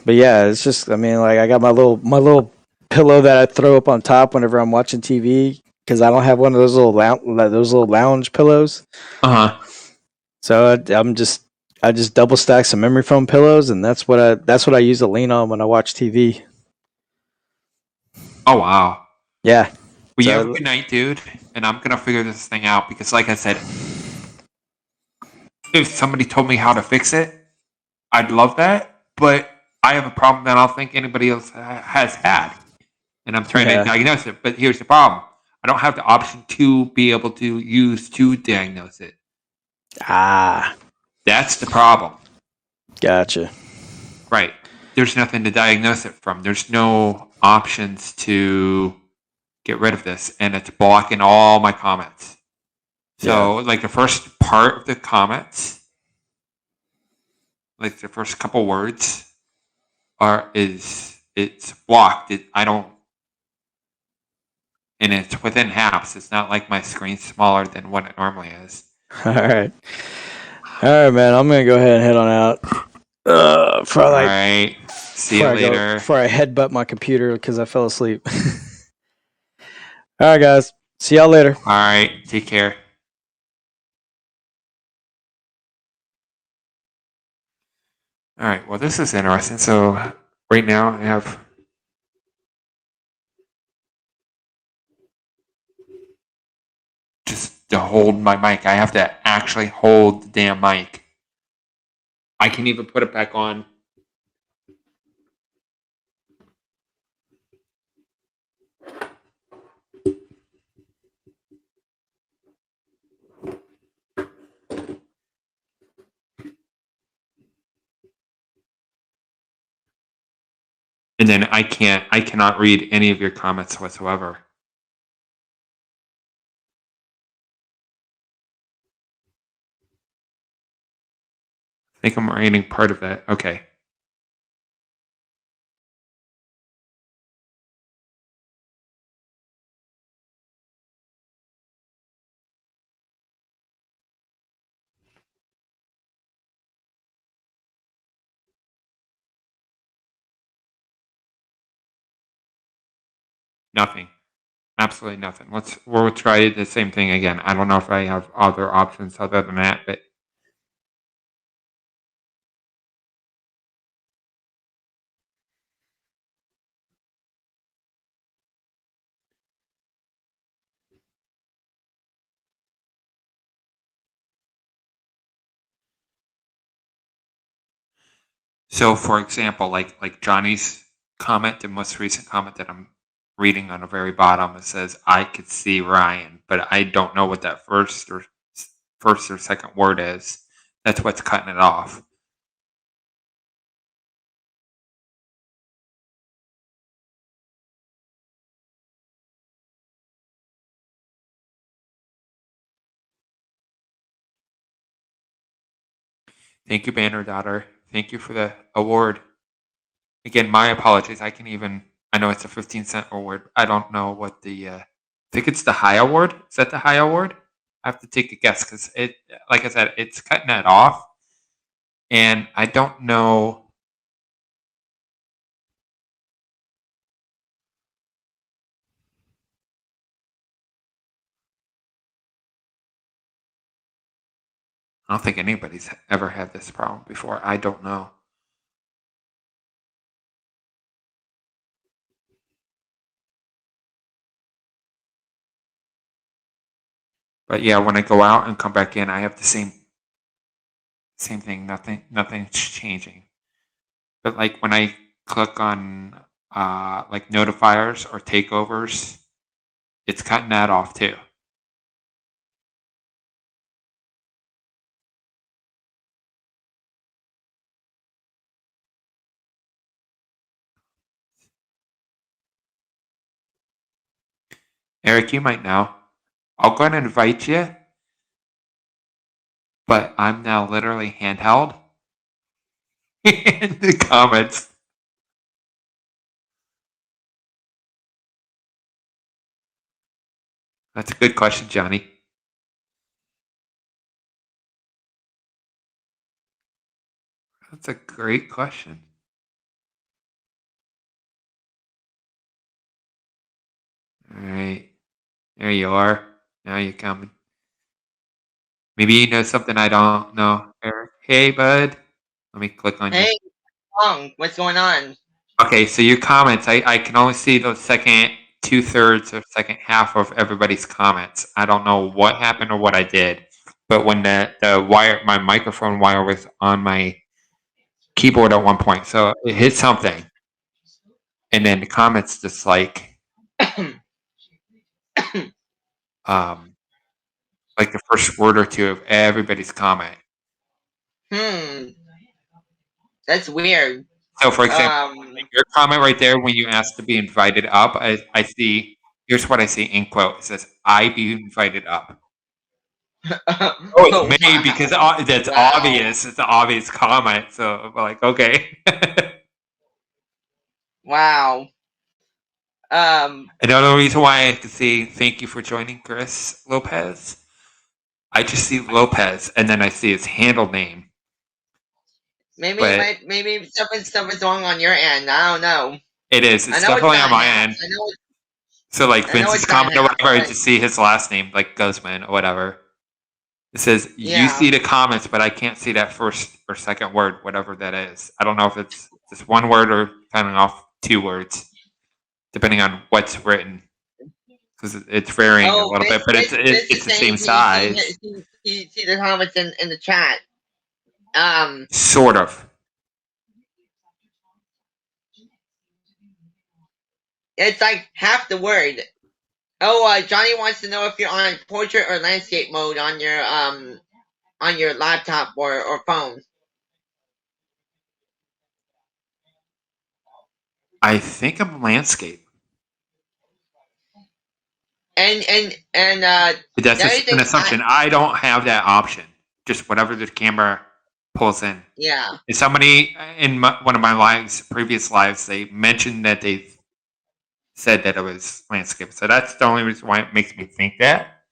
S4: But yeah, it's just, I mean, like I got my little pillow that I throw up on top whenever I'm watching TV because I don't have one of those little lounge pillows. So I just double stack some memory foam pillows, and that's what I use to lean on when I watch TV.
S1: Oh wow.
S4: Yeah.
S1: Well, you have a good night, dude. And I'm gonna figure this thing out because, like I said, if somebody told me how to fix it, I'd love that. But I have a problem that I don't think anybody else has had, and I'm trying to diagnose it. But here's the problem: I don't have the option to be able to use to diagnose it. That's the problem.
S4: Gotcha.
S1: Right. There's nothing to diagnose it from. There's no options to get rid of this, and it's blocking all my comments. So, like the first part of the comments, like the first couple words, it's blocked. And it's within Haps. It's not like my screen's smaller than what it normally is.
S4: All right, man. I'm gonna go ahead and head on out.
S1: All right. See you later.
S4: Before I headbutt my computer because I fell asleep. All right, guys. See y'all later.
S1: All right. Take care. All right. Well, this is interesting. So right now I have just to hold my mic. I have to actually hold the damn mic. I can even put it back on. And then I cannot read any of your comments whatsoever. I think I'm reading part of it. Okay. Nothing. Absolutely nothing. We'll try the same thing again. I don't know if I have other options other than that, but so for example, like Johnny's comment, the most recent comment that I'm reading on the very bottom, it says I could see Ryan, but I don't know what that first or second word is. That's what's cutting it off. Thank you, Banner Daughter. Thank you for the award. Again, my apologies. I know it's a 15-cent award. I don't know what I think it's the high award. Is that the high award? I have to take a guess because like I said, it's cutting it off. And I don't know. I don't think anybody's ever had this problem before. I don't know. But yeah, when I go out and come back in, I have the same thing. Nothing's changing. But like when I click on like notifiers or takeovers, it's cutting that off too. Eric, you might know. I'll go ahead and invite you, but I'm now literally handheld in the comments. That's a good question, Johnny. That's a great question. All right. There you are. Now you're coming. Maybe you know something I don't know, Eric. Hey, bud. Let me click on you.
S5: Hey, what's going on?
S1: Okay, so your comments, I can only see the second 2/3 or second half of everybody's comments. I don't know what happened or what I did, but when the wire, my microphone wire was on my keyboard at one point, so it hit something, and then the comments just like the first word or two of everybody's comment.
S5: That's weird.
S1: So, for example, your comment right there when you asked to be invited up, I see. Here's what I see in quote. It says, "I be invited up." Oh, it's me because that's obvious. It's an obvious comment. So, I'm like, okay.
S5: Wow.
S1: Another reason why I can see thank you for joining, Chris Lopez. I just see Lopez, and then I see his handle name.
S5: Maybe something's wrong on your end. I don't know.
S1: It is. It's definitely on my end. So, like Vince's comment or whatever, I just see his last name, like Guzman or whatever. It says, you see the comments, but I can't see that first or second word, whatever that is. I don't know if it's just one word or kind of off 2 words, depending on what's written. Because it's varying a little bit, but it's the same size.
S5: You see the comments in the chat.
S1: Sort of.
S5: It's like half the word. Oh, Johnny wants to know if you're on portrait or landscape mode on your laptop or phone.
S1: I think I'm landscape.
S5: And
S1: But that's
S5: the other
S1: just an
S5: thing
S1: assumption. I don't have that option. Just whatever the camera pulls in.
S5: yeah.
S1: And somebody in one of my lives, previous lives, they mentioned that they said that it was landscape. So that's the only reason why it makes me think that.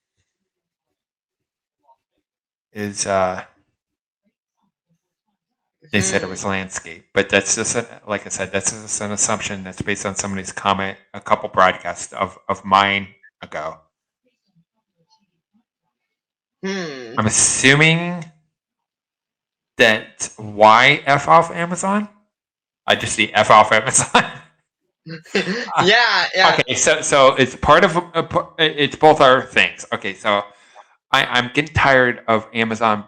S1: Is they said it was landscape, but that's just like I said, that's just an assumption that's based on somebody's comment a couple broadcasts of mine ago. I'm assuming that why F off Amazon? I just see F off Amazon.
S5: Yeah.
S1: Okay, so it's part of it's both our things. Okay, so I'm getting tired of Amazon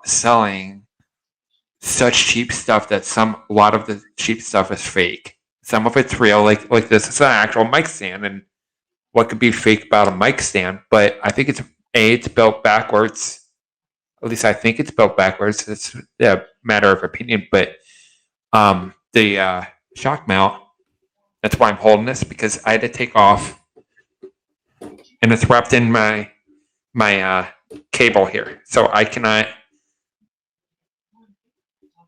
S1: selling such cheap stuff that a lot of the cheap stuff is fake. Some of it's real, like this is an actual mic stand, and what could be fake about a mic stand? But I think it's built backwards. At least I think it's built backwards. It's a matter of opinion, but the shock mount. That's why I'm holding this, because I had to take off, and it's wrapped in my cable here, so I cannot.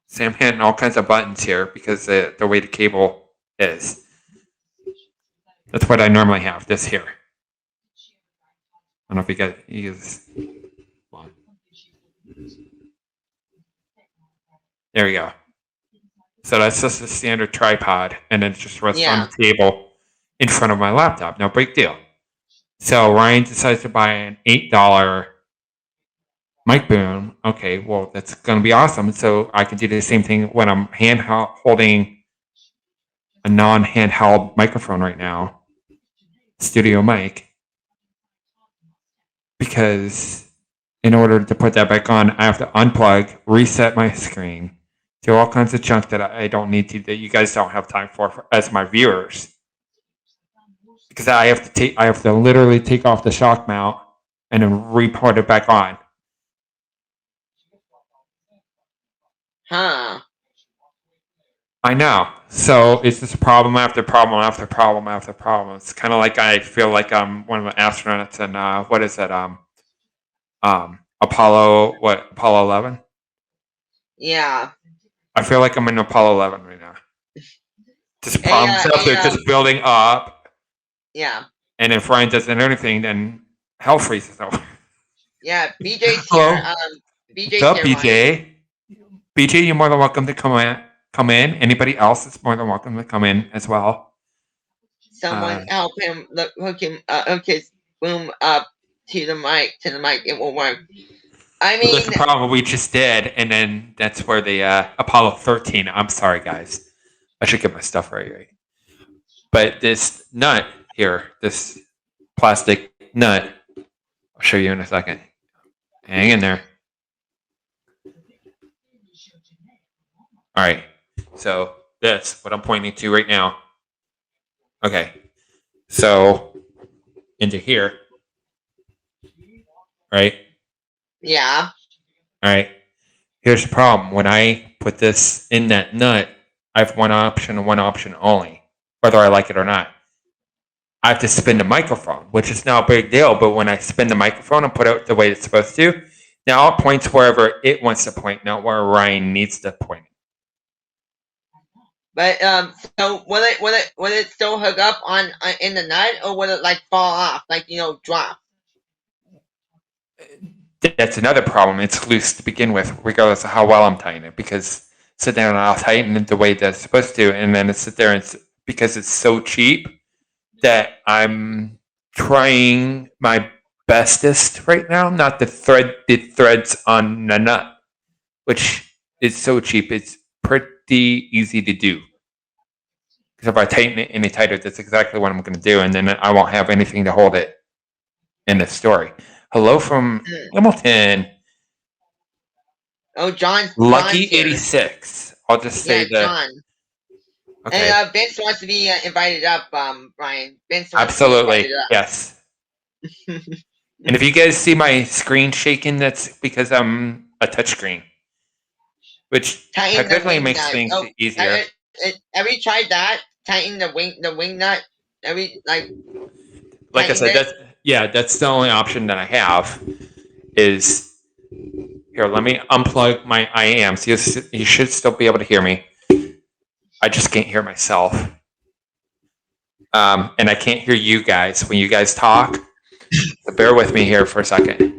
S1: See, I'm hitting all kinds of buttons here because the way the cable is. That's what I normally have. This here. I don't know if you guys. There we go. So that's just a standard tripod, and it just rests on the table in front of my laptop. No big deal. So Ryan decides to buy an $8 mic boom. Okay, well, that's going to be awesome. So I can do the same thing when I'm holding a non-handheld microphone right now, studio mic, because in order to put that back on, I have to unplug, reset my screen, do all kinds of junk that I don't need to, that you guys don't have time for as my viewers. Because I have to literally take off the shock mount and then re-put it back on.
S5: Huh.
S1: I know. So it's just problem after problem after problem after problem. It's kind of like I feel like I'm one of the astronauts in what is that? Apollo 11?
S5: Yeah.
S1: I feel like I'm in Apollo 11 right now. Just problems up there, just building up.
S5: Yeah.
S1: And if Ryan doesn't do anything, then hell freezes over.
S5: Yeah. BJ's
S1: Hello.
S5: here. BJ's
S1: What's up,
S5: here.
S1: BJ? BJ, you're more than welcome to come in. Anybody else is more than welcome to come in as well.
S5: Someone help him hook his boom up to the mic. It will work. I mean,
S1: that's the problem we just did, and then that's where the Apollo 13. I'm sorry, guys. I should get my stuff right. But this nut here, this plastic nut, I'll show you in a second. Hang in there. All right. So that's what I'm pointing to right now. Okay. So into here. Right?
S5: yeah.
S1: All right. Here's the problem. When I put this in that nut, I have one option and one option only, whether I like it or not. I have to spin the microphone, which is not a big deal. But when I spin the microphone and put it the way it's supposed to, now it points wherever it wants to point, not where Ryan needs to point.
S5: But so will it still hook up on in the nut, or will it like fall off, like drop?
S1: That's another problem. It's loose to begin with, regardless of how well I'm tightening it. Because sit there and I'll tighten it the way that it's supposed to, and then sit there and because it's so cheap that I'm trying my bestest right now not to thread the threads on the nut, which is so cheap. It's pretty easy to do. Because if I tighten it any tighter, that's exactly what I'm going to do, and then I won't have anything to hold it in the story. Hello from Hamilton.
S5: Oh, John.
S1: Lucky
S5: John's here.
S1: 86. I'll just say that.
S5: John.
S1: Okay.
S5: And Vince wants to be invited up, Brian. Vince wants
S1: Absolutely.
S5: to be invited up.
S1: Yes. And if you guys see my screen shaking, that's because I'm a touchscreen, which
S5: Tighten the
S1: technically
S5: ring
S1: makes
S5: down.
S1: things easier.
S5: Have you tried that? tighten the wing nut every
S1: like I
S5: tighten
S1: said,
S5: it?
S1: that's the only option that I have. Is here. Let me unplug my IAM. So you should still be able to hear me. I just can't hear myself, and I can't hear you guys when you guys talk. So bear with me here for a second.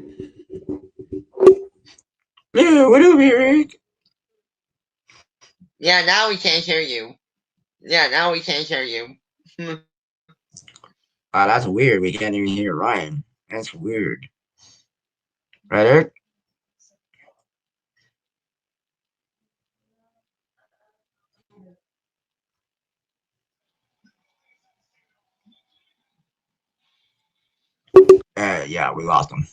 S6: Yeah, what up, Eric?
S5: Yeah, now we can't hear you. Yeah, now we can't hear you.
S6: That's weird. We can't even hear Ryan. That's weird. Right, Eric? Yeah, we lost him.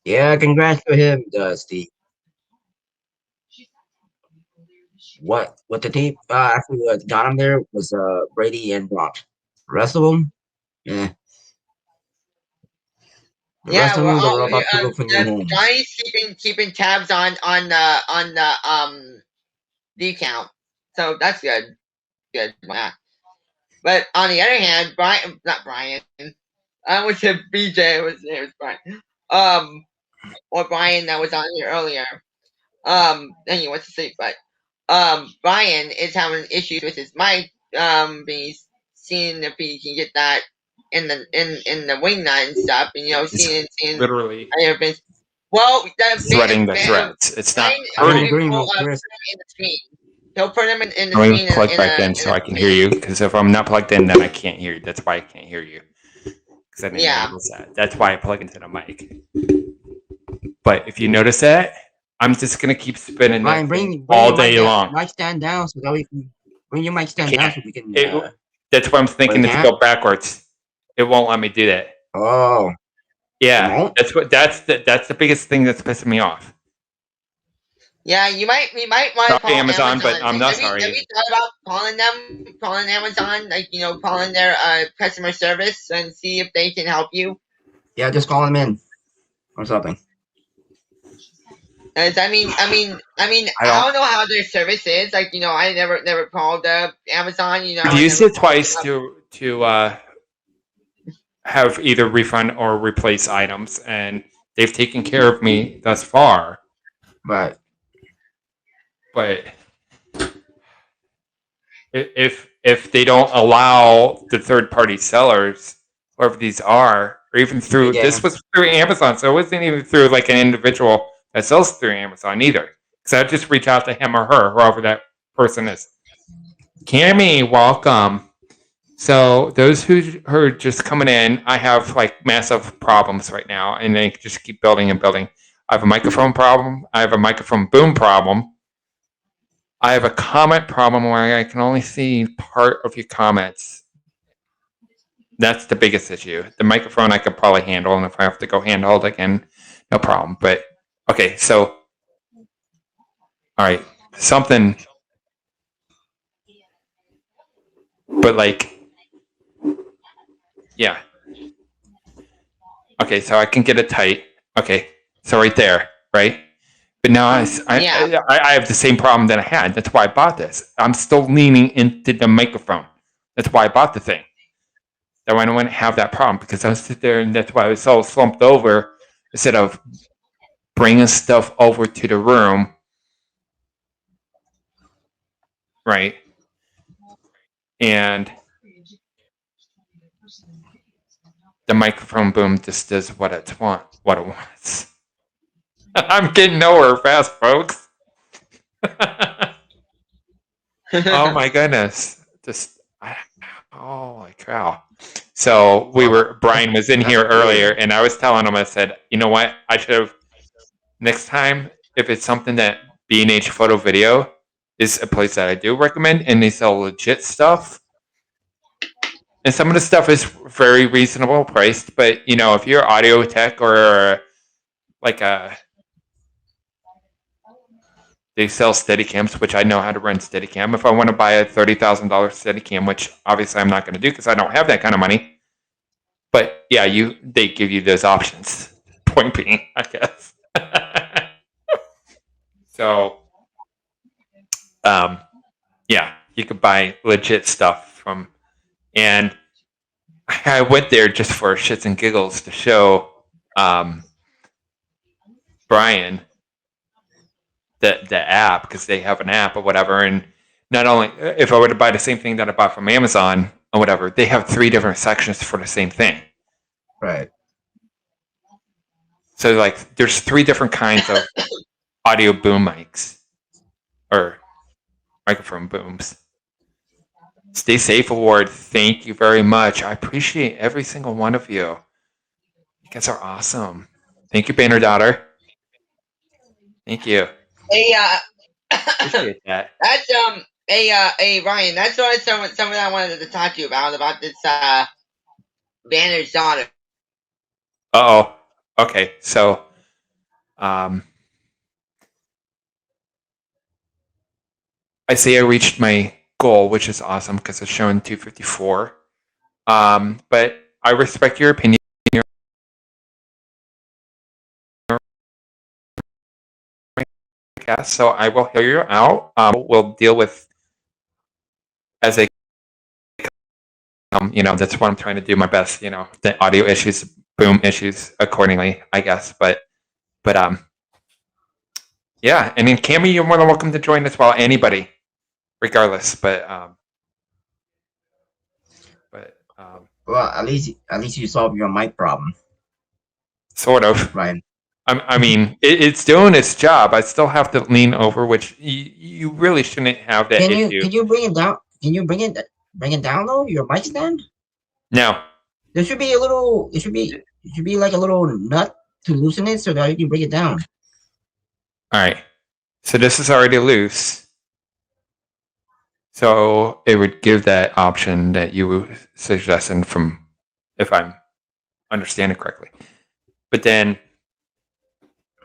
S6: Yeah, congrats to him, Steve. What the team actually got him there was Brady and Brock. The rest of them, yeah. The rest
S5: Yeah,
S6: of
S5: we're
S6: them, they
S5: all
S6: were about to go for new homes.
S5: Johnny's keeping tabs on the D count, so that's good. Good. Yeah. But on the other hand, not Brian. I went to BJ. It was Brian. Or Brian that was on here earlier. Then he went to sleep. But Brian is having issues with his mic. He's seeing if he can get that in the wing nut and stuff. And seeing
S1: Literally
S5: well,
S1: threading the threads. It's not
S6: I'm
S1: hurting.
S6: agreeing with
S5: put
S6: Chris.
S5: them in the screen. He'll put them in the
S1: Let
S5: screen.
S1: me plug back in so I can hear you. Because if I'm not plugged in, then I can't hear you. That's why I can't hear you. Because I didn't notice that. That's why I plug into the mic. But if you notice that, I'm just gonna keep spinning
S6: Ryan,
S1: that
S6: bring
S1: thing all
S6: your
S1: day
S6: mic
S1: long.
S6: Mic stand down so that we can bring your mic stand down so we can.
S1: That's what I'm thinking
S6: Wait,
S1: to go backwards. It won't let me do that.
S6: Oh,
S1: Yeah,
S6: won't?
S1: that's the biggest thing that's pissing me off.
S5: Yeah, we might want to
S1: Not
S5: call
S1: Amazon, but I'm not
S5: Have you
S1: sorry.
S5: thought about calling Amazon, calling their customer service and see if they can help you?
S6: Yeah, just call him in or something.
S5: I don't know how their service is. I never called Amazon.
S1: I've used it twice to have either refund or replace items, and they've taken care of me thus far.
S6: But
S1: if they don't allow the third party sellers, whoever these are, or even through this was through Amazon, so it wasn't even through like an individual that sells through Amazon either. Because I just reach out to him or her, whoever that person is. Cammy, welcome. So those who are just coming in, I have like massive problems right now, and they just keep building and building. I have a microphone problem. I have a microphone boom problem. I have a comment problem where I can only see part of your comments. That's the biggest issue. The microphone I could probably handle, and if I have to go handhold again, no problem. But okay, so all right, something. But like, yeah. Okay, so I can get it tight. Okay, so right there, right? But now I have the same problem that I had. That's why I bought this. I'm still leaning into the microphone. That's why I bought the thing. That way I wouldn't have that problem, because I was sitting there, and that's why I was so slumped over instead of bringing stuff over to the room. Right? And the microphone boom just does what it wants. I'm getting nowhere fast, folks. Oh my goodness. Holy cow. So Brian was in here earlier, and I was telling him, I said, you know what? I should have, next time, if it's something that B&H Photo Video is a place that I do recommend, and they sell legit stuff. And some of the stuff is very reasonable priced, but if you're audio tech or like they sell Steadicams, which I know how to run Steadicam. If I want to buy a $30,000 Steadicam, which obviously I'm not going to do because I don't have that kind of money, but yeah, they give you those options. Point being, I guess. So, yeah, you could buy legit stuff from, and I went there just for shits and giggles to show Brian the app, because they have an app or whatever. And not only, if I were to buy the same thing that I bought from Amazon or whatever, they have 3 different sections for the same thing.
S6: Right.
S1: So like, there's 3 different kinds of audio boom mics or microphone booms. Stay Safe Award, thank you very much. I appreciate every single one of you. You guys are awesome. Thank you, Banner Daughter. Thank you.
S5: Hey,
S1: Appreciate that.
S5: that's hey Ryan, that's what something I wanted to talk to you about this Banner's daughter.
S1: Uh-oh. Okay, so I say I reached my goal, which is awesome because it's showing 254. But I respect your opinion. So I will hear you out. We'll deal with as they come. That's what I'm trying to do my best. The audio issues, boom issues accordingly, I guess. But yeah. And then Cammy, you're more than welcome to join as well. Anybody, regardless. But
S6: Well, at least you solved your mic problem,
S1: sort of.
S6: Ryan.
S1: I mean, it's doing its job. I still have to lean over, which you really shouldn't have that issue.
S6: Can you bring it down? Can you bring it down though? Your mic stand?
S1: No.
S6: There should be a little. It should be like a little nut to loosen it so that you can bring it down.
S1: All right. So this is already loose. So it would give that option that you were suggesting, from, if I'm understanding correctly. But then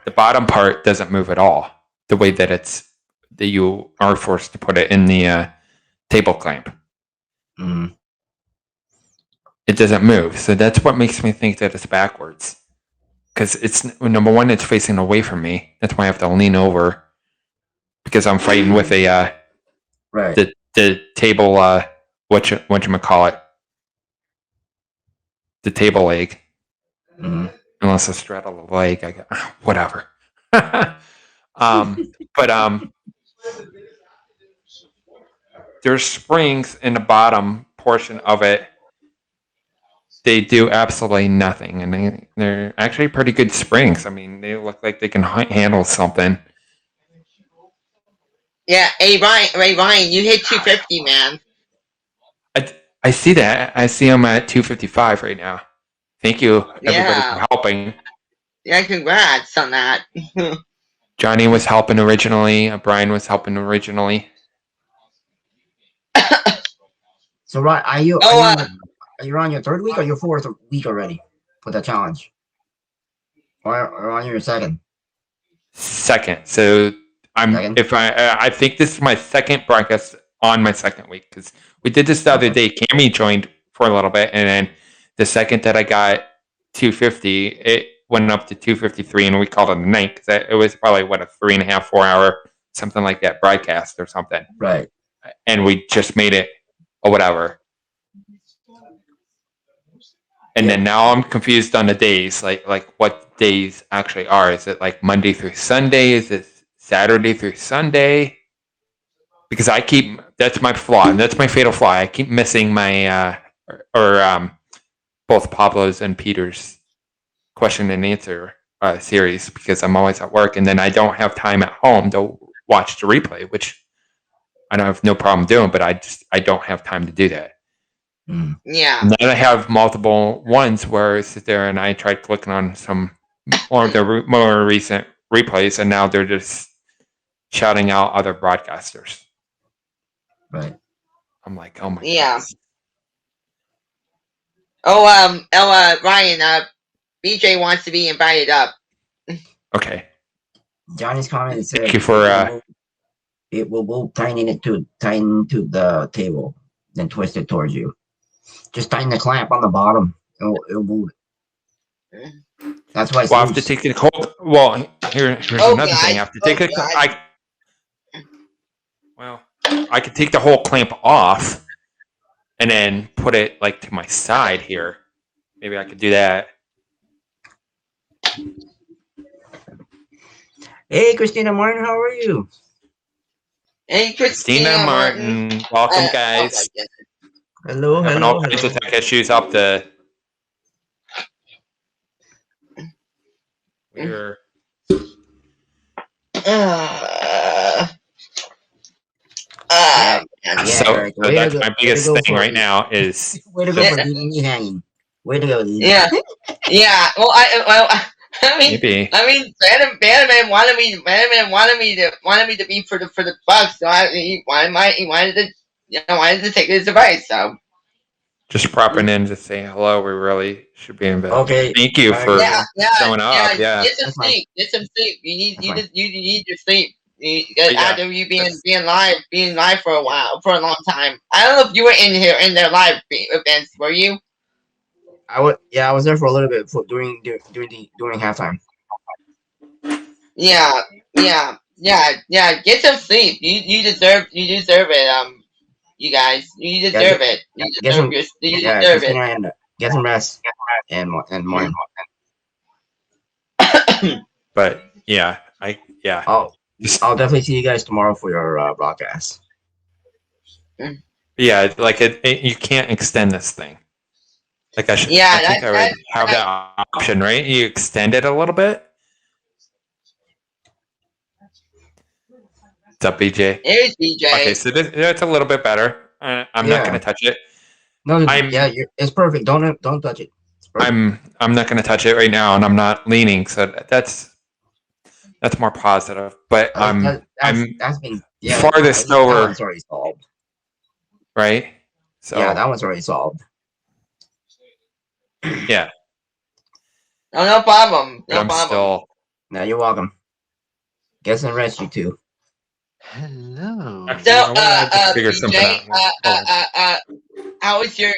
S1: the bottom part doesn't move at all, the way that you are forced to put it in the table clamp.
S6: Mm.
S1: It doesn't move. So that's what makes me think that it's backwards. Because it's, number one, it's facing away from me. That's why I have to lean over, because I'm fighting with a
S6: Right.
S1: the table, whatchamacallit, the table leg.
S6: Mm.
S1: Unless I straddle the leg, I go, whatever. There's springs in the bottom portion of it. They do absolutely nothing, and they're actually pretty good springs. I mean, they look like they can handle something.
S5: Yeah, hey Ryan, you hit 250, man.
S1: I see that. I see them at 255 right now. Thank you, everybody,
S5: Yeah.
S1: for helping.
S5: Yeah, congrats on that.
S1: Johnny was helping originally. Brian was helping originally.
S6: So, right, are you on your 3rd week or your 4th week already for the challenge, or on your 2nd?
S1: Second. So
S6: Second?
S1: I think this is my 2nd broadcast on my 2nd week, because we did this the other day. Cammy joined for a little bit, and then the second that I got 250, it went up to 253, and we called it a night, because it was probably a 3.5, 4 hour, something like that, broadcast or something.
S6: Right.
S1: And we just made it or whatever. And then now I'm confused on the days, like what days actually are. Is it like Monday through Sunday? Is it Saturday through Sunday? Because that's my flaw, and that's my fatal flaw. I keep missing my both Pablo's and Peter's question and answer series, because I'm always at work, and then I don't have time at home to watch the replay, which I don't have no problem doing, but I don't have time to do that.
S6: Mm.
S5: Yeah.
S1: And then I have multiple ones where I sit there and I tried clicking on some more of the more recent replays, and now they're just shouting out other broadcasters.
S6: Right.
S1: I'm like, oh my
S5: Yeah.
S1: God.
S5: Oh, Ryan, BJ wants to be invited up.
S1: Okay.
S6: Johnny's comment said,
S1: Thank you for
S6: we'll tighten it to the table, then twist it towards you. Just tighten the clamp on the bottom it'll move it. That's why it's
S1: Well, I have to
S6: loose.
S1: take the whole. Well, here's
S5: Oh,
S1: another thing. I
S5: God.
S1: have to take
S5: Oh,
S1: it.
S5: God.
S1: I could take the whole clamp off, and then put it like to my side here. Maybe I could do that.
S6: Hey, Christina Martin, how are you?
S5: Hey,
S1: Christina Martin, welcome, guys.
S6: Hello,
S1: Having
S6: hello,
S1: all kinds of
S6: hello.
S1: tech issues up the. We're
S6: Yeah,
S1: so
S6: Eric, way to
S1: that's
S6: go-
S1: my
S6: way to
S1: biggest
S6: go
S1: thing
S6: for
S1: right
S6: it.
S1: now is
S6: Way to go for leaving me hanging. Way to go, Lee.
S5: Yeah. Well, I mean,
S1: maybe.
S5: Bannerman wanted me to be for the Bucks, so he wanted to take his advice. So
S1: Just popping in to say hello. We really should be in bed.
S6: Okay.
S1: Thank you
S6: Alright.
S1: for
S5: yeah,
S1: showing up. Yeah.
S5: Get some
S6: That's fine.
S5: sleep. Get some sleep. You need
S6: That's
S5: you need your sleep.
S1: Yeah,
S5: After you being
S1: that's-
S5: live for a while, for a long time. I don't know if you were in here in their live events. Were you?
S6: I was there for a little bit during halftime.
S5: Yeah. Get some sleep. You deserve it. You guys, you deserve it. You
S6: get some-
S5: deserve you
S6: Yeah,
S5: deserve
S6: Christina, and get some rest and Martin.
S1: But yeah,
S6: I'll definitely see you guys tomorrow for your broadcast.
S1: yeah. Like you can't extend this thing. Like I should.
S5: Yeah,
S1: I think I would
S5: that's-
S1: have that option, right? You extend it a little bit. What's up, BJ?
S5: Here's DJ.
S1: Okay, so that's a little bit better. I'm not
S6: Yeah.
S1: going to touch it.
S6: No,
S1: I'm-
S6: it's perfect. Don't touch it. It's perfect.
S1: I'm not going to touch it right now, and I'm not leaning. So that's more positive. But
S6: That's been
S1: farthest
S6: that
S1: over.
S6: one's already solved.
S1: Right. So
S6: Yeah, that one's already solved.
S1: yeah,
S5: Oh, no problem.
S1: but
S5: No
S1: I'm
S5: problem.
S1: still.
S6: Now you're welcome. Get some rest, you two.
S7: Hello.
S1: Actually,
S5: So,
S1: you know what? I have to figure something
S5: BJ,
S1: out.
S5: how was your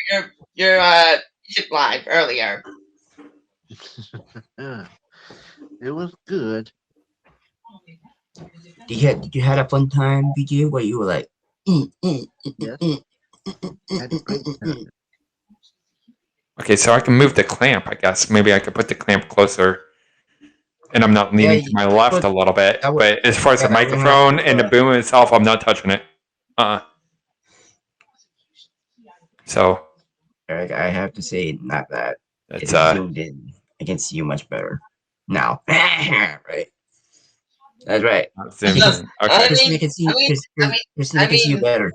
S5: music live earlier?
S7: It was good.
S6: Did you had a fun time, BJ? Where you were like,
S7: Yes. Had a great time.
S1: Okay, so I can move the clamp. I guess maybe I could put the clamp closer, and I'm not leaning
S6: Yeah,
S1: to my left
S6: but
S1: a little bit.
S6: that would-
S1: But as far as the
S6: that would have-
S1: microphone and the boom itself, I'm not touching it. So
S6: Eric, I have to say, not that.
S1: it's
S6: It's zoomed in. I can see you much better now. Right. That's right.
S1: zoomed in. Okay,
S5: I
S6: Christina can see. Christina can see you better.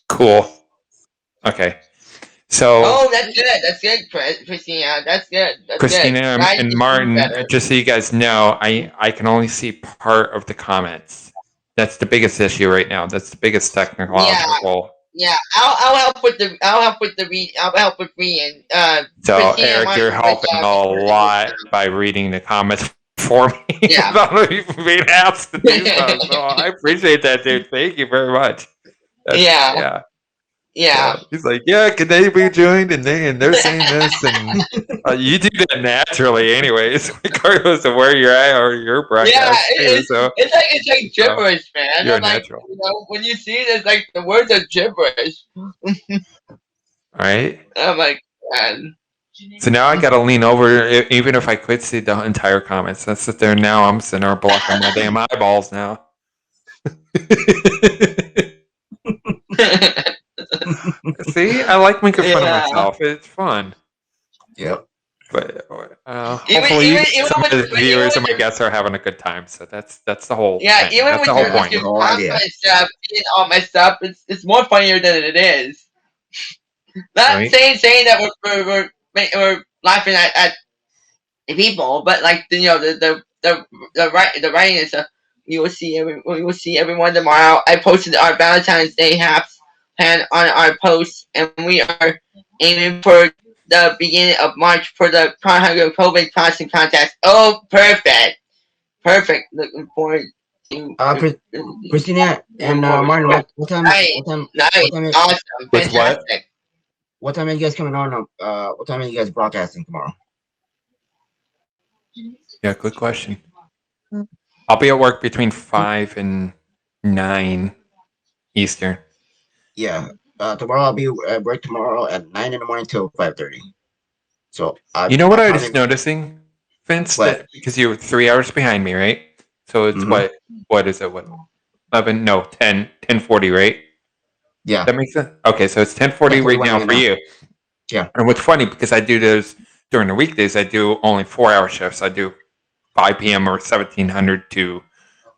S1: cool. Okay, so
S5: Oh, that's good. That's good, Christina. That's good. That's
S1: Christina
S5: good. Right,
S1: and
S5: you
S1: Martin,
S5: do better.
S1: just so you guys know, I can only see part of the comments. That's the biggest issue right now. That's the biggest technological.
S5: Yeah, I'll help with reading.
S1: So
S5: Christina
S1: Eric,
S5: Martin,
S1: you're
S5: good
S1: helping
S5: job.
S1: a lot by reading the comments for me.
S5: Yeah.
S1: Without even being asked to do so. So I appreciate that, dude. Thank you very much.
S5: Yeah. Yeah.
S1: So he's like, yeah, can they be joined? And they're saying this, and you do that naturally, anyways, regardless of where you're at or your broadcast.
S5: Yeah,
S1: too, so
S5: It's like gibberish, man.
S1: you're
S5: I'm like,
S1: natural.
S5: you know, when you see it, it's like the words are gibberish.
S1: Right.
S5: I'm like, man.
S1: So now I got to lean over, even if I could see the entire comments. I sit there now. I'm sitting there blocking my damn eyeballs now. See, I like making fun
S5: Yeah.
S1: of myself. It's fun.
S6: Yep.
S1: But
S5: Even
S1: hopefully,
S5: with
S1: some of the
S5: even
S1: viewers
S5: with
S1: and my
S5: your-
S1: guests are having a good time. So that's the whole.
S5: Yeah,
S1: thing.
S5: even
S1: That's
S5: with
S1: the whole
S5: your,
S1: point.
S5: with your
S6: Whole idea.
S5: pasta stuff being all messed up, it's more funnier than it is. Not
S1: Right.
S5: saying that we're laughing at the people, but like the writing and stuff. You will see everyone tomorrow. I posted our Valentine's Day half plan on our post, and we are aiming for the beginning of March for the COVID costume contest. Oh, perfect. Looking forward to.
S6: Christina and Martin, what time?
S5: Nice.
S6: What time?
S5: Nice,
S6: what time is-
S5: awesome,
S1: With what?
S5: fantastic.
S6: What time are you guys coming on? What time are you guys broadcasting tomorrow?
S1: Yeah, good question. I'll be at work between 5 and 9 Eastern.
S6: Yeah. Tomorrow I'll be at work tomorrow at 9 in the morning till 5:30. So
S1: You know what I
S6: I'll
S1: was
S6: probably-
S1: noticing, Vince?
S6: What?
S1: That because you're 3 hours behind me, right? So it's
S6: Mhm.
S1: what is it? What 11? No, 10:40, right?
S6: Yeah.
S1: That makes sense. Okay, so it's 10:40 right
S6: 10:41
S1: now
S6: right
S1: for
S6: now.
S1: you.
S6: Yeah.
S1: And what's funny because I do those during the weekdays, I do only 4-hour shifts. I do 5 p.m. or 1700 to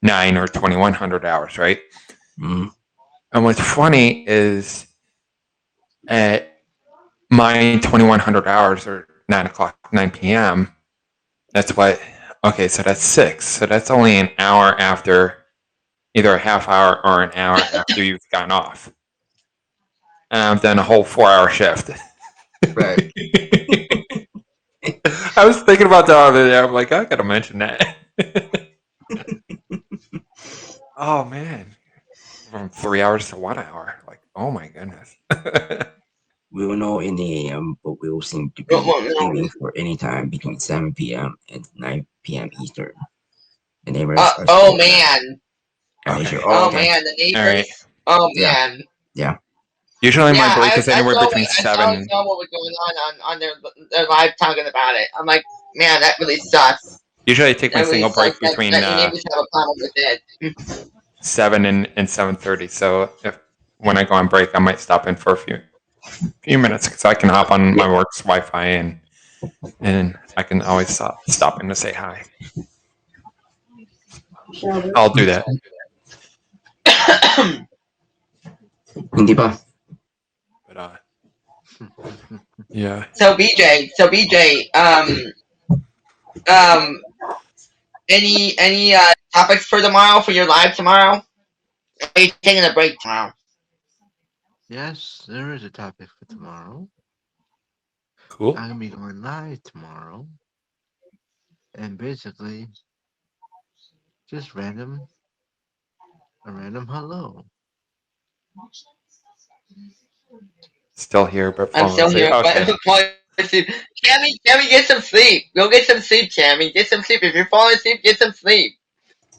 S1: 9 or 2100 hours, right?
S6: Mhm.
S1: And what's funny is at my 2100 hours or 9 p.m. That's what. Okay, so that's 6. So that's only an hour after, either a half hour or an hour after you've gone off. And I've done a whole 4-hour shift.
S6: Right.
S1: I was thinking about that the other day. I'm like, I gotta mention that. Oh man, from 3 hours to 1 hour. Like, oh my goodness.
S6: We will know in the AM, but we will seem to be aiming for any time between 7 p.m. and 9 p.m. Eastern. The neighbors are
S5: Oh
S6: still-
S5: man.
S6: Are you sure?
S5: Oh
S6: okay.
S5: man, the neighbors.
S1: All right.
S5: Oh
S6: Yeah.
S5: man.
S1: Usually my break is
S5: I
S1: anywhere
S5: saw
S1: between
S5: I
S1: 7.
S5: saw what was going on their live talking about it. I'm like, man, that really sucks.
S1: Usually I take my
S5: That really
S1: single break
S5: sucks that
S1: between
S5: your neighbors have a problem with it.
S1: 7 and 7:30. So if when I go on break, I might stop in for a few minutes because I can hop on my work's Wi-Fi and I can always stop in to say hi. I'll do that.
S6: Hindi pa.
S1: But yeah.
S5: So BJ, any topics for tomorrow for your live tomorrow? Are you taking a break tomorrow?
S7: Yes, there is a topic for tomorrow.
S1: Cool.
S7: I'm gonna be going live tomorrow, and basically, just a random hello.
S1: Still here, but
S5: I'm still
S1: falling
S5: here.
S1: asleep. Okay.
S5: Cammy, get some sleep. Go get some sleep, Cammy. Get some sleep. If you're falling asleep, get some sleep.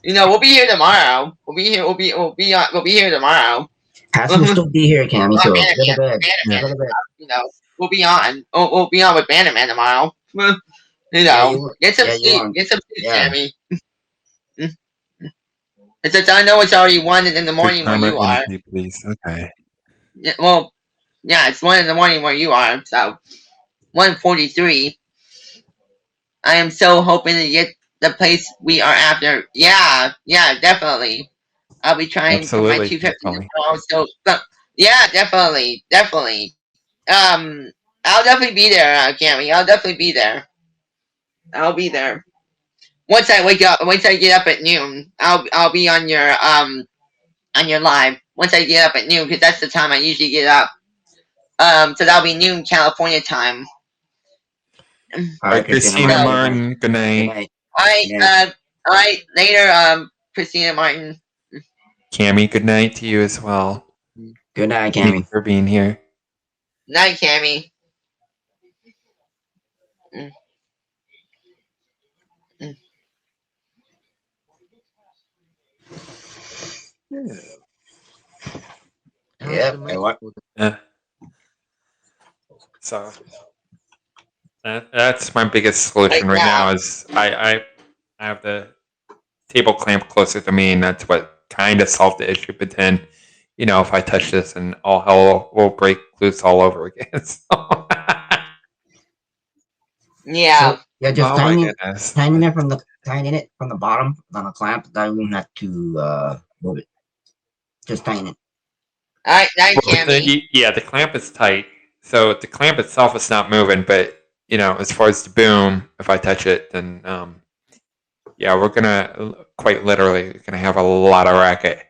S5: You know, we'll be here tomorrow. We'll be here tomorrow.
S6: Hassan will still be here, Cammy, so
S5: Man,
S6: go to bed.
S5: Man,
S6: Go to bed.
S5: you know, we'll be on. We'll be on with Bannerman tomorrow. You
S6: Yeah,
S5: know,
S6: you-
S5: get some
S6: yeah, you
S5: sleep.
S6: are.
S5: Get some sleep,
S6: Yeah.
S5: Cammy. It's just, I know it's already 1 in the morning where you are.
S1: Please. Okay.
S5: Yeah, well, yeah, it's 1 in the morning where you are. So 1:43. I am so hoping to get the place we are after. Yeah, definitely. I'll be trying for my
S1: Absolutely,
S5: 250
S1: definitely.
S5: tomorrow. So, yeah, definitely. I'll definitely be there, Cammy. I'll definitely be there. I'll be there. Once I wake up, once I get up at noon, I'll be on your live. Once I get up at noon, because that's the time I usually get up. So that'll be noon California time.
S6: All
S1: All right, Christina
S5: Martin.
S1: Martin. Good
S6: Good
S1: night.
S6: night.
S5: All right, later, Christina Martin.
S1: Cammy, good night to you as well.
S6: Good night,
S1: Thank you
S6: Cammy.
S1: for being here.
S5: Night, Cammy.
S7: How's
S6: Yep,
S7: the
S6: and what-
S7: mic?
S1: Yeah. So that's my biggest solution
S5: Right
S1: right
S5: now.
S1: now is I have the table clamp closer to me, and that's what kind of solved the issue. But then, you know, if I touch this, and all hell will break loose all over again. So.
S5: Yeah.
S6: Yeah, just
S1: Oh my
S6: tighten
S1: goodness.
S6: it from the bottom on a clamp. That we don't have to move it. Just tighten it.
S5: All right, night,
S1: Well,
S5: Cammy.
S1: yeah, the clamp is tight. So the clamp itself is not moving, but you know, as far as the boom, if I touch it, then yeah, we're gonna quite literally gonna have a lot of racket.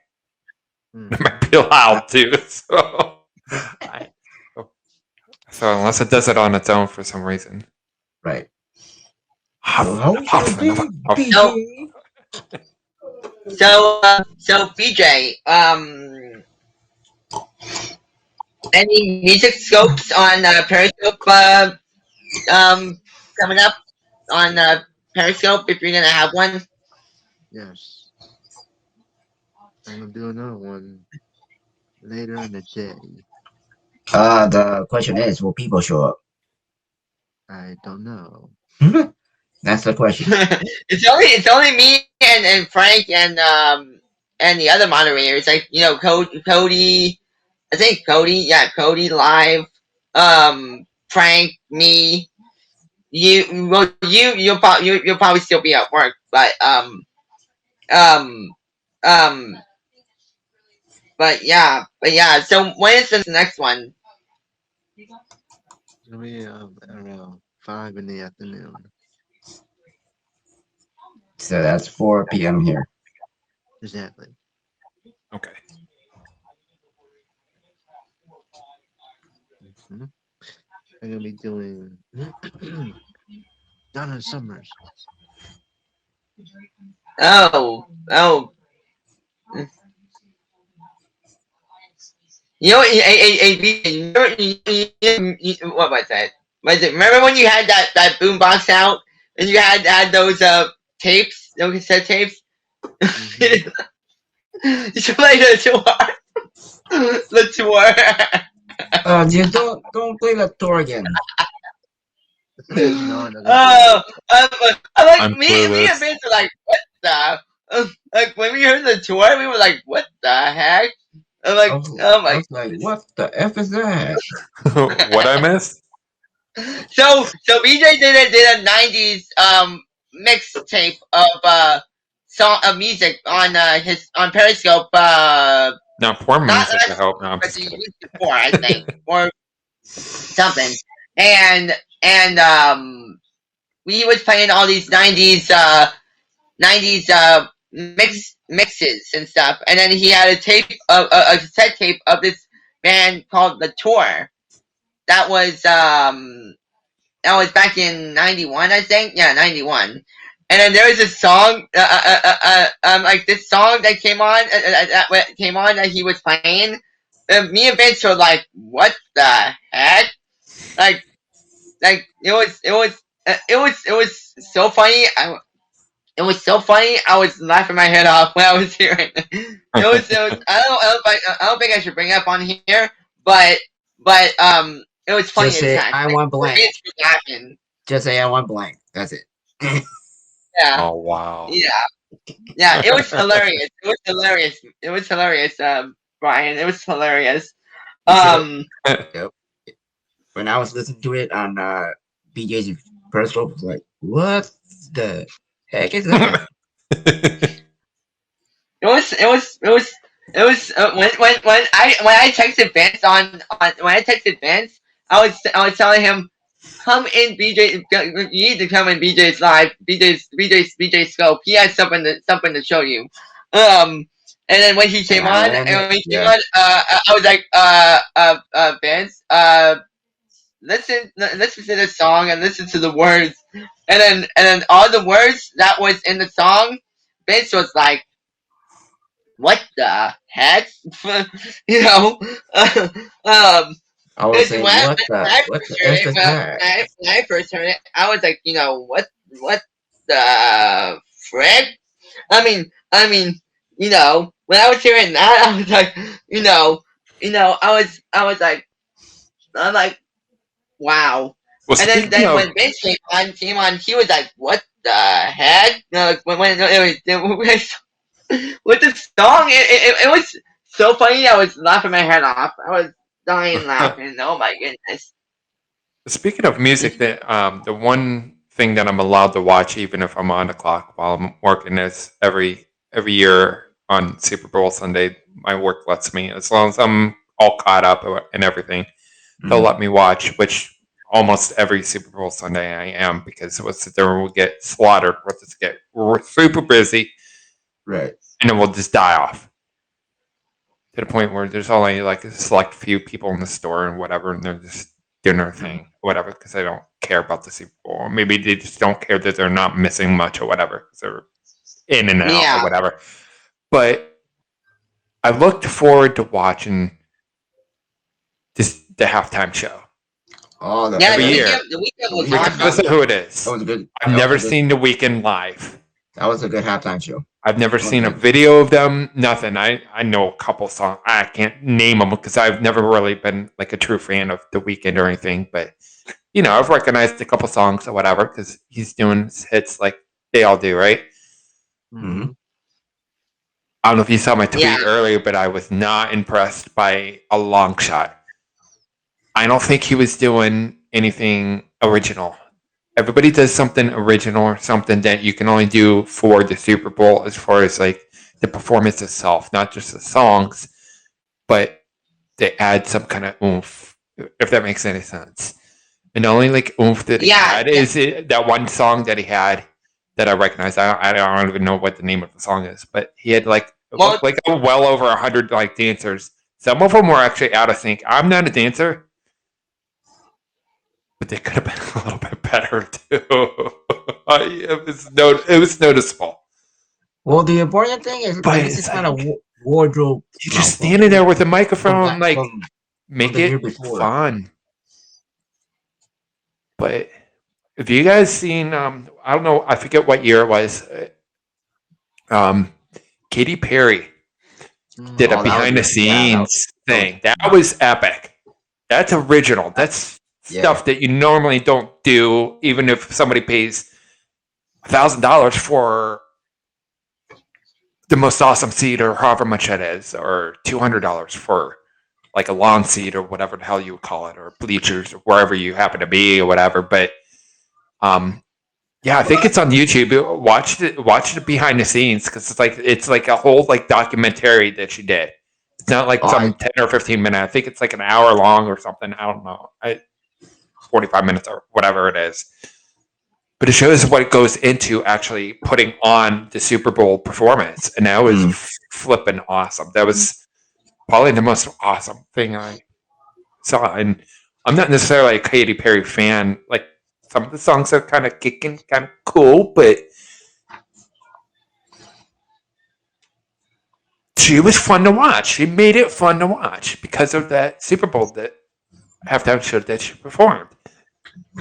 S7: Hmm.
S1: It might be loud too. So unless it does it on its own for some reason.
S6: Right.
S5: So BJ, Any music scopes on Periscope coming up on Periscope if you're gonna have one?
S7: Yes. I'm gonna do another one later in the day.
S6: The question is, will people show up?
S7: I don't know.
S6: That's the question.
S5: it's only me and Frank and the other moderators, like, you know, Cody, I think Cody live, Frank, me, you'll probably still be at work, but um but yeah. So when is the next one?
S7: It's gonna be around 5 in the afternoon.
S6: So that's 4 p.m. here.
S7: Exactly.
S1: Okay.
S7: Mhm. I'm gonna be doing Donna Summers.
S5: Oh. You know, what was that? Was it? Remember when you had that boombox out and you had those tapes, those cassette tapes?
S7: Mhm.
S5: You should play the tour. The tour.
S6: You don't play the tour again.
S7: No, it doesn't
S5: Oh, I'm like,
S1: I'm
S5: me and
S1: clueless.
S5: Vince were like, what the? Like when we heard the tour, we were like, what the heck? I'm like, oh
S6: I
S5: my.
S6: was like, what the F is that?
S1: What I missed?
S5: So BJ did a 90s mixtape of song of music on his on Periscope
S1: Now, poor
S5: not
S1: music, I
S5: last
S1: hope. No, I'm
S5: but
S1: just
S5: the
S1: kidding.
S5: week before, I think, or something. And we was playing all these 90s mixes and stuff, and then he had a tape of a cassette tape of this band called The Tour. That was back in 91, I think. Yeah, 91. And then there was a song, like this song that came on, that he was playing. Me and Vince were like, "What the heck?" Like it was so funny. It was so funny. I was laughing my head off when I was hearing it. It was. I don't think I should bring it up on here, but it was funny
S6: Just
S5: as
S6: say,
S5: heck.
S6: I want blank.
S5: Vince was laughing.
S6: Just say, I want blank. That's it.
S5: Yeah.
S1: Oh, wow.
S5: Yeah, it was hilarious. It was hilarious, Brian. It was hilarious.
S6: Yep. When I was listening to it on BJ's personal, I was like, what the heck is that?
S5: It was when I texted Vince when I texted Vince, I was telling him, come in BJ, you need to come in BJ's live, BJ's scope. He has something to show you. And then when he came on, I was like, Vince, listen to the song and listen to the words, and then all the words that was in the song, Vince was like, what the heck? You know,
S6: I was saying,
S5: when
S6: what the F is that?
S5: when I first heard it, I was like, you know, what the frick? I mean, you know, when I was hearing that, I was like, you know, I was like, I'm like, wow.
S1: Well,
S5: And
S1: speaking
S5: then
S1: of,
S5: when Vince came on, he was like, what the heck? No, when it was with the song, it was so funny. I was laughing my head off. I was dying laughing. Oh my goodness.
S1: speaking of music, the one thing that I'm allowed to watch, even if I'm on the clock while I'm working, is every year on Super Bowl Sunday, my work lets me, as long as I'm all caught up and everything, they'll let me watch, which almost every Super Bowl Sunday I am, because we'll sit there and we'll get slaughtered. We're super busy,
S6: Right.
S1: and then we'll just die off to the point where there's only like a select few people in the store and whatever, and they're just doing their thing, whatever, because they don't care about the Super Bowl. Or maybe they just don't care that they're not missing much or whatever, because they're in and out or whatever. But I looked forward to watching Just the halftime show.
S6: Oh,
S5: Yeah,
S1: Every
S5: the
S1: year.
S5: weekend, the weekend was
S1: Regardless
S5: awesome.
S1: of who it is.
S6: That was a good.
S1: I've never seen The Weeknd live.
S6: That was a good halftime show.
S1: I've never
S6: Okay.
S1: seen a video of them. Nothing. I know a couple songs. I can't name them because I've never really been like a true fan of The Weeknd or anything. But you know, I've recognized a couple songs or whatever because he's doing hits like they all do, right?
S6: Mhm.
S1: I don't know if you saw my tweet
S5: Yeah.
S1: earlier, but I was not impressed by a long shot. I don't think he was doing anything original. Everybody does something original or something that you can only do for the Super Bowl as far as like the performance itself, not just the songs, but they add some kind of oomph, if that makes any sense. And the only like oomph that he
S5: Yeah,
S1: had
S5: yeah.
S1: is that one song that he had that I recognize. I don't even know what the name of the song is, but he had like
S5: Well-
S1: like well over 100 like dancers. Some of them were actually out of sync. I'm not a dancer, but they could have been a little bit better too. It was noticeable.
S6: Well, the important thing is
S1: But
S6: this
S1: it's
S6: is kind of wardrobe.
S1: You're just standing there with a microphone,
S6: from-
S1: like
S6: from-
S1: make
S6: the year
S1: it
S6: before.
S1: fun. But have you guys seen? I don't know. I forget what year it was. Katy Perry did
S6: Oh,
S1: a
S6: that
S1: behind the
S6: was good. Yeah, that
S1: scenes thing. That was epic. That's original. That's
S6: Yeah.
S1: stuff that you normally don't do, even if somebody pays $1,000 for the most awesome seat or however much that is, or $200 for like a lawn seat or whatever the hell you would call it, or bleachers or wherever you happen to be or whatever. But yeah, I think it's on YouTube. Watch the behind the scenes because it's like a whole like documentary that she did. It's not like some 10 or 15 minute. I think it's like an hour long or something. I don't know. 45 minutes or whatever it is. But it shows what goes into actually putting on the Super Bowl performance. And that was flipping awesome. That was probably the most awesome thing I saw. And I'm not necessarily a Katy Perry fan. Like some of the songs are kind of kicking, kind of cool, but she was fun to watch. She made it fun to watch because of that Super Bowl that halftime show that she performed.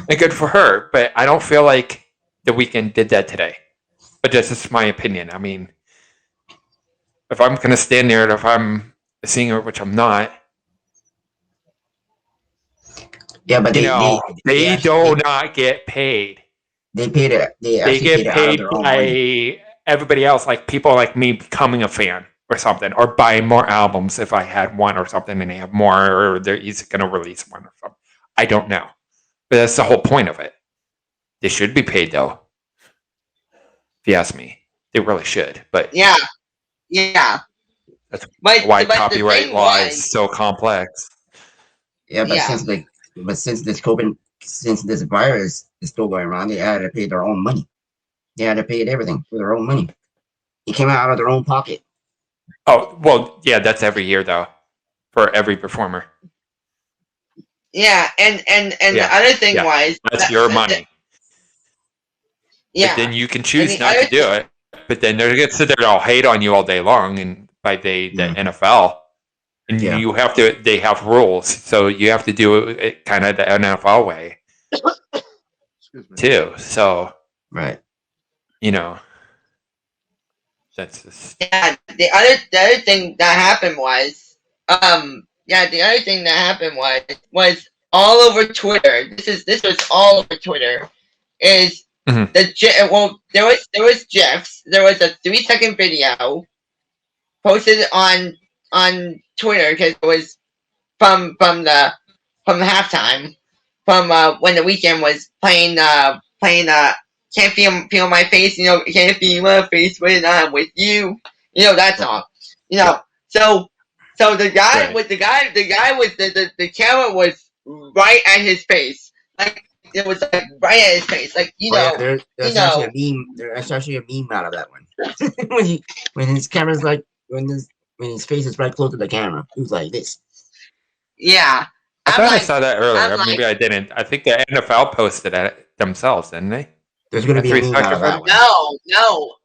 S1: And good for her, but I don't feel like The Weeknd did that today. But that's just my opinion. I mean, if I'm going to stand there and if I'm a singer, which I'm not,
S6: Yeah, but
S1: they
S6: actually-
S1: do not get paid.
S6: They paid it. They
S1: They
S6: actually
S1: get
S6: paid it out of
S1: paid
S6: their own money.
S1: by everybody else, like people like me becoming a fan or something, or buying more albums if I had one or something and they have more, or he's going to release one or something. I don't know. But that's the whole point of it. They should be paid, though. If you ask me, they really should. But
S5: Yeah.
S1: That's
S5: but,
S1: why
S5: but the
S1: copyright
S5: thing
S1: law
S5: was-
S1: is so complex.
S6: Yeah, but
S5: Yeah.
S6: since this virus is still going around, they had to pay their own money. They had to pay everything for their own money. It came out of their own pocket.
S1: Oh, well, yeah, that's every year, though, for every performer.
S5: Yeah, and
S1: Yeah,
S5: the other thing
S1: yeah.
S5: was
S1: That's your money.
S5: Yeah,
S1: But then you can choose
S5: the
S1: not
S5: other
S1: to do it. But then they're going to sit there and all hate on you all day long, and by the NFL. And
S6: Yeah.
S1: you have to, they have rules. So you have to do it kind of the NFL way,
S7: Excuse me.
S1: too. So,
S6: Right.
S1: you know, that's just,
S5: yeah. The other thing that happened was, was all over Twitter. This was all over Twitter. Is
S1: Mhm.
S5: there was GIFs. There was a 3-second video posted on Twitter because it was from the halftime, from when The Weeknd was playing Can't Feel My Face, Can't Feel My Face When I'm With You, that song, so the guy
S1: Right.
S5: with the camera was right at his face, like it was like right at his face, like
S6: There's actually a meme. There's actually a meme out of that one. when his camera's like when his face is right close to the camera, he was like this.
S5: yeah.
S1: I
S5: I'm
S1: thought I
S5: like-
S1: saw that earlier.
S5: I'm
S1: Maybe I didn't. I think the NFL posted it themselves, didn't they?
S6: There's gonna be a meme out of that one.
S5: No.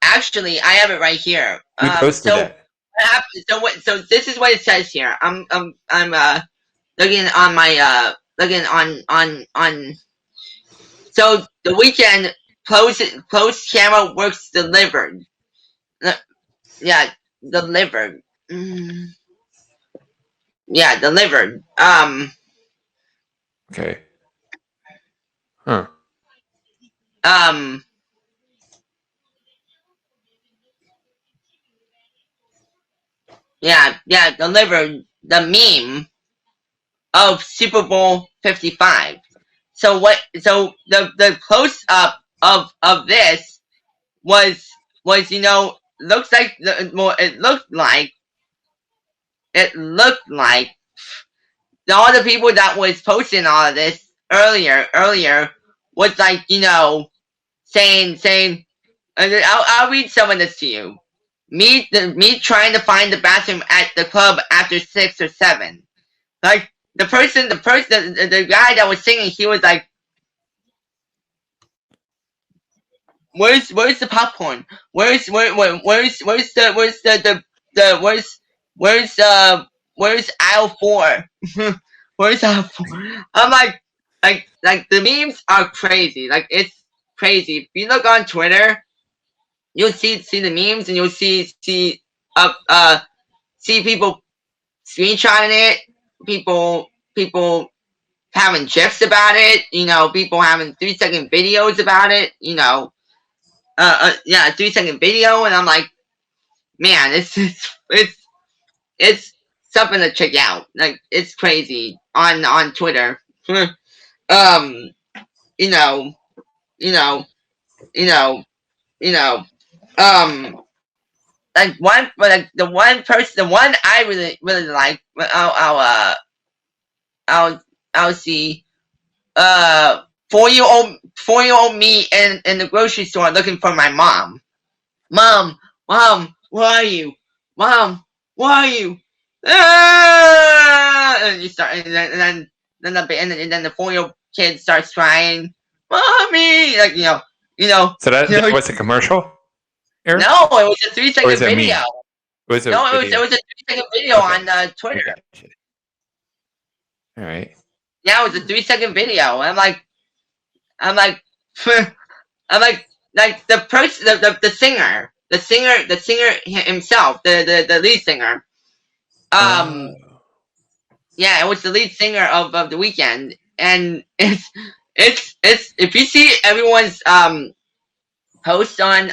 S5: Actually, I have it right here.
S1: Who posted
S5: so
S1: it?
S5: what happened? So this is what it says here. looking on my looking on. So the weekend closed camera works delivered. Yeah, delivered. Yeah, delivered.
S1: Okay. Huh.
S5: Yeah, delivered the meme of Super Bowl 55. So the close up of this was looks like it looked like all the people that was posting all of this earlier was like saying I'll read some of this to you. Me trying to find the bathroom at the club after 6 or 7. Like the guy that was singing, he was like, where's the popcorn? Where's aisle 4? Where's aisle 4? I'm like the memes are crazy. Like it's crazy. If you look on Twitter, you'll see the memes and you'll see people screenshotting it, people having gifs about it, people having 3-second videos about it, 3-second video, and I'm like, man, it's something to check out. Like it's crazy on Twitter. you know, you know, you know, you know, like the one I really like. I'll see. 4-year-old me in the grocery store looking for my mom. Mom, where are you? Mom, where are you? And you start, and then the 4-year-old kid starts crying, mommy, like
S1: So that was a commercial? Eric?
S5: No, it was a 3-second
S1: was it a
S5: video.
S1: meme? Was it
S5: No,
S1: a
S5: it
S1: video?
S5: was a 3-second video
S1: Okay.
S5: on Twitter.
S1: Gotcha. All right.
S5: Yeah, it was a 3-second video. I'm like, like the person, the singer himself, the lead singer. Yeah, it was the lead singer of the Weeknd, and it's if you see everyone's post on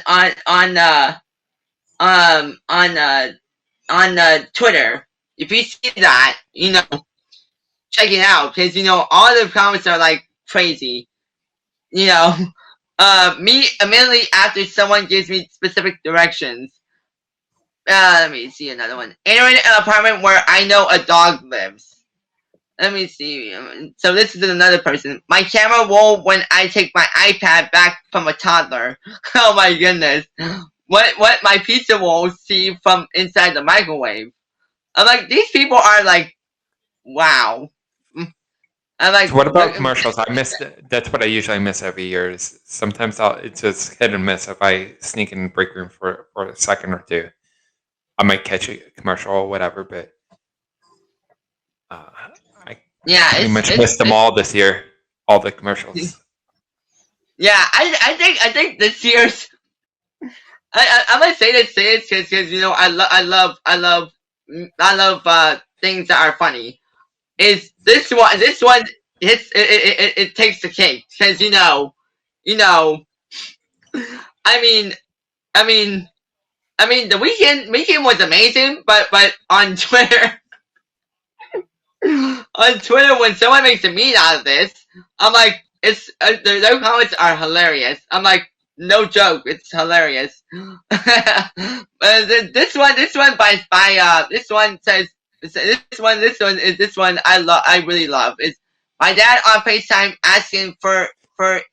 S5: Twitter, if you see that, check it out, because all the comments are like crazy. Me immediately after someone gives me specific directions. Let me see another one. Entering an apartment where I know a dog lives. Let me see. So this is another person. My camera roll when I take my iPad back from a toddler. Oh my goodness. What my pizza rolls see from inside the microwave. I'm like, these people are like, wow. I'm like,
S1: So what about commercials? I missed it. That's what I usually miss every year. Is sometimes it's just hit and miss. If I sneak in the break room for a second or two, I might catch a commercial or whatever. But I pretty much missed them all this year. All the commercials.
S5: Yeah, I think this year's. I might say this because I love things that are funny. Is this one it takes the cake, because I mean the weekend was amazing, but on Twitter when someone makes a meme out of this, I'm like, it's their comments are hilarious. I'm like, no joke, it's hilarious. This one I really love. It's my dad on FaceTime asking for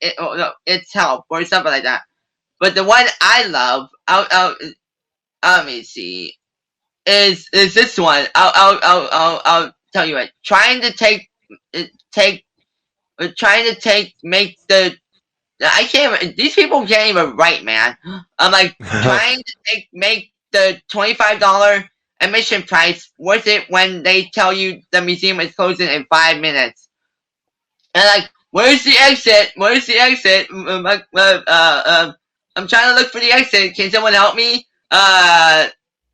S5: its help or something like that. But the one I love, let me see, is this one. I'll tell you what. Trying to make the. I can't. These people can't even write, man. I'm like trying to make the $25 admission price worth it when they tell you the museum is closing in 5 minutes. And like, where's the exit? Where's the exit? I'm trying to look for the exit. Can someone help me?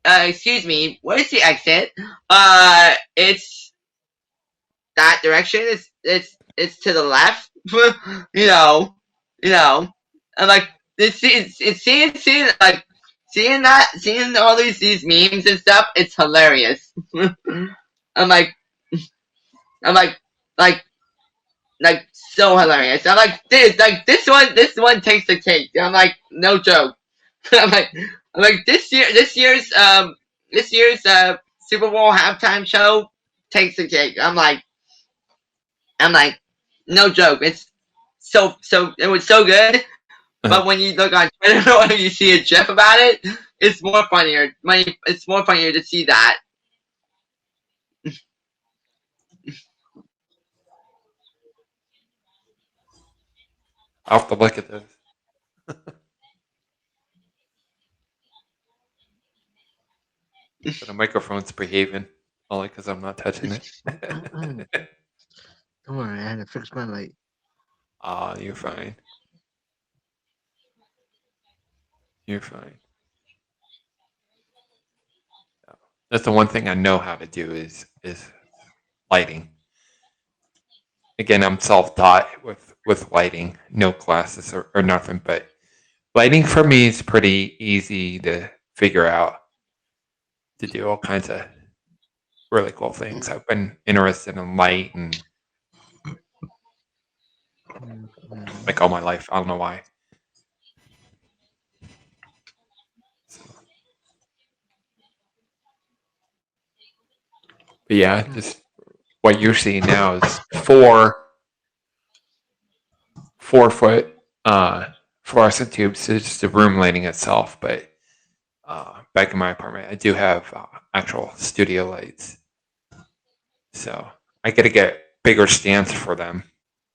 S5: Excuse me. Where's the exit? It's that direction. It's to the left. you know. I'm like, it's seeing like seeing all these memes and stuff. It's hilarious. I'm like so hilarious. I'm like this one takes the cake. I'm like, no joke. I'm like this year's Super Bowl halftime show takes the cake. I'm like, no joke. It's so it was so good. But when you look on Twitter or you see a GIF about it, it's more funnier. It's more funnier to see that.
S1: I'll have to look at this. So the microphone's behaving only because I'm not touching it.
S7: Don't worry, I had to fix my light.
S1: Ah, you're fine. You're fine. That's the one thing I know how to do is lighting. Again, I'm self-taught with lighting, no classes or nothing, but lighting for me is pretty easy to figure out, to do all kinds of really cool things. I've been interested in light and like all my life. I don't know why. But yeah, just what you're seeing now is 4 foot fluorescent tubes. It's just the room lighting itself, but back in my apartment, I do have actual studio lights. So I got to get bigger stands for them.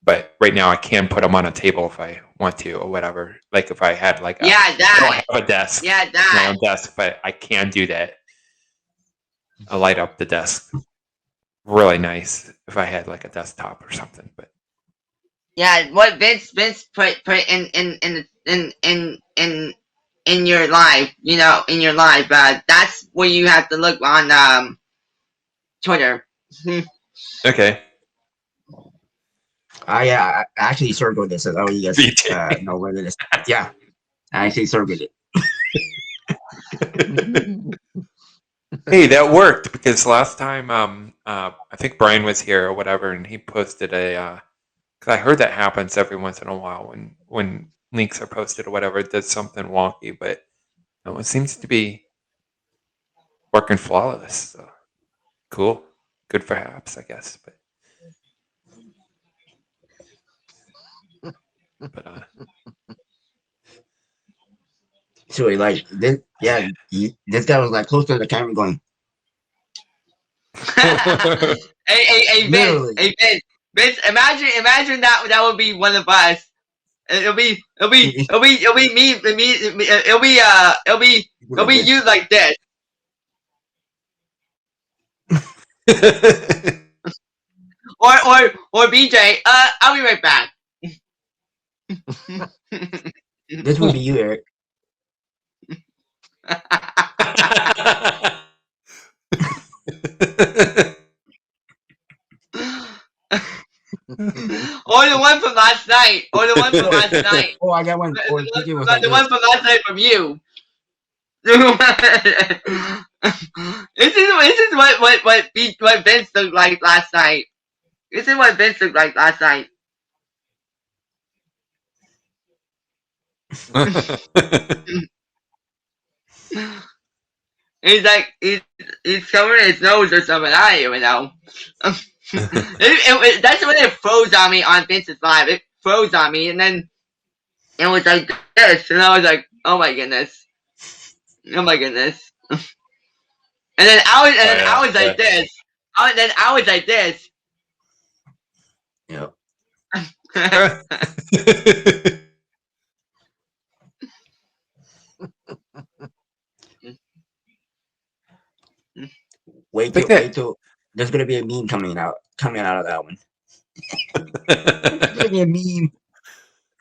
S1: But right now, I can put them on a table if I want to, or whatever. Like if I had like I don't have a desk, my own desk, but I can do that. I light up the desk really nice if I had like a desktop or something. But
S5: yeah, what Vince put in your live, in your live. That's where you have to look on Twitter.
S1: okay.
S6: I actually circled this. So that way you guys know where it is. Yeah, I actually circled it.
S1: Hey, that worked because last time I think Brian was here or whatever, and he posted a because I heard that happens every once in a while when links are posted or whatever, it does something wonky, but it seems to be working flawless. So cool, good for apps, I guess. But
S6: So like this, yeah, this guy was like close to the camera going.
S5: Hey, Vince, imagine that would be one of us. It'll be me, it'll be you like this. or BJ, I'll be right back.
S6: This would be you, Eric.
S5: Or the one from last night.
S6: Oh, I got one. Or
S5: the one from last night from you. This is what Vince looked like last night. This is what Vince looked like last night. He's like he's covering his nose or something. I don't even know. That's when it froze on me on Vince's live. It froze on me, and then it was like this, and I was like, "Oh my goodness, oh my goodness!" And then I was like this. Then I was like this.
S6: Yep. Wait
S1: Think
S6: till,
S1: that-
S6: wait till there's gonna be a meme coming out of that one. There's gonna be a meme.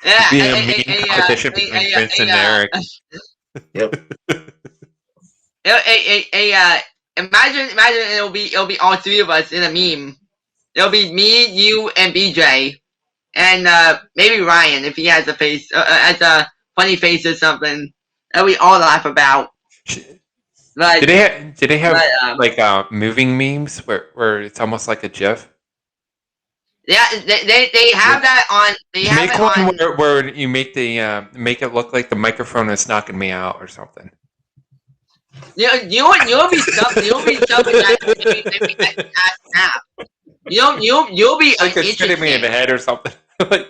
S5: Yeah,
S1: Being a meme competition between Vince and Eric.
S5: Imagine it'll be all three of us in a meme. It'll be me, you, and BJ, and maybe Ryan if he has a face, has a funny face or something that we all laugh about. Like,
S1: Did they have
S5: but,
S1: like moving memes where it's almost like a GIF?
S5: yeah, they have that on. They have
S1: Make
S5: it
S1: one
S5: on.
S1: where you make the make it look like the microphone is knocking me out or something.
S5: You'll be something. You'll be something that snap. You'll be
S1: Like it's hitting me in the
S5: interesting.
S1: head or something. Like,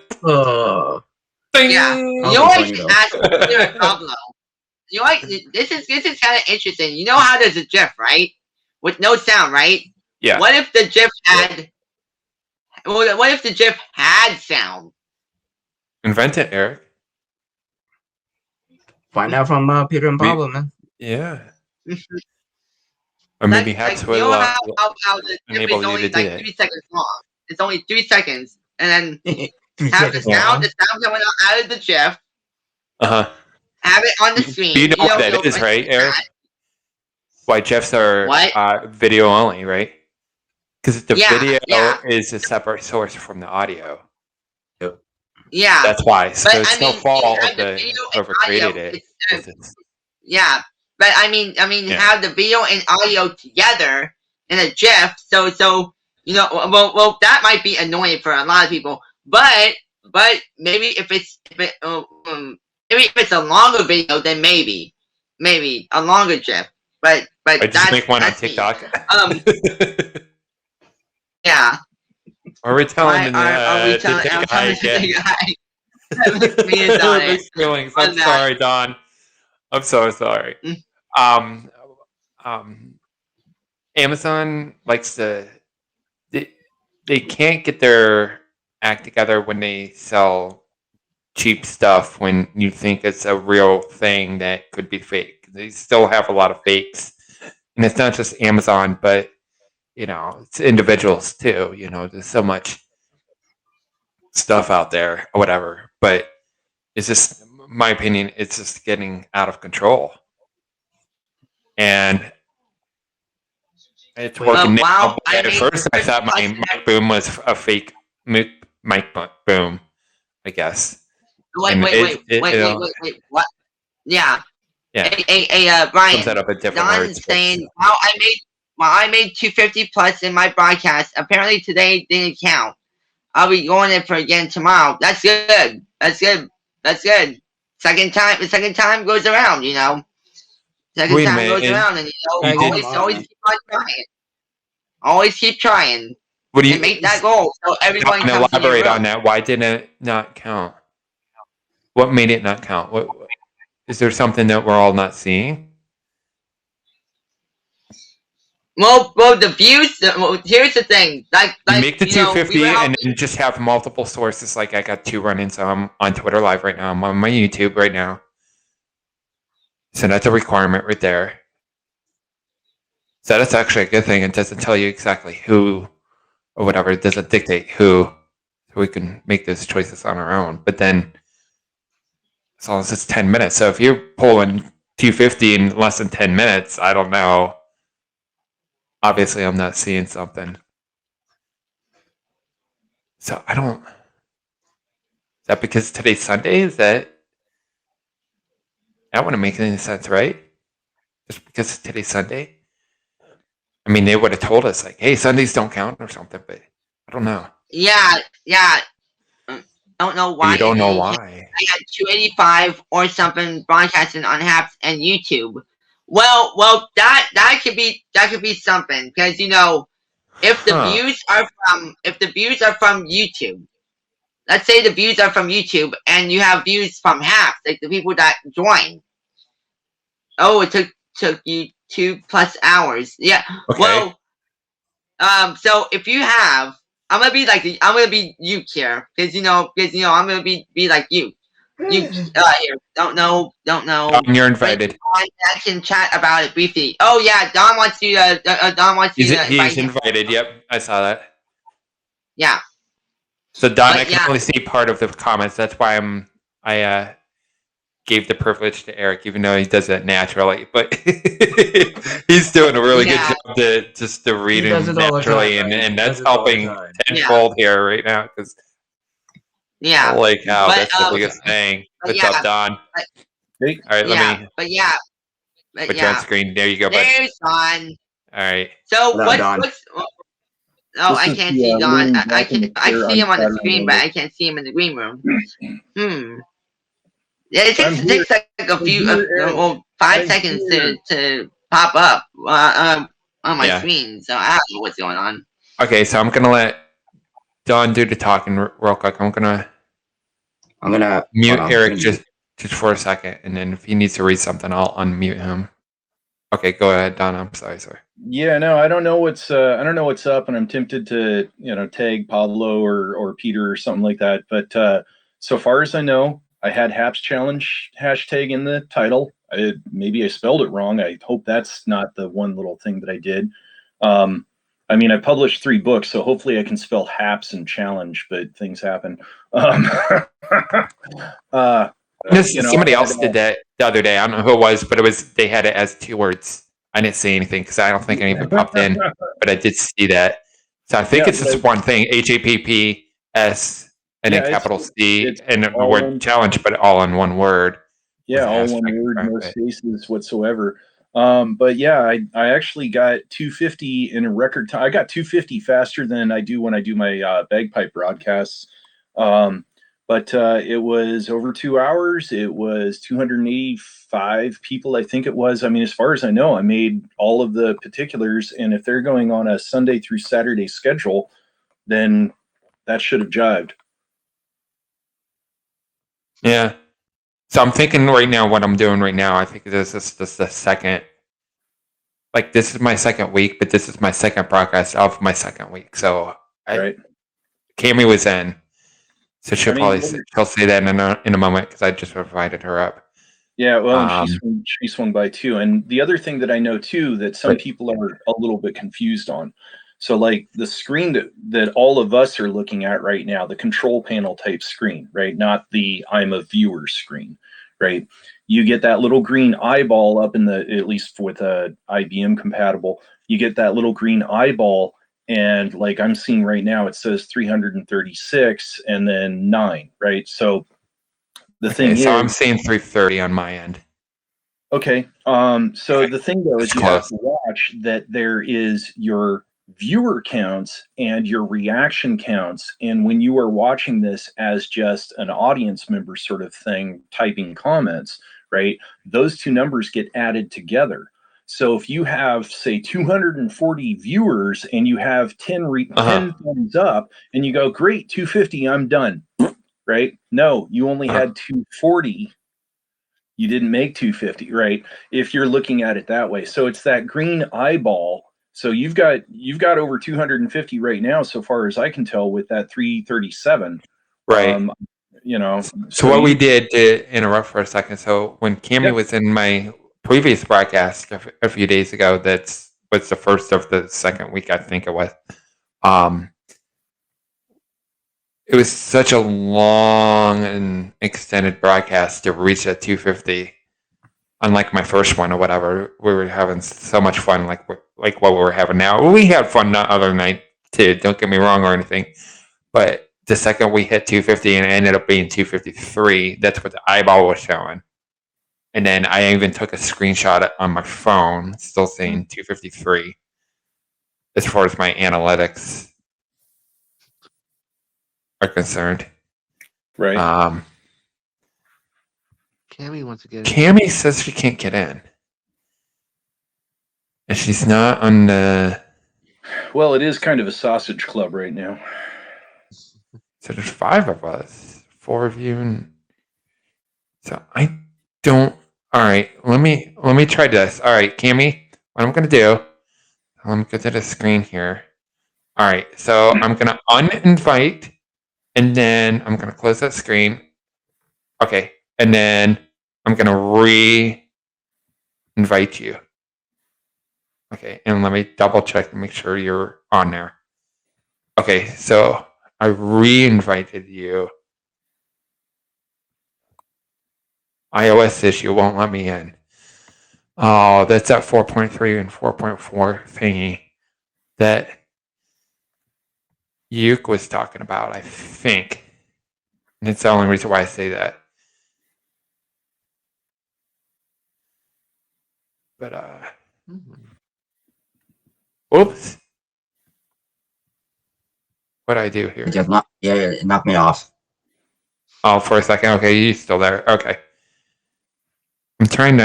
S5: Yeah,
S1: ding!
S5: you like to ask Peter Pablo. You like this is kind of interesting. You know how there's a GIF, right? With no sound, right?
S1: Yeah.
S5: What if the GIF had? Well, what if the GIF had sound?
S1: Invent it, Eric.
S6: Find out from Peter and Pablo, man.
S1: Yeah. Or maybe Haps
S5: you
S1: will
S5: know how the GIF
S1: enable
S5: is
S1: you
S5: only
S1: to do
S5: like
S1: it.
S5: 3 seconds long. It's only 3 seconds, and then
S6: 3
S5: have the
S6: seconds.
S5: sound coming out of the GIF.
S1: Uh-huh.
S5: Have it on the screen.
S1: Do you know what that
S5: you'll
S1: is, right, Eric? Why GIFs are
S5: What?
S1: video only, right? Because the
S5: Yeah,
S1: video
S5: yeah.
S1: is a separate source from the audio.
S5: Yeah.
S1: That's why. So
S5: But,
S1: it's
S5: I
S1: no
S5: mean, you
S1: fault
S5: have
S1: of
S5: the
S1: the
S5: video and
S1: whoever
S5: audio,
S1: created it.
S5: it's, yeah, but I mean,
S1: Yeah.
S5: have the video and audio together in a GIF. So you know, well, that might be annoying for a lot of people. But maybe if it's a longer video, then maybe a longer GIF. But
S1: I just
S5: that's,
S1: make one on
S5: that's me.
S1: TikTok.
S5: Yeah.
S1: Are we telling
S5: Are we
S1: the
S5: telling? I'm
S1: guy
S5: telling
S1: again?
S5: the guy. Me and Donnie.
S1: Mixed feelings. I'm
S5: On that.
S1: sorry, Don. I'm so sorry.
S5: Mm.
S1: Amazon likes to. They can't get their act together when they sell cheap stuff when you think it's a real thing that could be fake. They still have a lot of fakes, and it's not just Amazon, but you know, it's individuals too. You know, there's so much stuff out there or whatever, but it's just my opinion, it's just getting out of control, and it's working now.
S5: wow,
S1: But at first I thought my mic boom was a fake mic boom, I guess. And
S5: Wait,
S1: it'll-
S5: what? Yeah.
S1: Yeah,
S5: Brian.
S1: comes out of a different
S5: Don
S1: words.
S5: is saying, "Well, I made 250 plus in my broadcast. Apparently today didn't count. I'll be going in for again tomorrow. That's good. That's good. Second time goes around. You know. Second
S1: Wait a
S5: time
S1: minute,
S5: goes around, and you know,
S6: Hey,
S5: always keep on trying. Always keep trying
S1: What do you
S5: and make that goal so everyone
S1: Can
S5: comes to your
S1: elaborate
S5: room.
S1: on that? Why didn't it not count? What made it not count? What is there something that we're all not seeing?
S5: Well, the views. Here's the thing. Like
S1: You make the
S5: you know,
S1: 250
S5: we were all-
S1: and then just have multiple sources. Like I got 2 run-ins. I'm on Twitter Live right now. I'm on my YouTube right now. So that's a requirement right there. So that's actually a good thing. It doesn't tell you exactly who or whatever. It doesn't dictate who. So we can make those choices on our own. But then as long as it's 10 minutes. So if you're pulling 250 in less than 10 minutes, I don't know. Obviously, I'm not seeing something. So I don't. Is that because today's Sunday? Is that wouldn't make any sense, right? Just because today's Sunday? I mean, they would have told us, like, hey, Sundays don't count or something, but I don't know.
S5: Yeah. Don't know why.
S1: You don't know
S5: I
S1: why.
S5: had 285 or something broadcasting on Haps and YouTube. Well, that could be something because you know, if the
S1: Huh.
S5: views are from YouTube, let's say the views are from YouTube and you have views from Haps, like the people that join. Oh, it took you 2+ hours. Yeah.
S1: Okay.
S5: Well, so if you have, I'm gonna be you here because you know I'm gonna be like you. You here, don't know.
S1: Don, you're invited.
S5: I can chat about it briefly. Oh yeah, Don wants you. Don wants you to invite
S1: He's
S5: him.
S1: invited. Yep, I saw that.
S5: Yeah.
S1: So Don,
S5: But
S1: I can
S5: yeah.
S1: only see part of the comments. That's why I gave the privilege to Eric, even though he does it naturally. But he's doing a really
S5: Yeah.
S1: good job to read
S8: He does
S1: him
S8: it all the
S1: naturally,
S8: time, right?
S1: and
S8: He
S1: that's
S8: does it all the
S1: helping
S8: time.
S1: tenfold here right now because
S5: Yeah.
S1: holy cow,
S5: But,
S1: that's the biggest thing.
S5: but
S1: What's
S5: yeah,
S1: up, Don?
S8: Great.
S1: All right, let me
S5: But yeah. But
S1: put you on
S5: yeah.
S1: screen. There you go, bud.
S5: There's Don.
S1: All right.
S5: So
S6: Hello,
S5: what's
S6: Don.
S5: Oh,
S3: This
S5: I
S3: is
S5: can't
S3: the,
S5: see Don.
S3: Looney
S5: I
S3: Malcolm
S5: can. I
S3: here
S5: see
S3: on
S5: him on the
S3: Saturday
S5: screen, but
S3: morning.
S5: I can't see him in the green room. Yeah, it
S3: I'm
S5: takes like a few,
S3: here, Eric.
S5: 5
S3: I'm
S5: seconds
S3: here.
S5: to pop up on my
S1: Yeah.
S5: screen. So I don't know what's going on.
S1: Okay, so I'm gonna let Don do the talking real quick. I'm gonna
S6: I'm gonna
S1: mute
S6: hold on.
S1: Eric just for a second, and then if he needs to read something, I'll unmute him. Okay, go ahead, Don. I'm sorry.
S8: Yeah, no, I don't know what's up, and I'm tempted to tag Pablo or Peter or something like that. But so far as I know, I had Haps Challenge hashtag in the title. Maybe I spelled it wrong. I hope that's not the one little thing that I did. I mean, I published 3 books, so hopefully I can spell Haps and challenge, but things happen.
S1: Somebody else did that the other day. I don't know who it was, but they had it as 2 words. I didn't see anything because I don't think anything popped in, but I did see that. So I think
S8: Yeah,
S1: it's just one thing: HAPPS and
S8: Yeah,
S1: then capital C
S8: it's
S1: and the
S8: all
S1: word
S8: one-
S1: challenge, but all in one word.
S8: Yeah, all
S1: With
S8: one
S1: hashtag
S8: word,
S1: around
S8: no
S1: it.
S8: spaces whatsoever. But yeah, I actually got 250 in a record time. I got 250 faster than I do when I do my bagpipe broadcasts. But it was over 2 hours. It was 285 people, I think it was. I mean, as far as I know, I made all of the particulars, and if they're going on a Sunday through Saturday schedule, then that should have jived.
S1: Yeah. So I'm thinking right now what I'm doing right now. I think this is the second. Like this is my second week, but this is my second broadcast of my second week. So
S8: Right.
S1: Cammy was in, so she'll
S8: I mean,
S1: probably she'll say that in a moment because I just invited her up.
S8: Yeah, well, and
S1: Um,
S8: she swung by too. And the other thing that I know too that some
S1: Right.
S8: people are a little bit confused on. So like the screen that all of us are looking at right now, the control panel type screen, right? Not the I'm a viewer screen, right? You get that little green eyeball up in the, at least with a IBM compatible, you get that little green eyeball, and like I'm seeing right now, it says 336 and then 9, right? So the thing
S1: okay, so I'm
S8: is,
S1: seeing 330 on my end.
S8: okay. So the thing though is
S1: That's
S8: you have
S1: close.
S8: to watch that there is your viewer counts and your reaction counts. And when you are watching this as just an audience member sort of thing, typing comments, right? Those two numbers get added together. So if you have, say, 240 viewers and you have 10 thumbs up and you go, great, 250, I'm done, right? No, you only had 240. You didn't make 250, right? If you're looking at it that way. So it's that green eyeball. So you've got over 250 right now, so far as I can tell, with that 337.
S1: Right. So what we did, to interrupt for a second, so when Cammy
S8: Yep.
S1: was in my previous broadcast a few days ago, that was the first of the second week, I think it was. It was such a long and extended broadcast to reach that 250. Unlike my first one or whatever, we were having so much fun, like what we're having now. We had fun the other night too. Don't get me wrong or anything, but the second we hit 250 and it ended up being 253, that's what the eyeball was showing. And then I even took a screenshot on my phone, still saying 253. As far as my analytics are concerned.
S8: Right.
S7: Cammy wants to get in.
S1: Cammy says she can't get in. And she's not on the...
S8: Well, it is kind of a sausage club right now.
S1: So there's 5 of us. 4 of you. And... So I don't... Alright, let me try this. Alright, Cammy, what I'm going to do... Let me go to the screen here. Alright, so I'm going to uninvite... And then I'm going to close that screen. Okay, and then I'm going to re-invite you. Okay, and let me double check and make sure you're on there. Okay, so I re-invited you. iOS issue won't let me in. Oh, that's that 4.3 and 4.4 thingy that Yuke was talking about, I think. And it's the only reason why I say that. But, oops. What'd I do here?
S6: It just it knocked me off.
S1: Oh, for a second. Okay, you're still there. Okay. I tried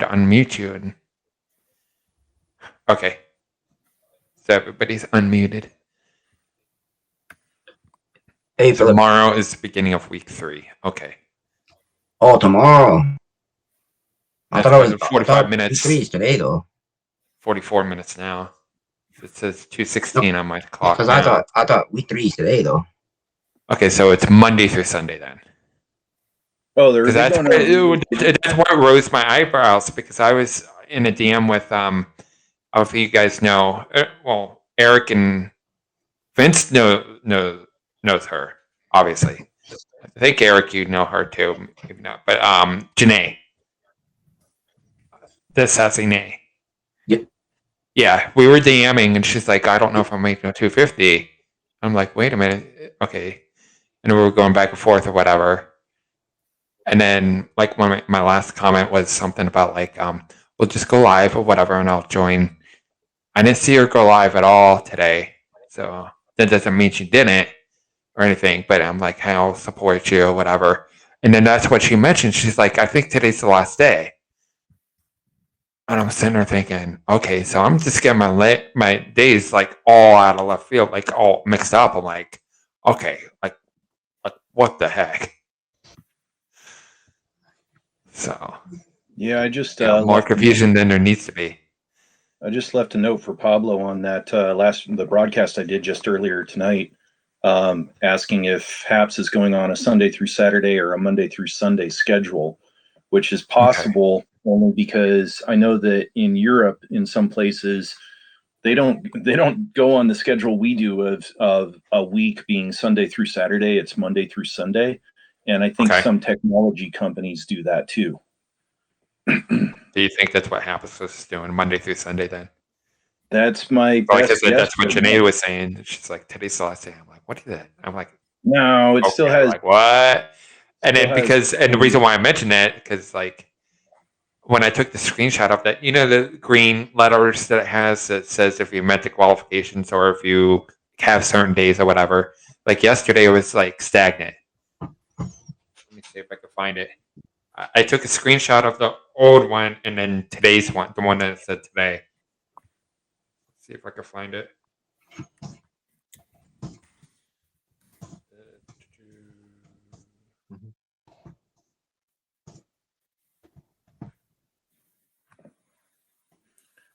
S1: to unmute you and okay. So everybody's unmuted.
S6: Hey, Philip.
S1: Tomorrow is the beginning of week 3. Okay.
S6: Oh, tomorrow. I thought it was
S1: 45 minutes.
S6: 3 today, though.
S1: 44 minutes now. It says 2:16 on my clock.
S6: Because
S1: now.
S6: I thought week 3 is today, though.
S1: Okay, so it's Monday through Sunday then.
S8: Oh, there is
S1: That's what rose my eyebrows because I was in a DM with I don't know if you guys know. Well, Eric and Vince knows her obviously. I think Eric, you know her too, maybe not. But Janae, the sassy Nay.
S6: Yep.
S1: Yeah, we were DMing and she's like, I don't know if I'm making a 250. I'm like, wait a minute, okay, and we were going back and forth or whatever. And then, like, my last comment was something about, like, we'll just go live or whatever, and I'll join. I didn't see her go live at all today, so that doesn't mean she didn't or anything, but I'm like, hey, I'll support you or whatever. And then that's what she mentioned. She's like, I think today's the last day. And I'm sitting there thinking, okay, so I'm just getting my days, like, all out of left field, like, all mixed up. I'm like, okay, like what the heck? So
S8: Yeah, I just
S1: more confusion than there needs to be.
S8: I just left a note for Pablo on that the broadcast I did just earlier tonight, asking if HAPS is going on a Sunday through Saturday or a Monday through Sunday schedule, which is possible only because I know that in Europe, in some places, they don't go on the schedule we do of a week being Sunday through Saturday. It's Monday through Sunday, and I think some technology companies do that too.
S1: Do you think that's what HAPS was doing Monday through Sunday then?
S8: That's my
S1: like
S8: best
S1: I said,
S8: guess.
S1: that's what Janae was saying. She's like, today's the last day. I'm like, what is that? I'm like,
S8: no, it still has
S1: like what? And then
S8: has-
S1: and the reason why I mentioned that because like when I took the screenshot of that, you know the green letters that it has that says if you met the qualifications or if you have certain days or whatever. Like yesterday, it was like stagnant. Let me see if I can find it. I took a screenshot of the old one and then today's one, the one that said today. Let's see if I can find it.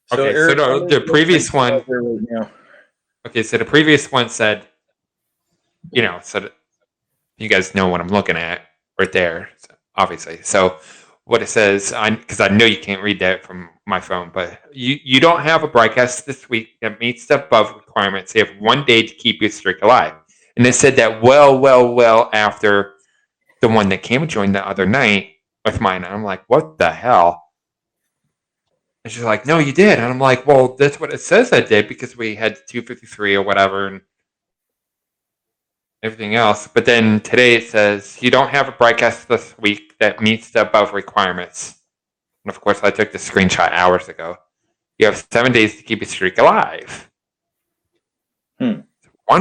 S8: So
S1: Okay,
S8: Eric,
S1: so the previous one. Okay, so the previous one said, you know, so that you guys know what I'm looking at right there, obviously. So what it says, because I know you can't read that from my phone, but you don't have a broadcast this week that meets the above requirements. You have 1 day to keep your streak alive. And it said that well after the one that Cam joined the other night with mine. And I'm like, what the hell? And she's like, no, you did. And I'm like, well, that's what it says I did because we had 253 or whatever and everything else. But then today it says you don't have a broadcast this week that meets the above requirements. And of course, I took the screenshot hours ago. You have 7 days to keep your streak alive. 1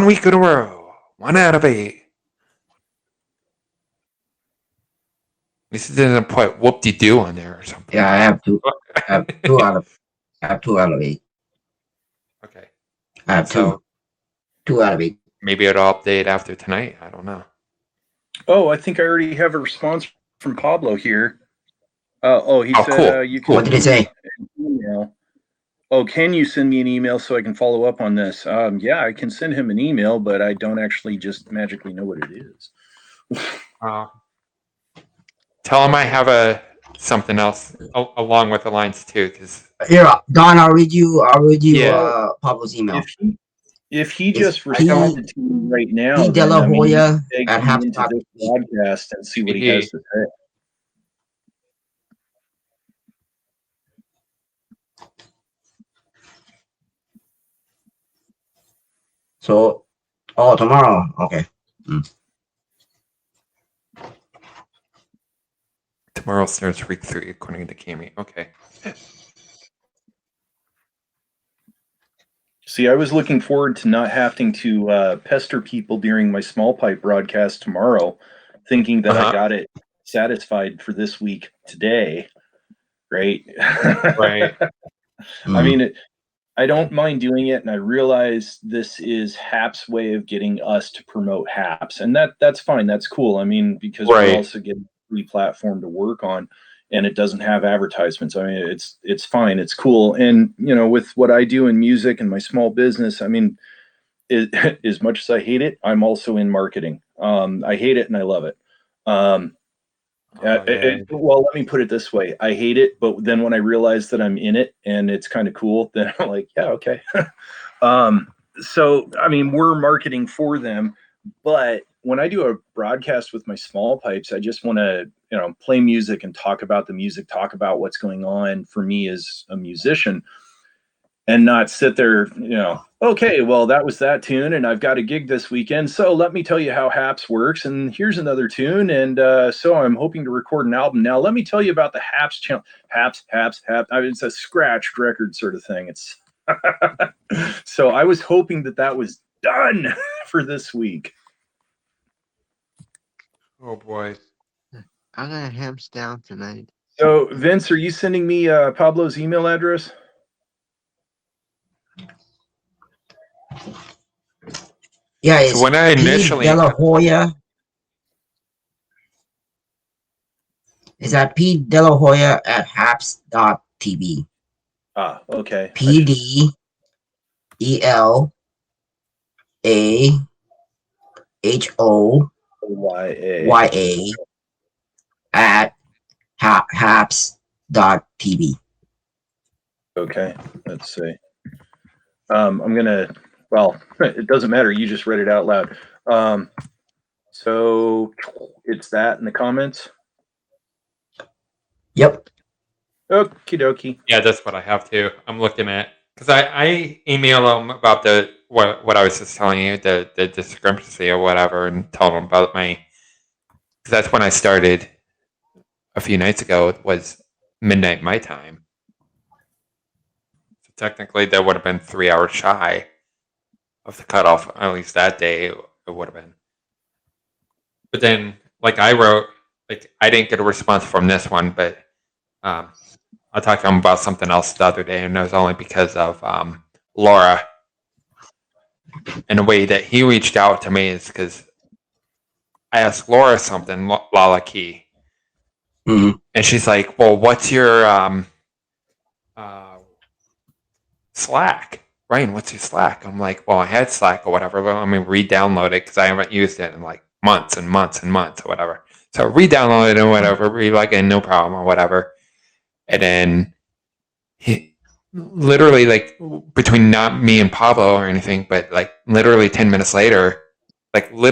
S1: week in a row. 1 out of 8. This doesn't put whoop-de-doo on there or something.
S6: Yeah, I have two. I have 2 out of 8.
S1: Okay.
S6: I have
S1: So
S6: 2 out of 8.
S1: maybe it'll update after tonight. I don't know.
S8: Oh, I think I already have a response from Pablo here. He said
S1: cool.
S8: you can.
S6: What did he say?
S8: Email. Oh, can you send me an email so I can follow up on this? Yeah, I can send him an email, but I don't actually just magically know what it is.
S1: Tell him I have something else along with the lines too, because
S6: Here, Don, I'll read you.
S1: Yeah.
S6: Pablo's email.
S8: If he
S6: It's
S8: just responded to me right now,
S6: P. De
S8: then,
S6: La
S8: I mean,
S6: Hoya
S8: take
S6: at
S8: him into
S6: Haps.TV.
S8: this podcast and see what he has to say.
S6: So, tomorrow. Okay.
S1: tomorrow starts week 3 according to Cami. Okay.
S8: See, I was looking forward to not having to pester people during my small pipe broadcast tomorrow, thinking that I got it satisfied for this week today, right?
S1: Right.
S8: I mean, I don't mind doing it, and I realize this is Hap's way of getting us to promote Haps, and that's fine. That's cool. I mean, because we're also getting a free platform to work on, and it doesn't have advertisements. I mean, it's fine. It's cool. And you know, with what I do in music and my small business, I mean, as much as I hate it, I'm also in marketing. I hate it and I love it. Well, let me put it this way. I hate it, but then when I realize that I'm in it and it's kind of cool, then I'm like, yeah, okay. So, I mean, we're marketing for them, but when I do a broadcast with my small pipes, I just want to, you know, play music and talk about the music, talk about what's going on for me as a musician, and not sit there, you know, okay, well, that was that tune, and I've got a gig this weekend, so let me tell you how Haps works, and here's another tune, and so I'm hoping to record an album. Now, let me tell you about the Haps channel. Haps. I mean, it's a scratched record sort of thing. It's so I was hoping that was done for this week.
S1: Oh boy.
S7: I'm gonna Hamps down tonight.
S8: So, Vince, are you sending me Pablo's email address?
S6: Yeah, it's
S1: So when I initially
S6: P. De La Hoya. Is at P. De La Hoya at Haps.TV.
S8: Ah, okay.
S6: PDELAYA at Haps.TV.
S8: Okay, let's see. I'm gonna, well, it doesn't matter. You just read it out loud. So it's that in the comments.
S6: Yep.
S8: Okie dokie.
S1: Yeah, that's what I have too. I'm looking at, because I email them about what I was just telling you, the discrepancy or whatever, and tell them about because that's when I started a few nights ago. It was midnight my time. So technically, that would have been 3 hours shy of the cutoff. At least that day, it would have been. But then, like I wrote, like I didn't get a response from this one, but I talked to him about something else the other day, and it was only because of Laura. And the way that he reached out to me is because I asked Laura something, Lala Key, and she's like, "Well, what's your Slack, Ryan? What's your Slack?" I'm like, "Well, I had Slack or whatever. Well, let me re-download it because I haven't used it in like months and months and months or whatever." So re-download it and whatever, no problem or whatever. And then he literally, like, between not me and Pablo or anything, but like literally 10 minutes later, I don't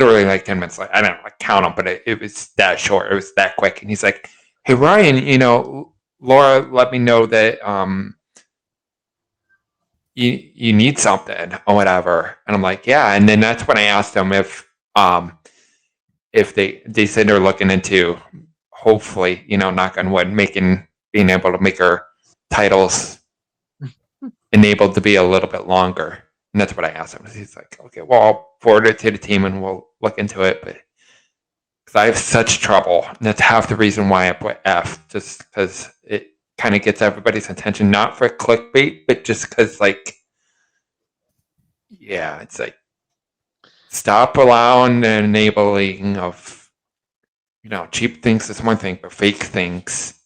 S1: like count them, but it was that short. It was that quick. And he's like, "Hey, Ryan, you know, Laura let me know that you need something or whatever." And I'm like, "Yeah." And then that's when I asked him if they said they're looking into, hopefully, you know, knock on wood, being able to make our titles enabled to be a little bit longer. And that's what I asked him. He's like, "Okay, well, I'll forward it to the team and we'll look into it." But because I have such trouble, and that's half the reason why I put F, just because it kind of gets everybody's attention, not for clickbait, but just because, like, yeah, it's like, stop allowing the enabling of, you know, cheap things is one thing, but fake things,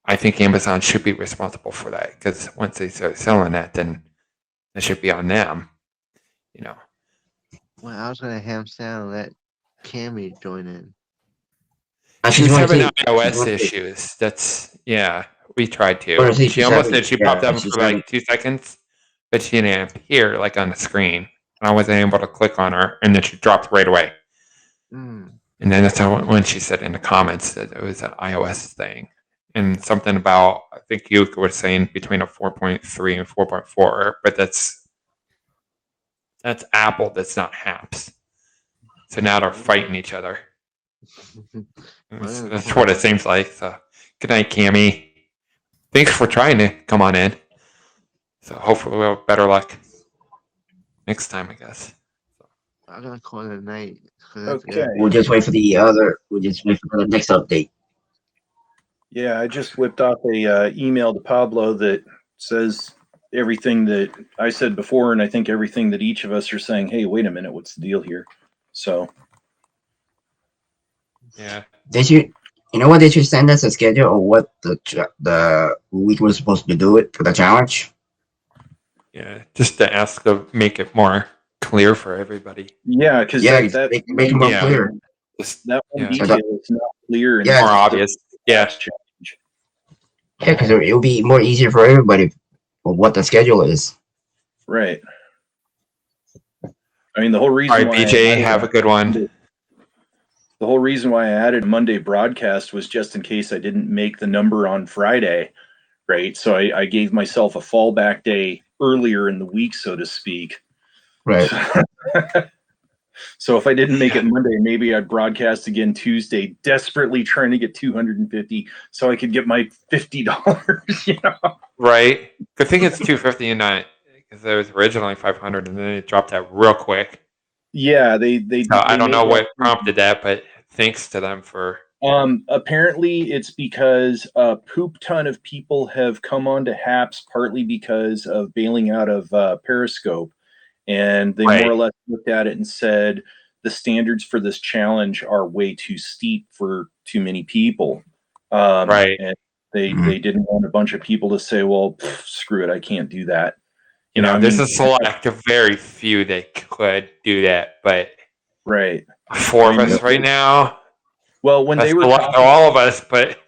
S1: I think Amazon should be responsible for that, because once they start selling that, then it should be on them, you know.
S7: Well, I was gonna Hamps down and let Cammy join in.
S1: She's
S6: gonna
S1: having
S6: say-
S1: iOS issues. Yeah, we tried to.
S6: Honestly,
S1: She
S6: she's
S1: almost
S6: having-
S1: did. She
S6: yeah,
S1: popped up
S6: she's
S1: for like
S6: having-
S1: 2 seconds, but she didn't appear like on the screen. And I wasn't able to click on her, and then she dropped right away.
S7: Mm.
S1: And then that's how, when she said in the comments that it was an iOS thing, and something about, I think you were saying between a 4.3 and 4.4, but that's Apple. That's not Haps. So now they're fighting each other. That's what it seems like. So, good night, Cammy. Thanks for trying to come on in. So hopefully we'll have better luck next time, I guess.
S7: I'm gonna call it a night. 'cause that's
S8: Okay.
S7: it.
S6: We'll just wait for the next update.
S8: Yeah, I just whipped off a email to Pablo that says everything that I said before, and I think everything that each of us are saying. Hey, wait a minute, what's the deal here? So
S1: Yeah.
S6: You know what? They should send us a schedule or what the week we're supposed to do it for the challenge.
S1: Yeah. Just to ask to make it more clear for everybody.
S8: yeah, because
S6: Yeah,
S8: that
S6: make it more
S1: Yeah.
S6: clear.
S1: Just
S8: that one
S1: Yeah.
S8: detail is not clear. And
S6: Yeah,
S8: it's
S1: more
S8: just
S1: obvious. Yeah.
S8: change.
S6: Yeah, because it'll be more easier for everybody for what the schedule is.
S8: Right. I mean, the whole
S1: All
S8: reason
S1: right,
S8: why
S1: BJ,
S8: I added
S1: have a good one.
S8: the whole reason why I added Monday broadcast was just in case I didn't make the number on Friday, right? So I gave myself a fallback day earlier in the week, so to speak.
S6: Right.
S8: So if I didn't make it Monday, maybe I'd broadcast again Tuesday, desperately trying to get 250 so I could get my $50, you know?
S1: Right. Good thing it's 250 and not, because it was originally 500 and then it dropped that real quick.
S8: Yeah, they
S1: So I don't
S8: made
S1: know
S8: that-
S1: what prompted that, but thanks to them for.
S8: Apparently it's because a poop ton of people have come onto Haps partly because of bailing out of Periscope. And they
S1: Right.
S8: more or less looked at it and said the standards for this challenge are way too steep for too many people.
S1: Right.
S8: And they didn't want a bunch of people to say, well, screw it, I can't do that.
S1: You know,
S8: I
S1: there's
S8: mean,
S1: a select, a very few that could do that, but
S8: right.
S1: 4 of us right now.
S8: Well, when
S1: That's
S8: they were
S1: a lot to
S8: talking,
S1: all of us, but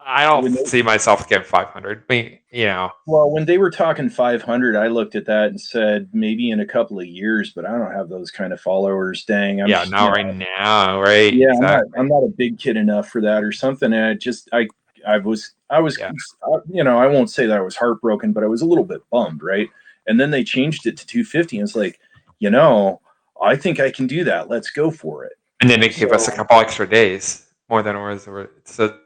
S1: I
S8: When
S1: don't
S8: they-
S1: see myself getting 500. You know,
S8: well, when they were talking 500, I looked at that and said maybe in a couple of years, but I don't have those kind of followers. Dang, I'm
S1: yeah,
S8: just,
S1: not right now, right?
S8: Yeah,
S1: Exactly.
S8: I'm not a big kid enough for that or something. And I was,
S1: Yeah.
S8: you know, I won't say that I was heartbroken, but I was a little bit bummed, right? And then they changed it to 250, and it's like, you know, I think I can do that. Let's go for it.
S1: And then they gave us a
S8: So-
S1: couple extra days, more than it was. So,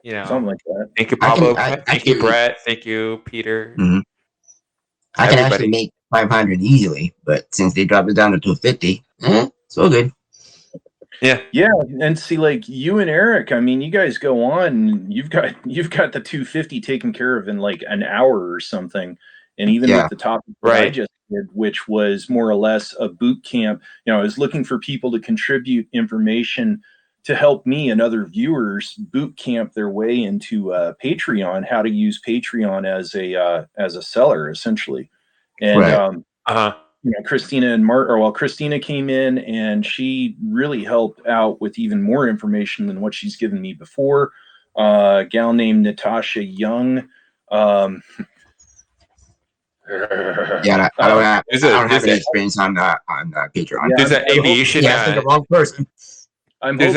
S1: you know,
S8: Something like that.
S1: thank you,
S6: I can-
S1: Pablo.
S6: I
S1: Thank you,
S6: can-
S1: Brett. Thank you, Peter.
S6: I can actually
S1: Everybody.
S6: make 500 easily, but since they dropped it down to 250, it's all good.
S1: Yeah.
S8: Yeah, and see, like you and Eric, I mean, you guys go on. And you've got the 250 taken care of in like an hour or something, and even
S6: Yeah.
S8: with the topic that I
S1: Right.
S8: just did, which was more or less a boot camp. You know, I was looking for people to contribute information to help me and other viewers boot camp their way into Patreon, how to use Patreon as a seller essentially, and
S6: Right.
S8: you know, Christina and Christina came in and she really helped out with even more information than what she's given me before. A gal named Natasha Young.
S6: Yeah, I don't have any experience on Patreon.
S8: Yeah,
S1: There's an
S8: I hope-
S1: aviation.
S6: Yeah, I think the wrong person.
S8: I'm
S1: There's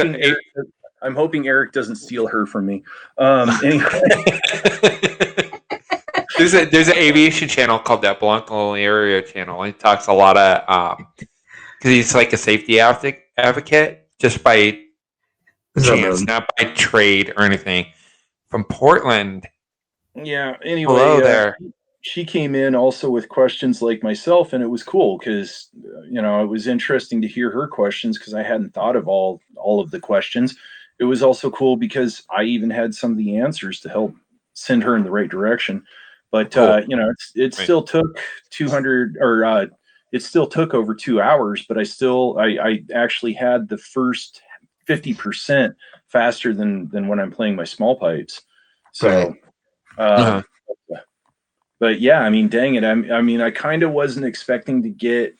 S8: hoping Eric doesn't steal her from me. Anyway,
S1: there's an aviation channel called that Blanco Area channel. He talks a lot of because he's like a safety advocate just by chance, not by trade or anything. From Portland.
S8: yeah. Anyway,
S1: Hello there.
S8: she came in also with questions like myself, and it was cool because you know it was interesting to hear her questions because I hadn't thought of all of the questions. It was also cool because I even had some of the answers to help send her in the right direction. But
S1: Cool.
S8: you know, it still took 200 or it still took over 2 hours. But I actually had the first 50% faster than when I'm playing my small pipes. So.
S6: Right.
S1: Uh-huh.
S8: But yeah, I mean, dang it. I mean, I kind of wasn't expecting to get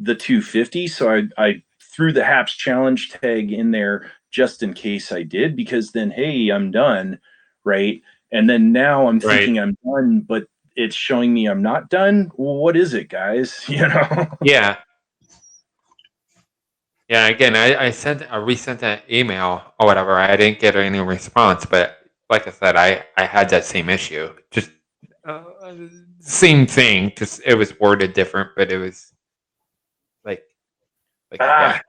S8: the 250, so I threw the Haps Challenge tag in there just in case I did, because then, hey, I'm done, right? And then now I'm thinking I'm done, but it's showing me I'm not done. Well, what is it, guys?
S1: Yeah. Yeah, again, I resent that email or whatever. I didn't get any response, but like I said, I had that same issue. Just same thing. Just it was worded different, but it was like yeah.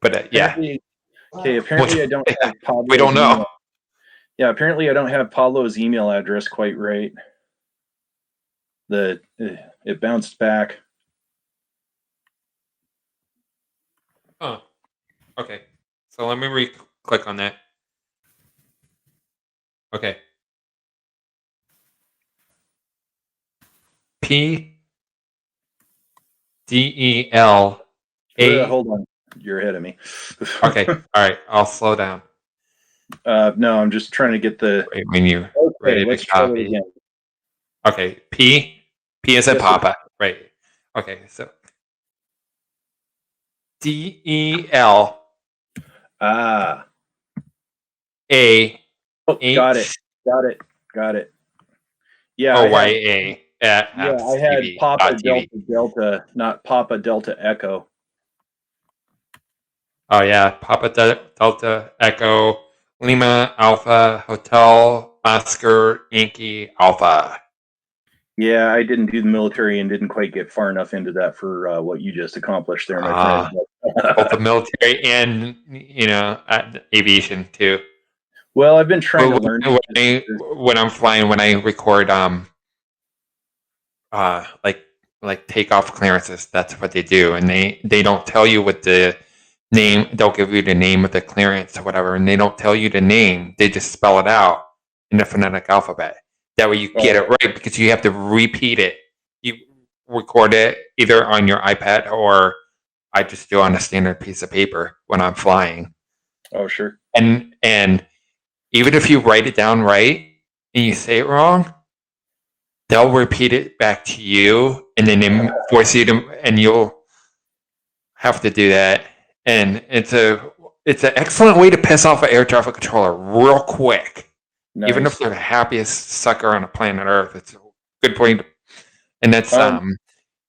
S1: But yeah.
S8: Okay, apparently I don't have Pablo's
S1: We don't know.
S8: email. Yeah, apparently I don't have Pablo's email address quite right. It bounced back.
S1: Oh, okay. So let me click on that. Okay. PDELA.
S8: Hold on, you're ahead of me.
S1: Okay, all right. I'll slow down.
S8: No, I'm just trying to get the.
S1: Right when you ready
S8: let's
S1: to
S8: try it
S1: copy.
S8: again.
S1: Okay, P is in Papa. Right. Okay, so DEL.
S8: Ah.
S1: A.
S8: Oh, got it. Yeah.
S1: OYA at
S8: Yeah, I had Papa Delta, not Papa Delta Echo.
S1: Oh yeah, Papa Delta Echo Lima Alpha Hotel Oscar Yankee Alpha.
S8: Yeah, I didn't do the military and didn't quite get far enough into that for what you just accomplished there, my friend.
S1: Both the military and aviation too.
S8: Well, I've been trying to learn
S1: when I'm flying, when I record like takeoff clearances. That's what they do, and they don't tell you what the name. They'll give you the name of the clearance or whatever, and they don't tell you the name. They just spell it out in the phonetic alphabet. That way you get it right, because you have to repeat it. You record it either on your iPad, or I just do on a standard piece of paper when I'm flying.
S8: Oh, sure.
S1: And even if you write it down right and you say it wrong, they'll repeat it back to you, and then they force you to, and you'll have to do that. And it's an excellent way to piss off an air traffic controller real quick. Nice. Even if they're the happiest sucker on the planet Earth, it's a good point. And that's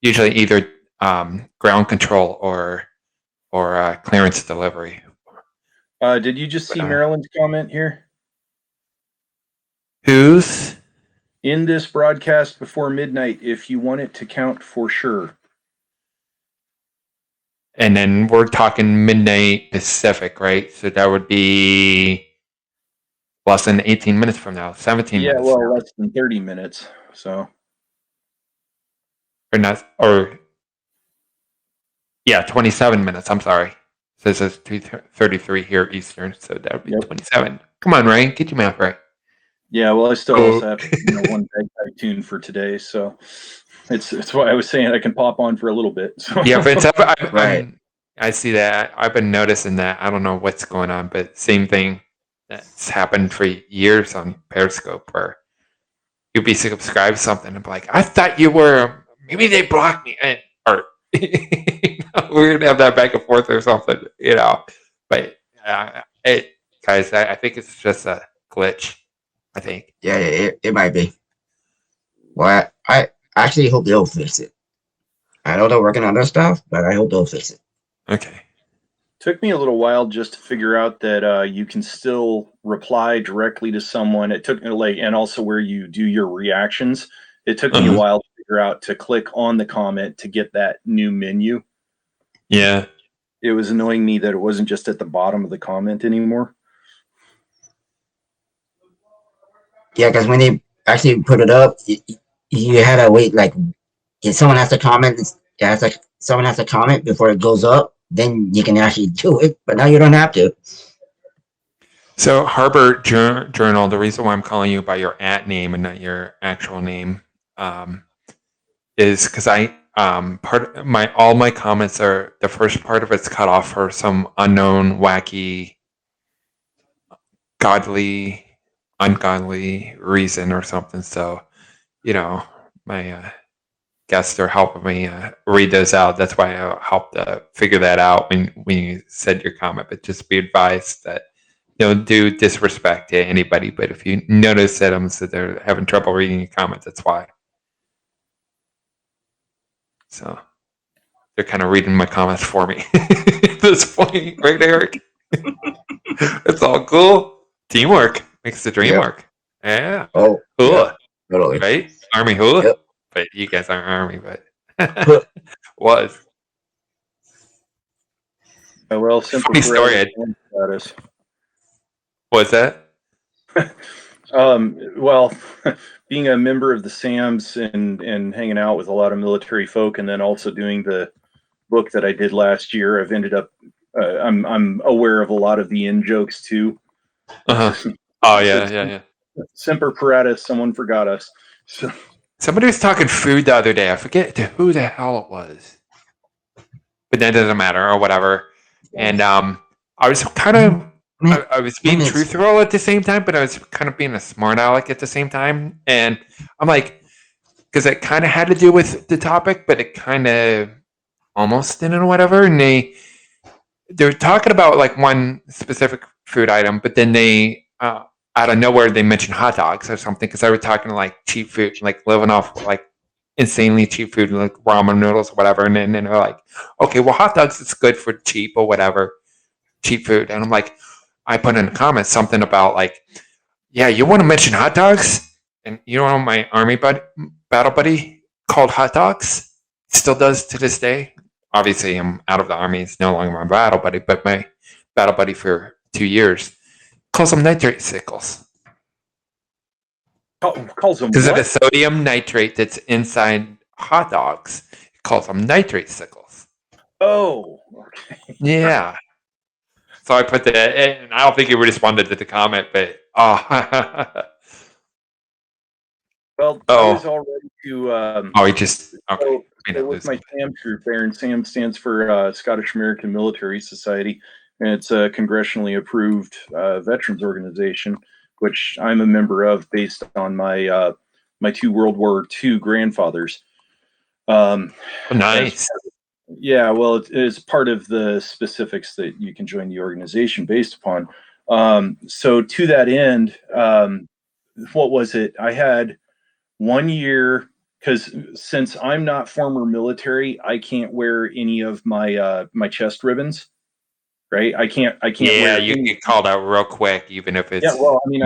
S1: usually either ground control or clearance delivery.
S8: Did you just see Marilyn's comment here?
S1: Who's?
S8: In this broadcast before midnight, if you want it to count for sure.
S1: And then we're talking midnight Pacific, right? So that would be less than 18 minutes from now, 17 minutes.
S8: Yeah, well, less than 30 minutes. So.
S1: Or 27 minutes. I'm sorry. So it says 2:33 here Eastern, so that would be 27. Come on, Ryan, get your math right.
S8: Yeah, well, I still also have one bagpipe tune for today, so it's why I was saying I can pop on for a little bit. So.
S1: Yeah, but I see that. I've been noticing that. I don't know what's going on, but same thing that's happened for years on Periscope, where you'll be subscribed to something and be like, I thought you were. Maybe they blocked me, or we're gonna have that back and forth or something, But guys, I think it's just a glitch. I think.
S6: Yeah, it might be. Well, I actually hope they'll fix it. I know they're working on their stuff, but I hope they'll fix it.
S1: Okay.
S8: Took me a little while just to figure out that you can still reply directly to someone. It took me and also where you do your reactions. It took me a while to figure out to click on the comment to get that new menu.
S1: Yeah.
S8: It was annoying me that it wasn't just at the bottom of the comment anymore.
S6: Yeah, because when they actually put it up, you had to wait. Like, if someone has to comment, someone has to comment before it goes up. Then you can actually do it. But now you don't have to.
S1: So Harbor Journal, the reason why I'm calling you by your @name and not your actual name, is because all my comments are, the first part of it's cut off for some unknown, wacky, ungodly reason or something. So, my guests are helping me read those out. That's why I helped figure that out when you said your comment. But just be advised that don't do disrespect to anybody. But if you notice that they're having trouble reading your comments, that's why. So they're kind of reading my comments for me at this point, right, Eric? It's all cool. Teamwork makes the dream
S6: Yeah.
S1: work. Yeah.
S6: Oh,
S1: Hula,
S6: totally.
S1: right? Army hula.
S6: Yep.
S1: But you guys aren't Army, but was.
S8: Well, simple
S1: Funny story, Ed.
S8: status.
S1: Was that?
S8: Well, being a member of the SAMs and hanging out with a lot of military folk, and then also doing the book that I did last year, I've ended up. I'm aware of a lot of the in jokes too.
S1: Uh-huh. Oh yeah.
S8: Semper Paratus, someone forgot us. So,
S1: Somebody was talking food the other day. I forget who the hell it was, but that doesn't matter or whatever. And I was kind of, I was being truthful at the same time, but I was kind of being a smart aleck at the same time. And I'm like, because it kind of had to do with the topic, but it kind of almost didn't or whatever. And they're talking about like one specific food item, but then they out of nowhere they mentioned hot dogs or something, because I was talking like cheap food, like living off like insanely cheap food, like ramen noodles or whatever. And then they're like, okay, well, hot dogs is good for cheap or whatever, cheap food. And I'm like, I put in the comments something about like, yeah, you want to mention hot dogs? And you know, my army battle buddy called hot dogs, still does to this day. Obviously, I'm out of the army. It's no longer my battle buddy, but my battle buddy for 2 years calls them nitrate sickles.
S8: calls them
S1: Because of
S8: what?
S1: the sodium nitrate that's inside hot dogs. It calls them nitrate sickles.
S8: Oh, okay.
S1: Yeah. So I put that, and I don't think he responded to the comment, but
S8: Well,
S1: Oh.
S8: I was all ready to.
S1: oh, he just okay.
S8: So,
S1: We didn't
S8: with
S1: lose
S8: my
S1: him.
S8: SAM troop there, and SAM stands for Scottish American Military Society, and it's a congressionally approved veterans organization, which I'm a member of based on my my 2 World War II grandfathers.
S1: Oh, nice.
S8: Yeah, well, it is part of the specifics that you can join the organization based upon. So to that end, what was it? I had 1 year, because since I'm not former military, I can't wear any of my my chest ribbons, right? I can't
S1: Yeah,
S8: wear
S1: you
S8: any.
S1: get called out real quick, even if it's
S8: Yeah, well, I mean,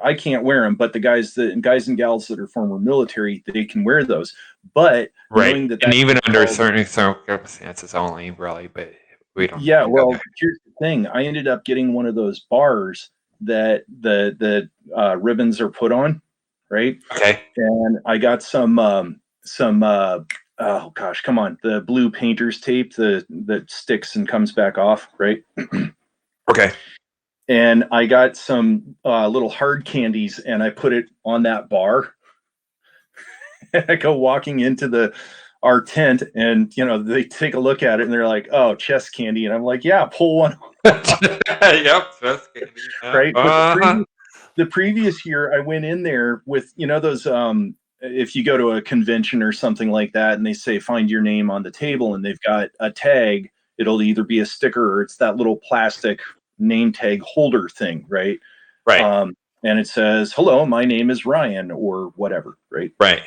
S8: I can't wear them, but the guys and gals that are former military, they can wear those. But
S1: right,
S8: knowing that
S1: and
S8: that's
S1: even under
S8: called-
S1: certain circumstances only, really. But we don't.
S8: Yeah,
S1: we
S8: well,
S1: don't-
S8: here's the thing. I ended up getting one of those bars that the ribbons are put on, right?
S1: okay.
S8: And I got some oh gosh, come on, the blue painter's tape that sticks and comes back off, right?
S1: Okay.
S8: And I got some little hard candies, and I put it on that bar. And I go walking into our tent, and they take a look at it, and they're like, "Oh, chest candy," and I'm like, "Yeah, pull one."
S1: Yep. That's good.
S8: Right. But the previous year, I went in there with those. If you go to a convention or something like that, and they say find your name on the table, and they've got a tag, it'll either be a sticker or it's that little plastic name tag holder thing, right?
S1: Right.
S8: And it says, "Hello, my name is Ryan," or whatever, right?
S1: Right.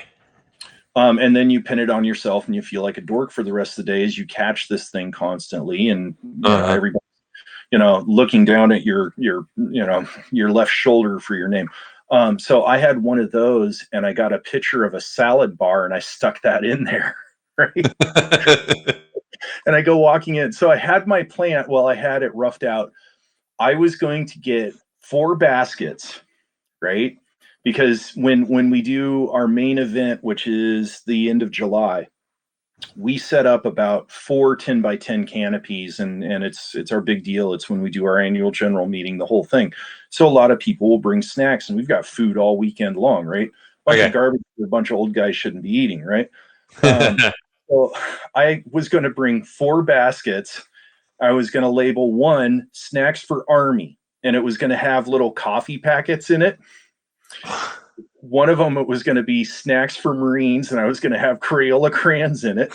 S8: And then you pin it on yourself, and you feel like a dork for the rest of the day as you catch this thing constantly, and everybody, looking down at your left shoulder for your name. So I had one of those, and I got a picture of a salad bar, and I stuck that in there, right? And I go walking in. So I had my plan. Well, I had it roughed out. I was going to get 4 baskets, right? Because when we do our main event, which is the end of July, we set up about 4 10x10 canopies, and it's our big deal. It's when we do our annual general meeting, the whole thing. So a lot of people will bring snacks, and we've got food all weekend long, right? Bunch of garbage a bunch of old guys shouldn't be eating, right? So I was going to bring 4 baskets. I was going to label one snacks for Army, and it was going to have little coffee packets in it. one of them, it was going to be snacks for Marines, and I was going to have Crayola crayons in it.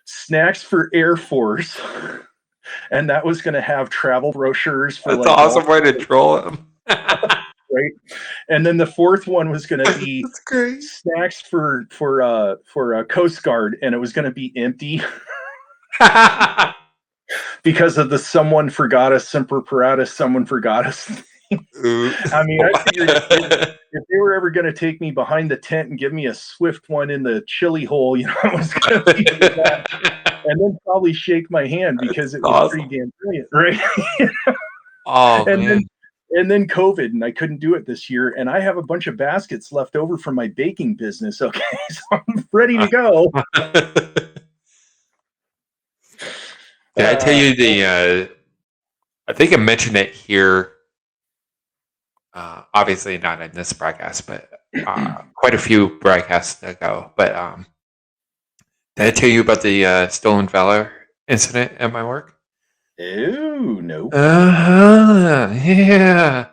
S8: Snacks for Air Force, and that was going to have travel brochures for
S1: That's an awesome way to troll him.
S8: right. And then the fourth one was going to be
S1: That's great.
S8: snacks for Coast Guard, and it was going to be empty because of the "someone forgot us, semper paratus, someone forgot us." I mean, I figured if they were ever going to take me behind the tent and give me a swift one in the chili hole, you know, it was going to be that. And then probably shake my hand because it was
S1: awesome.
S8: pretty damn brilliant, right?
S1: Oh,
S8: and
S1: man.
S8: then COVID, and I couldn't do it this year. And I have a bunch of baskets left over from my baking business. Okay, so I'm ready to go.
S1: Did I tell you the? I think I mentioned it here. Obviously not in this broadcast, but quite a few broadcasts ago. But did I tell you about the stolen valor incident at my work?
S8: Oh no!
S1: Yeah.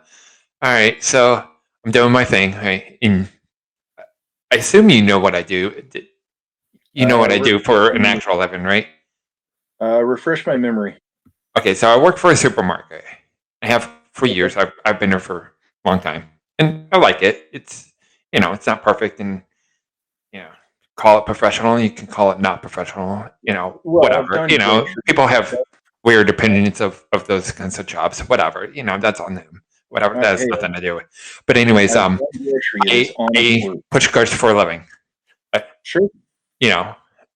S1: All right. So I'm doing my thing. Right? And I assume you know what I do. You know what I do for an actual living, right?
S8: Refresh my memory.
S1: Okay, so I work for a supermarket. I have for years. I've been there for a long time, and I like it. It's it's not perfect, and call it professional. You can call it not professional.
S8: Well,
S1: Whatever. People have weird opinions of those kinds of jobs. Whatever. That's on them. Whatever. That has nothing to do with. But anyways, I push carts for a living.
S8: Sure.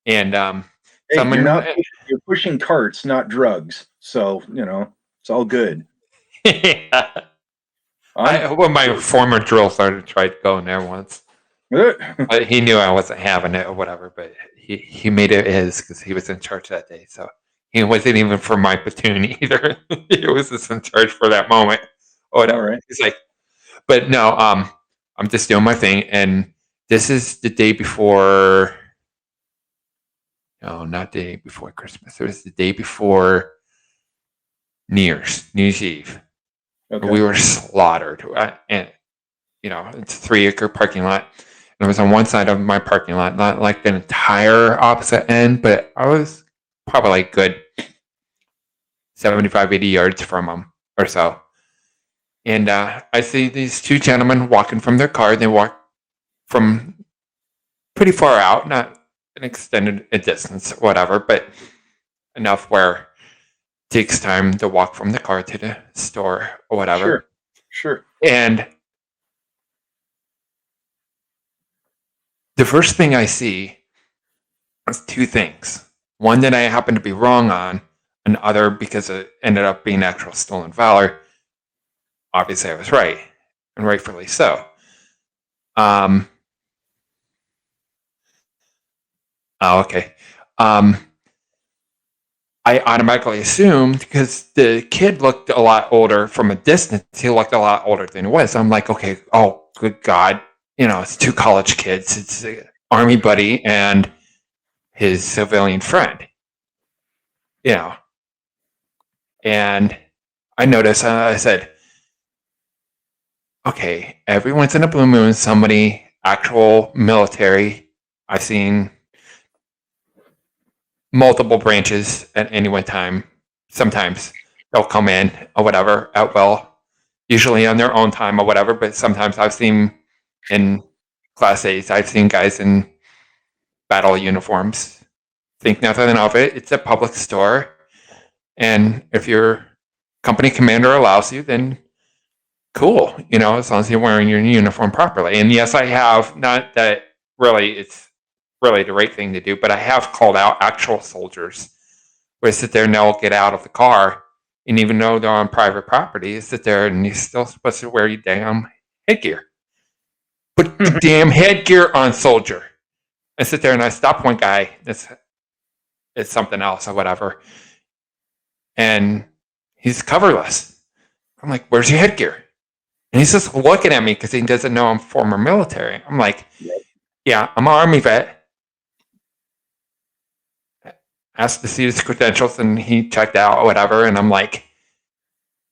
S1: And
S8: Hey, you're pushing carts, not drugs. So it's all good.
S1: My former drill sergeant tried going there once. But he knew I wasn't having it or whatever, but he made it his because he was in charge that day. So he wasn't even for my platoon either. He was just in charge for that moment or whatever.
S8: All right.
S1: He's like, but no, I'm just doing my thing, and this is the day before. No, not the day before Christmas. It was the day before New Year's Eve.
S8: Okay.
S1: We were slaughtered, and it's a 3-acre parking lot. And it was on one side of my parking lot, not like the entire opposite end, but I was probably like good 75, 80 yards from them or so. And I see these two gentlemen walking from their car. They walk from pretty far out, not an extended distance, whatever, but enough where it takes time to walk from the car to the store or whatever.
S8: Sure.
S1: And the first thing I see is two things. One that I happen to be wrong on, and other because it ended up being actual stolen valor. Obviously, I was right, and rightfully so. Okay. I automatically assumed because the kid looked a lot older from a distance. He looked a lot older than he was. I'm like, okay, oh, good God. It's two college kids. It's an Army buddy and his civilian friend. And I noticed, I said, okay, every once in a blue moon, somebody, actual military, I've seen multiple branches at any one time. Sometimes they'll come in or whatever out well, usually on their own time or whatever, but sometimes I've seen in Class A's, I've seen guys in battle uniforms. Think nothing of it. It's a public store. And if your company commander allows you, then cool, as long as you're wearing your uniform properly. And yes, I have, not that really it's really the right thing to do, but I have called out actual soldiers where they sit there and they'll get out of the car, and even though they're on private property, you sit there and you're still supposed to wear your damn headgear. Put the damn headgear on, soldier. I sit there and I stop one guy it's something else or whatever, and he's coverless. I'm like, where's your headgear? And he's just looking at me because he doesn't know I'm former military. I'm like, yeah, I'm an Army vet. Asked to see his credentials, and he checked out or whatever. And I'm like,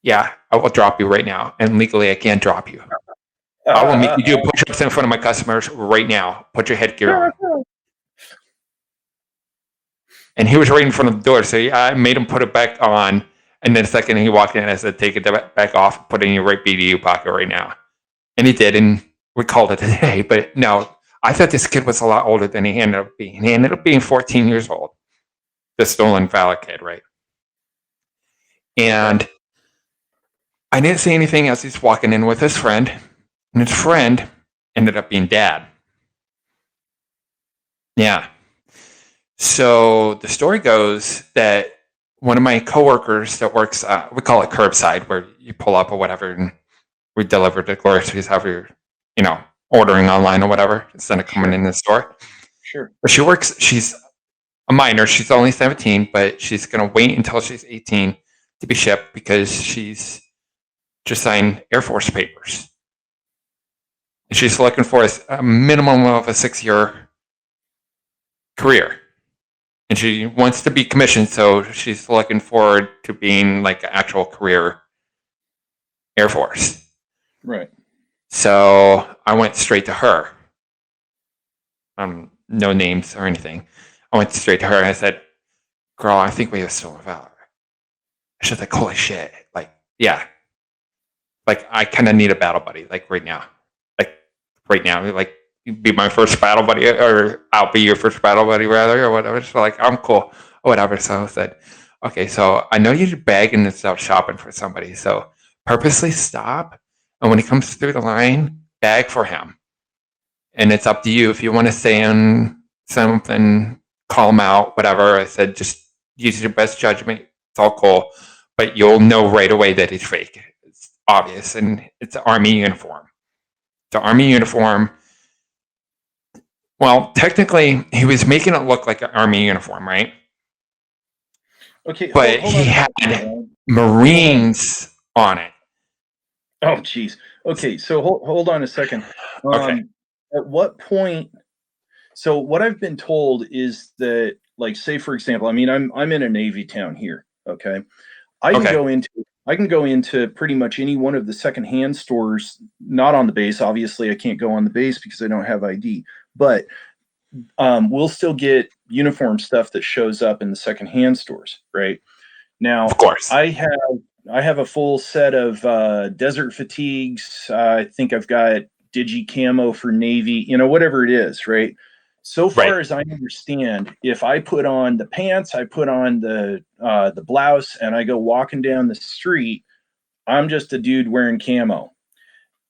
S1: yeah, I will drop you right now. And legally, I can't drop you. I will make you do push-ups in front of my customers right now. Put your headgear on. And he was right in front of the door, so I made him put it back on. And then the second he walked in, I said, take it back off, put it in your right BDU pocket right now. And he did, and we called it a day. But no, I thought this kid was a lot older than he ended up being. He ended up being 14 years old, the stolen valid kid, right? And I didn't see anything as he's walking in with his friend, and his friend ended up being Dad. Yeah. So the story goes that one of my coworkers that works, we call it curbside, where you pull up or whatever, and we deliver to groceries, however you're, ordering online or whatever, instead of coming in the store.
S8: Sure.
S1: But she's a minor. She's only 17, but she's going to wait until she's 18 to be shipped because she's just signed Air Force papers. And she's looking for a minimum of a 6-year career. And she wants to be commissioned, so she's looking forward to being like an actual career Air Force.
S8: Right.
S1: So I went straight to her. No names or anything. I went straight to her and I said, girl, I think we have stolen valor. She's like, holy shit. Like, yeah. Like, I kind of need a battle buddy, like right now. Like, you'd be my first battle buddy, or I'll be your first battle buddy, rather, or whatever. So, like, I'm cool, or whatever. So I said, okay, so I know you're bagging and stuff shopping for somebody. So purposely stop. And when he comes through the line, bag for him. And it's up to you. If you want to say something, call him out, whatever. I said, just use your best judgment. It's all cool. But you'll know right away that he's fake. It's obvious. And it's an Army uniform. The Army uniform, well, technically, he was making it look like an Army uniform, right?
S8: Okay.
S1: But
S8: hold
S1: he
S8: on.
S1: had Marines on it.
S8: Oh, geez. Okay, so hold on a second.
S1: Okay.
S8: At what point? So what I've been told is that, like, say for example, I mean, I'm in a Navy town here. Okay, I can go into pretty much any one of the secondhand stores, not on the base. Obviously, I can't go on the base because I don't have ID. But we'll still get uniform stuff that shows up in the secondhand stores, right? Now,
S1: Of course.
S8: I have a full set of desert fatigues. I think I've got digi camo for Navy, whatever it is, right? So far
S1: Right.
S8: as I understand, if I put on the pants, I put on the blouse, and I go walking down the street, I'm just a dude wearing camo.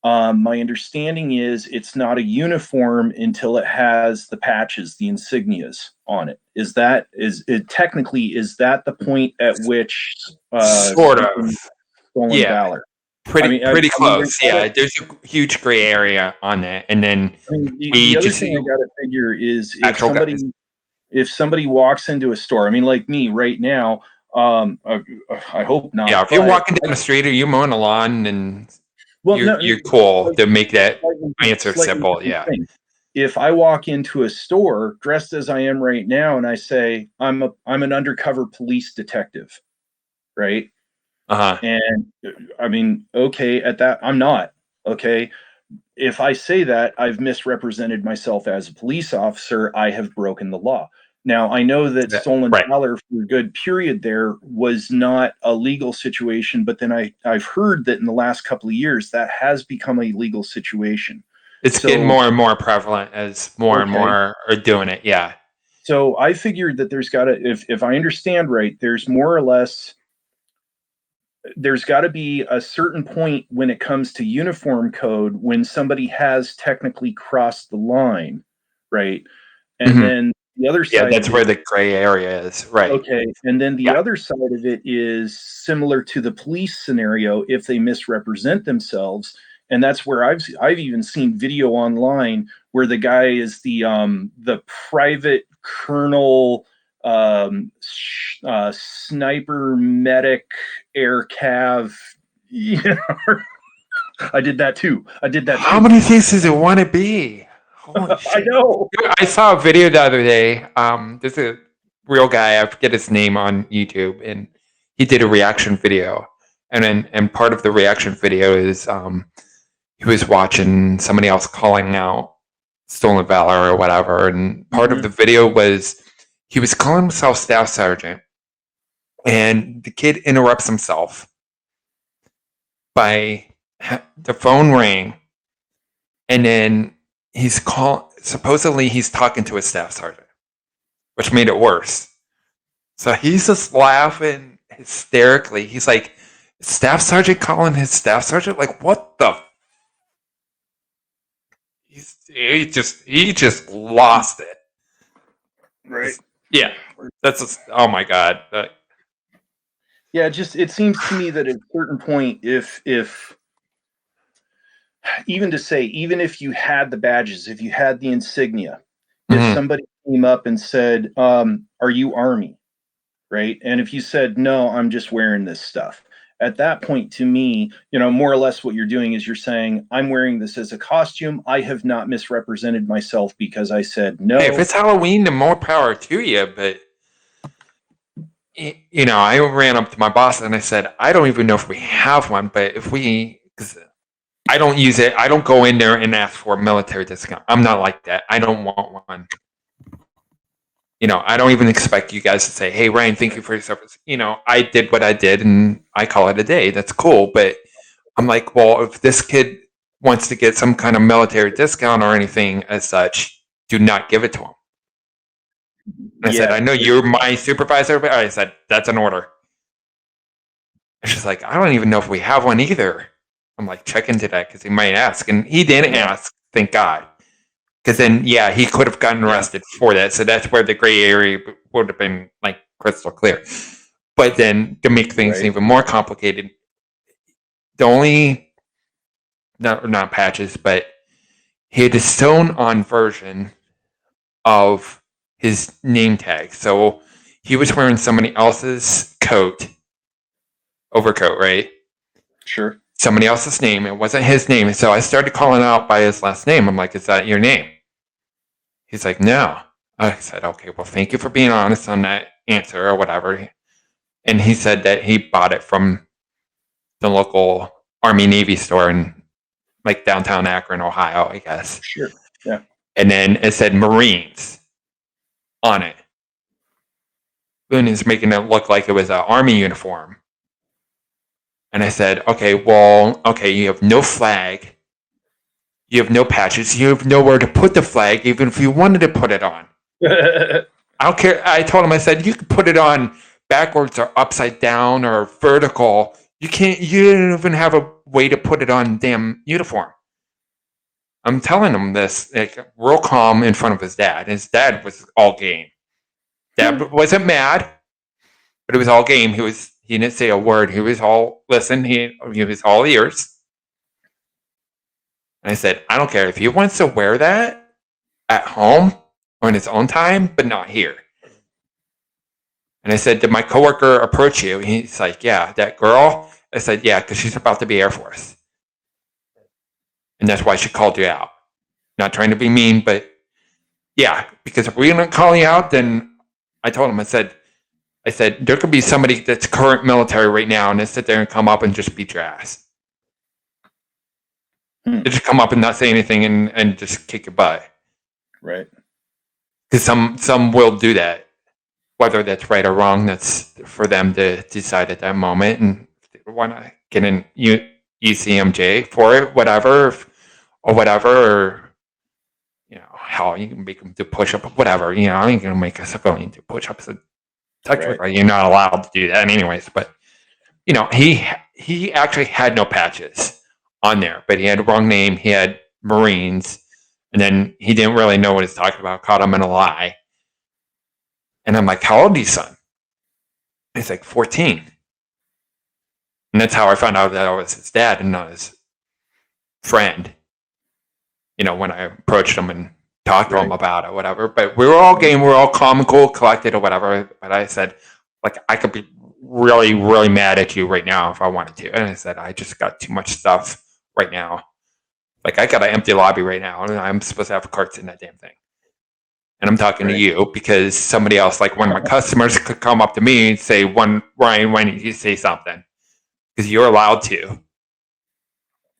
S8: My understanding is it's not a uniform until it has the patches, the insignias on it. Is that the point at which
S1: Sort of.
S8: stolen
S1: Yeah.
S8: valor?
S1: Pretty
S8: I mean,
S1: close.
S8: there's
S1: Yeah, there's a huge gray area on that. And then
S8: I mean, the
S1: We
S8: other
S1: just-
S8: thing I got to figure is
S1: Actual guys.
S8: if somebody walks into a store, I mean, like me right now, I hope not.
S1: yeah, if you're
S8: but-
S1: walking down the street or you're mowing the lawn, then
S8: well,
S1: you're cool to make that
S8: slightly-
S1: answer
S8: slightly
S1: simple.
S8: different
S1: Yeah.
S8: thing. If I walk into a store dressed as I am right now and I say I'm an undercover police detective, right?
S1: Uh-huh.
S8: And I mean, okay, at that I'm not. Okay. If I say that, I've misrepresented myself as a police officer, I have broken the law. Now, I know that stolen
S1: right.
S8: valor for a good period there was not a legal situation, but then I've heard that in the last couple of years that has become a legal situation.
S1: It's
S8: So-
S1: getting more and more prevalent as more and
S8: Okay.
S1: more are doing it. Yeah.
S8: So I figured that there's got to, if I understand right, there's got to be a certain point when it comes to uniform code when somebody has technically crossed the line, right? And
S1: Mhm.
S8: then the other side,
S1: Yeah, that's
S8: of
S1: where
S8: it-
S1: the gray area is. Right.
S8: okay, and then the
S1: Yeah.
S8: other side of it is similar to the police scenario if they misrepresent themselves, and that's where I've even seen video online where the guy is the private colonel, sniper medic air cav. I did that too.
S1: How many things does it want to be? Holy
S8: I
S1: shit.
S8: know.
S1: I saw a video the other day. There's a real guy, I forget his name, on YouTube, and he did a reaction video. And part of the reaction video is he was watching somebody else calling out stolen valor or whatever, and part of the video was he was calling himself staff sergeant, and the kid interrupts himself by the phone rang, and then supposedly he's talking to his staff sergeant, which made it worse. So he's just laughing hysterically. He's like, staff sergeant calling his staff sergeant? Like, what the? He just lost it.
S8: Right.
S1: Yeah. That's just, oh my God.
S8: Yeah, it seems to me that at a certain point, if even if you had the badges, if you had the insignia, if somebody came up and said, are you Army? Right? And if you said, no, I'm just wearing this stuff. At that point, to me, more or less what you're doing is you're saying, I'm wearing this as a costume. I have not misrepresented myself because I said no.
S1: Hey, if it's Halloween, then more power to you. But, I ran up to my boss and I said, I don't even know if we have one, but because I don't use it. I don't go in there and ask for a military discount. I'm not like that. I don't want one. I don't even expect you guys to say, hey, Ryan, thank you for your service. I did what I did and I call it a day. That's cool. But I'm like, well, if this kid wants to get some kind of military discount or anything as such, do not give it to him. And I said, I know you're my supervisor, but I said, that's an order. And she's like, I don't even know if we have one either. I'm like, check into that because he might ask. And he didn't ask, thank God. Because then, yeah, he could have gotten arrested for that. So that's where the gray area would have been like crystal clear. But then to make things even more complicated, the only, not patches, but he had a sewn-on version of his name tag. So he was wearing somebody else's overcoat, right?
S8: Sure.
S1: Somebody else's name. It wasn't his name. So I started calling out by his last name. I'm like, is that your name? He's like, no. I said, okay, well, thank you for being honest on that answer or whatever. And he said that he bought it from the local Army Navy store in like downtown Akron, Ohio, I guess.
S8: Sure. Yeah.
S1: And then it said Marines on it. Boone is making it look like it was an Army uniform. And I said, okay, you have no flag. You have no patches. You have nowhere to put the flag, even if you wanted to put it on. I don't care. I told him, I said, you could put it on backwards or upside down or vertical. You don't even have a way to put it on damn uniform. I'm telling him this, like, real calm in front of his dad. His dad was all game. Dad wasn't mad, but it was all game. He didn't say a word. He was all listen. He was all ears. And I said, I don't care if he wants to wear that at home or in his own time, but not here. And I said, did my coworker approach you? He's like, yeah, that girl. I said, yeah, because she's about to be Air Force. And that's why she called you out. Not trying to be mean, but yeah, because if we're going to call you out, then I told him, I said, there could be somebody that's current military right now and they sit there and come up and just beat your ass. They just come up and not say anything and just kick your butt.
S8: Right.
S1: Because some will do that. Whether that's right or wrong, that's for them to decide at that moment. And if they want to get an ECMJ for it, whatever, or hell, you can make them do push-up, whatever. You ain't going to make a civilian do push-ups. Technically, you're not allowed to do that anyways. But, he actually had no patches on there. But he had the wrong name. He had Marines. And then he didn't really know what he's talking about. Caught him in a lie. And I'm like, how old is your son? He's like 14. And that's how I found out that I was his dad and not his friend. When I approached him and talked to him about it, whatever. But we were all game, we were all calm and cool, collected or whatever. But I said, I could be really, really mad at you right now if I wanted to. And I said, I just got too much stuff right now. I got an empty lobby right now, and I'm supposed to have carts in that damn thing. And I'm talking to you because somebody else, like one of my customers, could come up to me and say, Ryan, why didn't you say something? Because you're allowed to.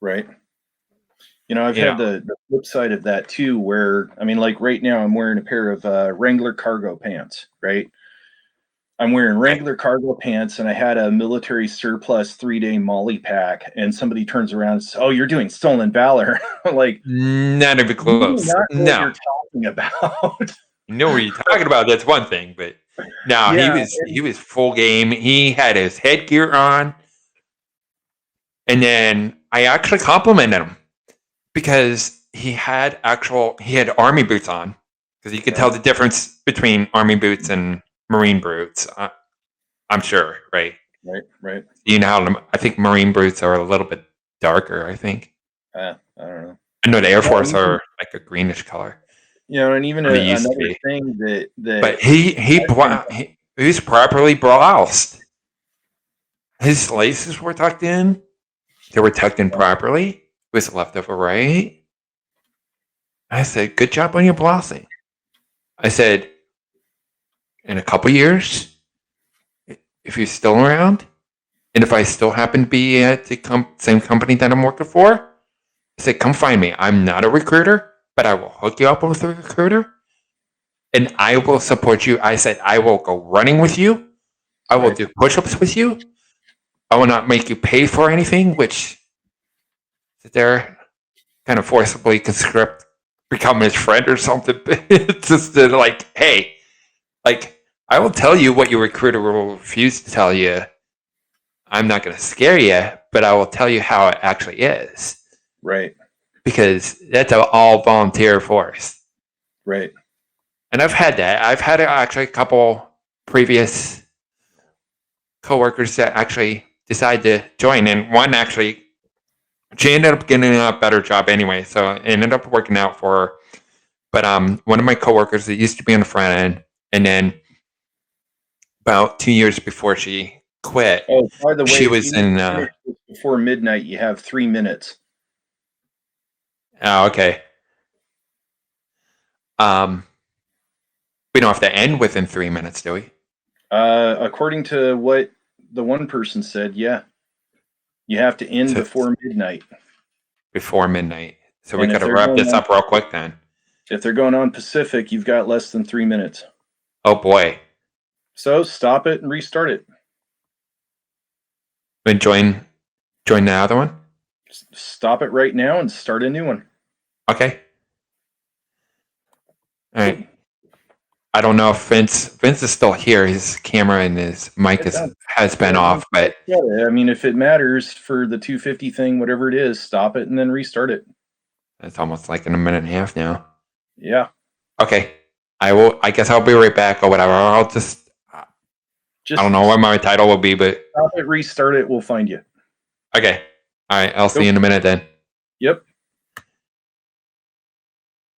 S8: Right. You know, I've
S1: You
S8: had the flip side of that too, where, I mean, like right now I'm wearing a pair of Wrangler cargo pants, right? I'm wearing Wrangler cargo pants and I had a military surplus 3-day Molly pack, and somebody turns around and says, "Oh, you're doing stolen valor." I'm like,
S1: None of it
S8: "You do
S1: close.
S8: not know what
S1: No.
S8: you're talking about.
S1: You know what you're talking about. That's one thing, but no,
S8: Yeah,
S1: he was full game. He had his headgear on, and then I actually complimented him because he had army boots on, because you could tell the difference between army boots and marine boots. I'm sure, right?
S8: Right.
S1: You know how I think marine boots are a little bit darker. I think.
S8: I don't know.
S1: I know the Air Force are like a greenish color.
S8: You know, and even
S1: They used to
S8: another
S1: be.
S8: thing that
S1: But he was properly bloused. His laces were tucked in. They were tucked in properly. Was left over right. I said, "Good job on your blousing." I said, "In a couple years, if you're still around, and if I still happen to be at the same company that I'm working for, I said, come find me. I'm not a recruiter, but I will hook you up with a recruiter, and I will support you." I said, "I will go running with you. I will do push-ups with you. I will not make you pay for anything," which they're kind of forcibly conscript, become his friend or something. It's just like, hey, like, I will tell you what your recruiter will refuse to tell you. I'm not going to scare you, but I will tell you how it actually is.
S8: Right.
S1: Because that's an all volunteer force.
S8: Right.
S1: And I've had that. I've had actually a couple previous coworkers that actually decided to join, and one actually, she ended up getting a better job anyway, so it ended up working out for her. But one of my coworkers that used to be on the front end, and then about 2 years before she quit,
S8: Oh, by the way,
S1: she
S8: if
S1: was
S8: you
S1: in.
S8: finish before midnight. You have 3 minutes.
S1: Oh, okay. We don't have to end within 3 minutes, do we?
S8: According to what the one person said, yeah, you have to end
S1: So-
S8: before midnight.
S1: Before midnight. So we
S8: And if
S1: got to
S8: they're
S1: wrap
S8: going
S1: this
S8: on-
S1: up real quick then.
S8: If they're going on Pacific, you've got less than 3 minutes.
S1: Oh boy.
S8: So stop it and restart it.
S1: Then join the other one?
S8: Stop it right now and start a new one.
S1: Okay. All right. I don't know if Vince is still here. His camera and his mic has been off, but
S8: Yeah, I mean, if it matters for the 250 thing, whatever it is, stop it and then restart it.
S1: it's almost like in a minute and a half now.
S8: Yeah.
S1: Okay. I guess I'll be right back or whatever. I'll just I don't know what my title will be, but
S8: Stop it, restart it, we'll find you.
S1: okay. All right. I'll see you in a minute then.
S8: Yep.